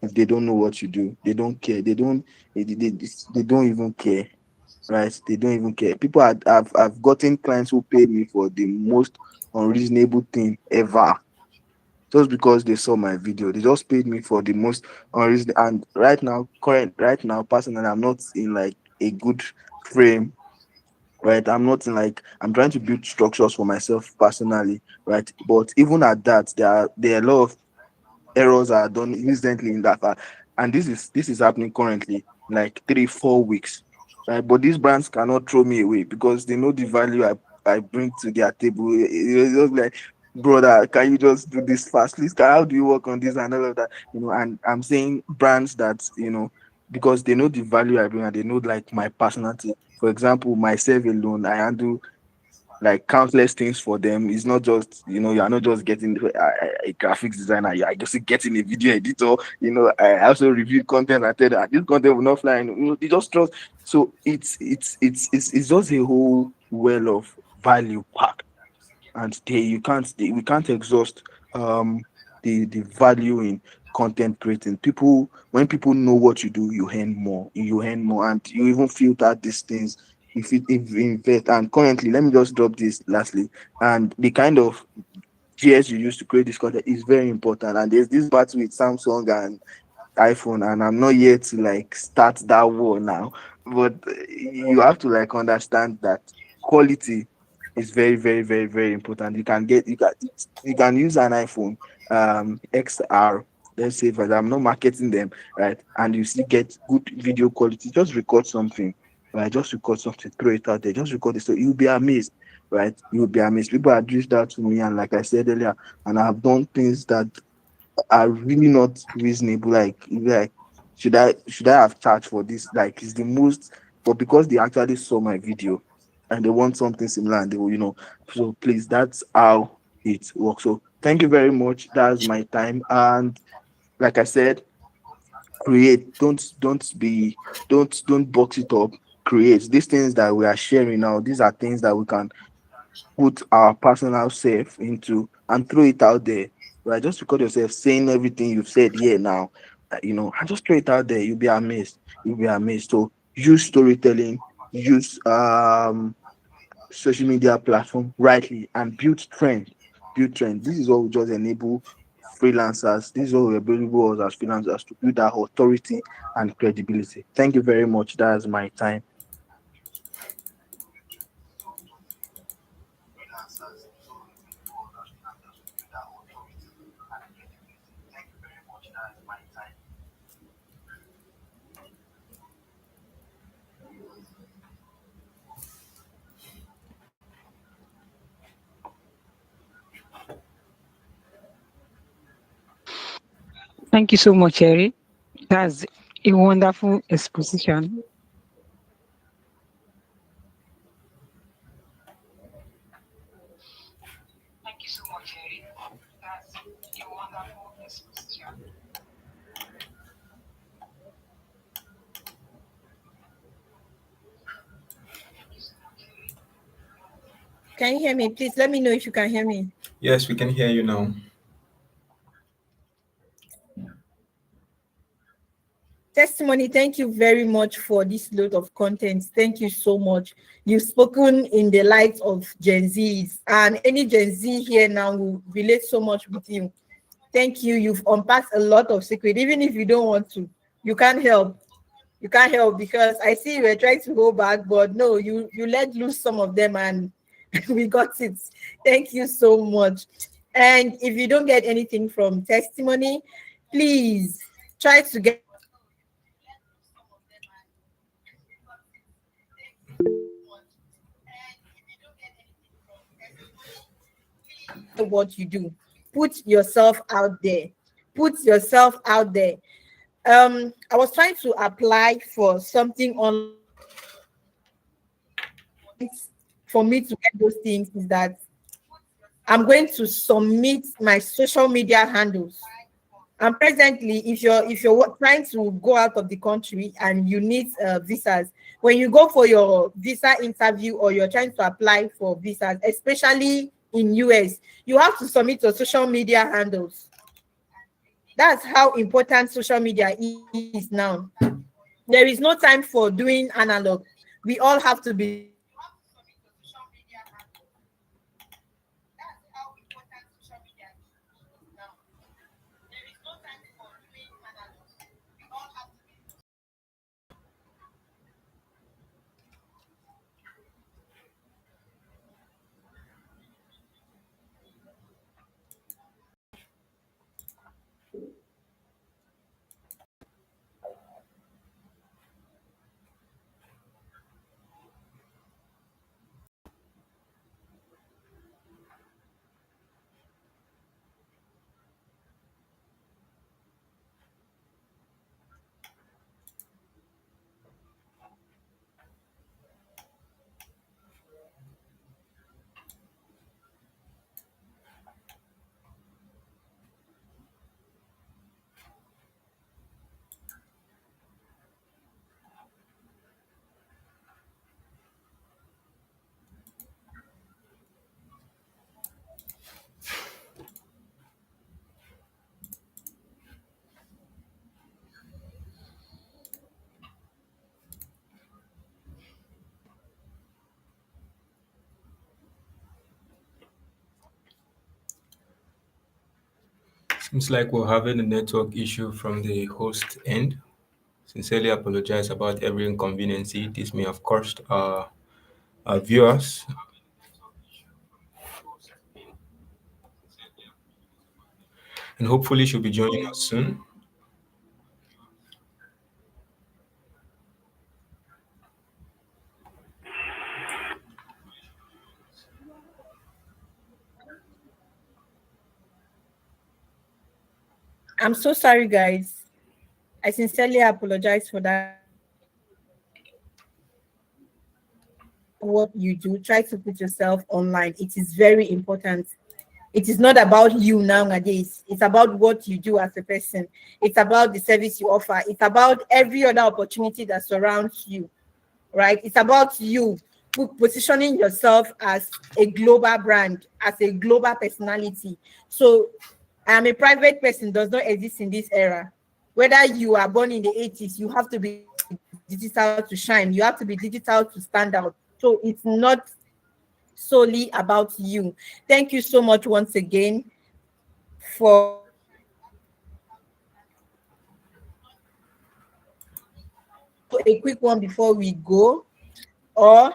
Speaker 5: If they don't know what you do, they don't care. They don't even care, right? They don't even care. People have gotten clients who paid me for the most unreasonable thing ever, just because they saw my video. They just paid me for the most unreasonable. And right now, personally, I'm not in like a good frame, right? I'm not in like, I'm trying to build structures for myself personally, right? But even at that, there are a lot of errors are done instantly in that, and this is happening currently, like 3-4 weeks, right? But these brands cannot throw me away because they know the value I bring to their table. It's just like, brother, can you just do this fast, please? How do you work on this and all of that? And I'm saying brands that, because they know the value I bring, and they know like my personality. For example, myself alone, I handle like countless things for them. It's not just, you are not just getting a graphics designer, you are just getting a video editor. I also review content and tell that this content will not fly, and they just trust. So it's just a whole well of value pack, and we can't exhaust the value in content creating. When people know what you do, you earn more, and you even filter these things if you invest. And currently, let me just drop this lastly, and the kind of GS you use to create this content is very important. And there's this battle with Samsung and iPhone, and I'm not yet to like start that war now. But you have to like understand that quality is very, very, very, very important. You can use an iPhone XR. Let's say, for I'm not marketing them, right? And you still get good video quality. Just record something. right? Just record something, throw it out there, just record it. So you'll be amazed, right? You'll be amazed. People have reached out to me, and like I said earlier, and I've done things that are really not reasonable. Like should I have charged for this? Like it's the most, but because they actually saw my video and they want something similar, and they will, so please, that's how it works. So thank you very much. That's my time. And like I said, create. Don't box it up. Create. These things that we are sharing now, these are things that we can put our personal self into and throw it out there. Right? Just record yourself saying everything you've said here now. And just throw it out there. You'll be amazed. You'll be amazed. So use storytelling, use social media platform rightly, and build trend. Build trend. This is what will just enable freelancers. This is what will enable us as freelancers to build that authority and credibility. Thank you very much. That's my time.
Speaker 3: Thank you so much, Eric. That's a wonderful exposition.
Speaker 2: Can you hear me? Please let me know if you can hear me.
Speaker 1: Yes, we can hear you now.
Speaker 2: Testimony, thank you very much for this load of content. Thank you so much. You've spoken in the light of Gen Zs, and any Gen Z here now will relate so much with you. Thank you. You've unpacked a lot of secret, even if you don't want to. You can't help. You can't help because I see you were trying to hold back, but no, you let loose some of them, and we got it. Thank you so much. And if you don't get anything from testimony, please try to get what you do. Put yourself out there. Put yourself out there. I was trying to apply for something on for me to get those things is that I'm going to submit my social media handles. And presently, if you're trying to go out of the country and you need visas, when you go for your visa interview or you're trying to apply for visas, especially in US, you have to submit your social media handles. That's how important social media is now. There is no time for doing analog. We all have to be
Speaker 1: Seems like we're having a network issue from the host end. Sincerely apologize about every inconvenience this may have caused our viewers. And hopefully she'll be joining us soon.
Speaker 2: I'm so sorry, guys. I sincerely apologize for that. What you do, try to put yourself online. It is very important. It is not about you nowadays. It's about what you do as a person. It's about the service you offer. It's about every other opportunity that surrounds you, right? It's about you positioning yourself as a global brand, as a global personality. So I'm a private person, does not exist in this era. Whether you are born in the 80s, you have to be digital to shine. You have to be digital to stand out. So it's not solely about you. Thank you so much once again for a quick one before we go. Or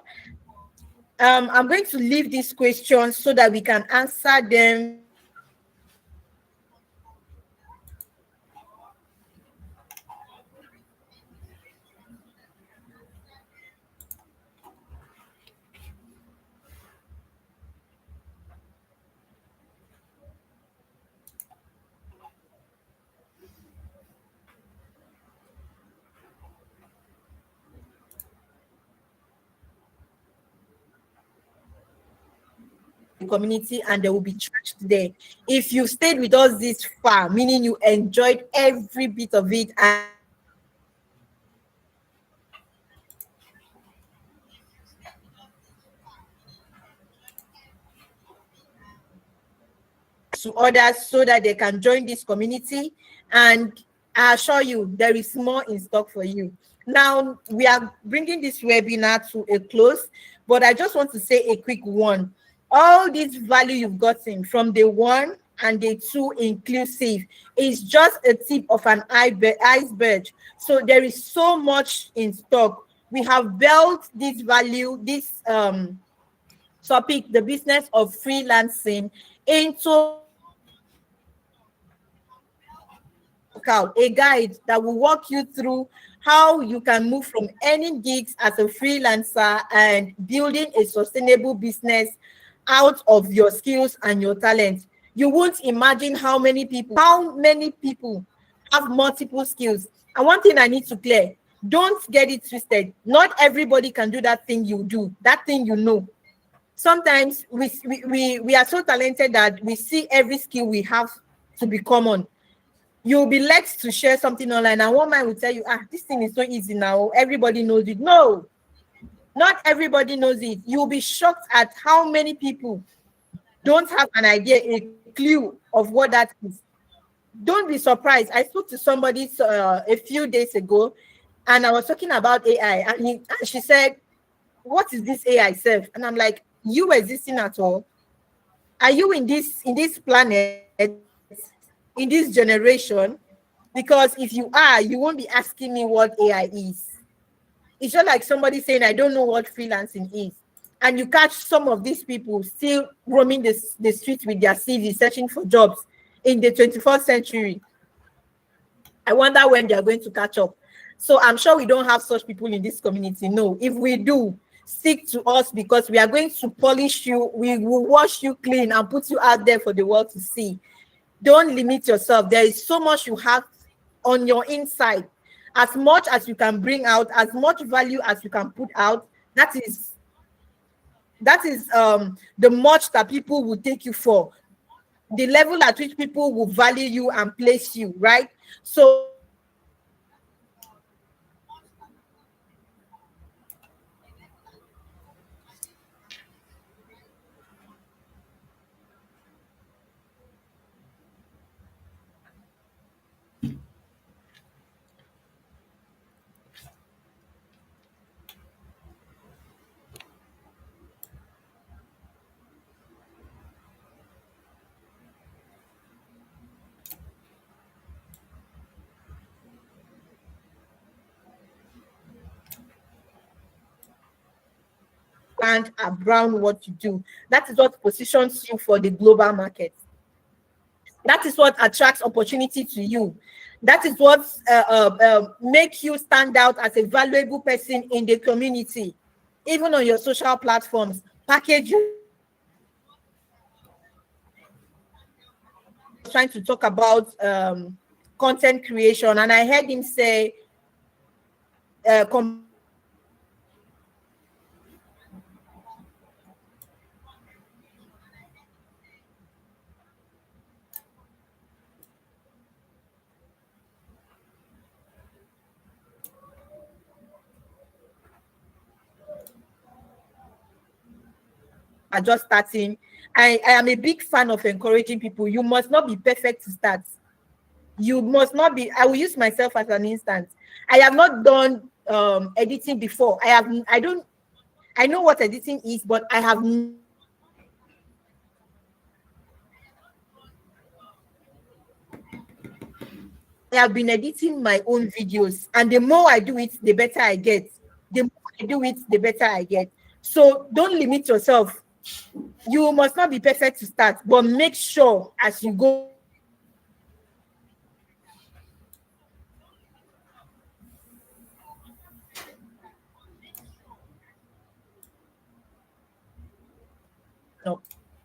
Speaker 2: I'm going to leave these questions so that we can answer them the community, and they will be charged there. If you stayed with us this far, meaning you enjoyed every bit of it, and to others so that they can join this community. And I assure you, there is more in stock for you. Now, we are bringing this webinar to a close, but I just want to say a quick one. All this value you've gotten from the one and the two inclusive is just a tip of an iceberg. So there is so much in stock. We have built this value, this topic, the business of freelancing, into a guide that will walk you through how you can move from earning gigs as a freelancer and building a sustainable business out of your skills and your talent. You won't imagine how many people have multiple skills. And one thing I need to clear, don't get it twisted. Not everybody can do that thing you do, that thing you know. Sometimes we are so talented that we see every skill we have to be common. You'll be led to share something online, and one man will tell you, this thing is so easy now, everybody knows it. No, not everybody knows it. You'll be shocked at how many people don't have an idea, a clue of what that is. Don't be surprised. I spoke to somebody a few days ago, and I was talking about AI, and she said, what is this AI self? And I'm like, you existing at all? Are you in this planet, in this generation? Because if you are, you won't be asking me what AI is. It's just like somebody saying, I don't know what freelancing is. And you catch some of these people still roaming the streets with their CV, searching for jobs in the 21st century. I wonder when they're going to catch up. So I'm sure we don't have such people in this community. No, if we do, stick to us, because we are going to polish you. We will wash you clean and put you out there for the world to see. Don't limit yourself. There is so much you have on your inside. As much as you can bring out, as much value as you can put out, that is the much that people will take you for, the level at which people will value you and place you, right? So and around what you do, that is what positions you for the global market. That is what attracts opportunity to you. That is what makes you stand out as a valuable person in the community. Even on your social platforms, package you. Trying to talk about content creation, and I heard him say, are just starting. I am a big fan of encouraging people. You must not be perfect to start. You must not be. I will use myself as an instance. I have not done editing before. I know what editing is, but I have been editing my own videos, and the more I do it, the better I get. The more I do it, the better I get. So don't limit yourself. You must not be perfect to start, but make sure as you go.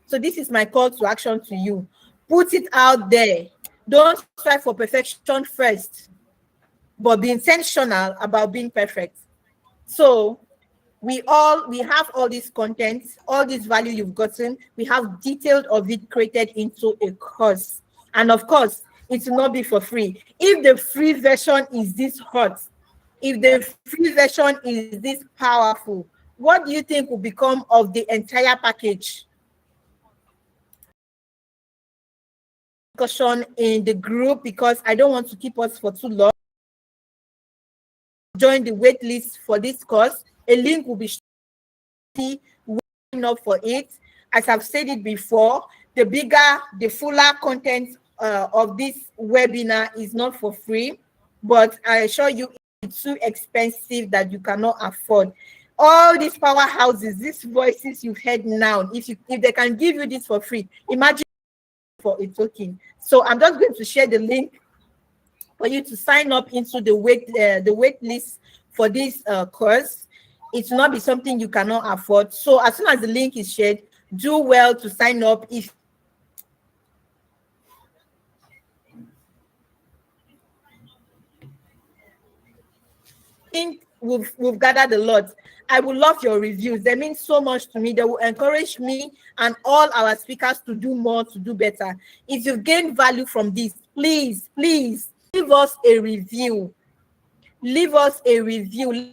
Speaker 2: So this is my call to action to you. Put it out there. Don't strive for perfection first, but be intentional about being perfect. So we have all this content, all this value you've gotten. We have detailed of it created into a course. And of course, it will not be for free. If the free version is this hot, if the free version is this powerful, what do you think will become of the entire package? Discussion in the group, because I don't want to keep us for too long. Join the wait list for this course. A link will be waiting up for it. As I've said it before, the bigger, the fuller content of this webinar is not for free, but I assure you it's too expensive that you cannot afford. All these powerhouses, these voices you've heard now, if they can give you this for free, imagine for a token. So I'm just going to share the link for you to sign up into the wait list for this course. It will not be something you cannot afford. So as soon as the link is shared, do well to sign up. If think we've gathered a lot, I would love your reviews. They mean so much to me. They will encourage me and all our speakers to do more, to do better. If you've gained value from this, please leave us a review. Leave us a review.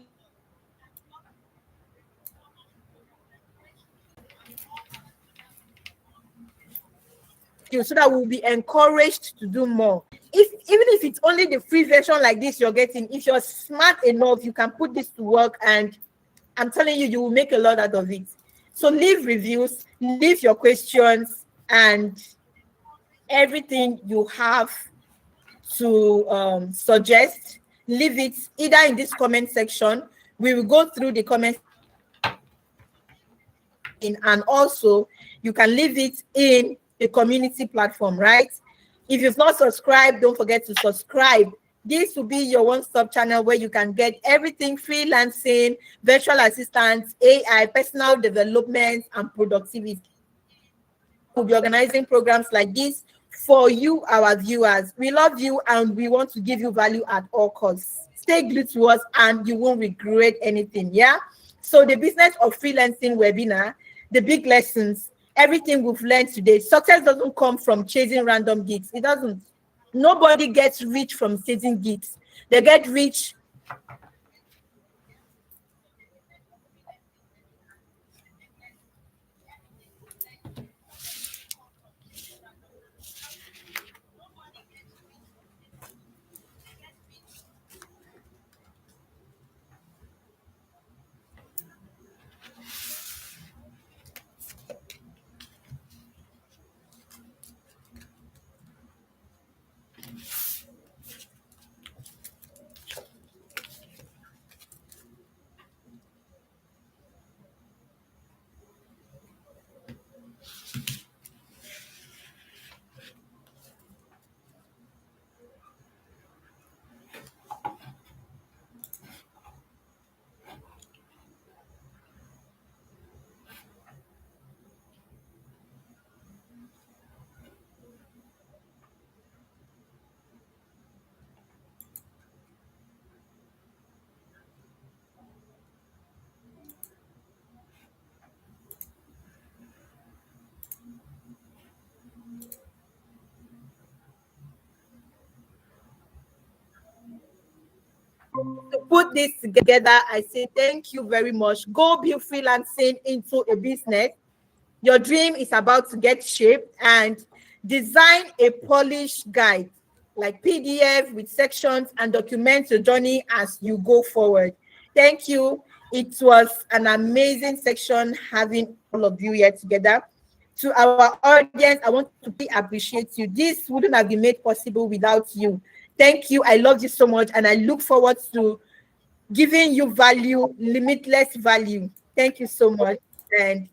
Speaker 2: So that we'll be encouraged to do more. Even if it's only the free version like this you're getting, if you're smart enough, you can put this to work, and I'm telling you, you will make a lot out of it. So leave reviews, leave your questions, and everything you have to suggest, leave it either in this comment section. We will go through the comments, and also you can leave it in a community platform, right? If you've not subscribed, don't forget to subscribe. This will be your one-stop channel where you can get everything freelancing, virtual assistants, AI, personal development, and productivity. We'll be organizing programs like this for you, our viewers. We love you and we want to give you value at all costs. Stay glued to us and you won't regret anything, yeah? So the business of freelancing webinar, the big lessons, everything we've learned today. Success doesn't come from chasing random gigs. It doesn't. Nobody gets rich from chasing gigs. They get rich. to put this together, I say thank you very much. Go build freelancing into a business. Your dream is about to get shaped, and design a polished guide like PDF with sections and document your journey as you go forward. Thank you. It was an amazing section having all of you here together. To our audience, I want to really appreciate you. This wouldn't have been made possible without you. Thank you. I love you so much, and I look forward to giving you value, limitless value. Thank you so much. And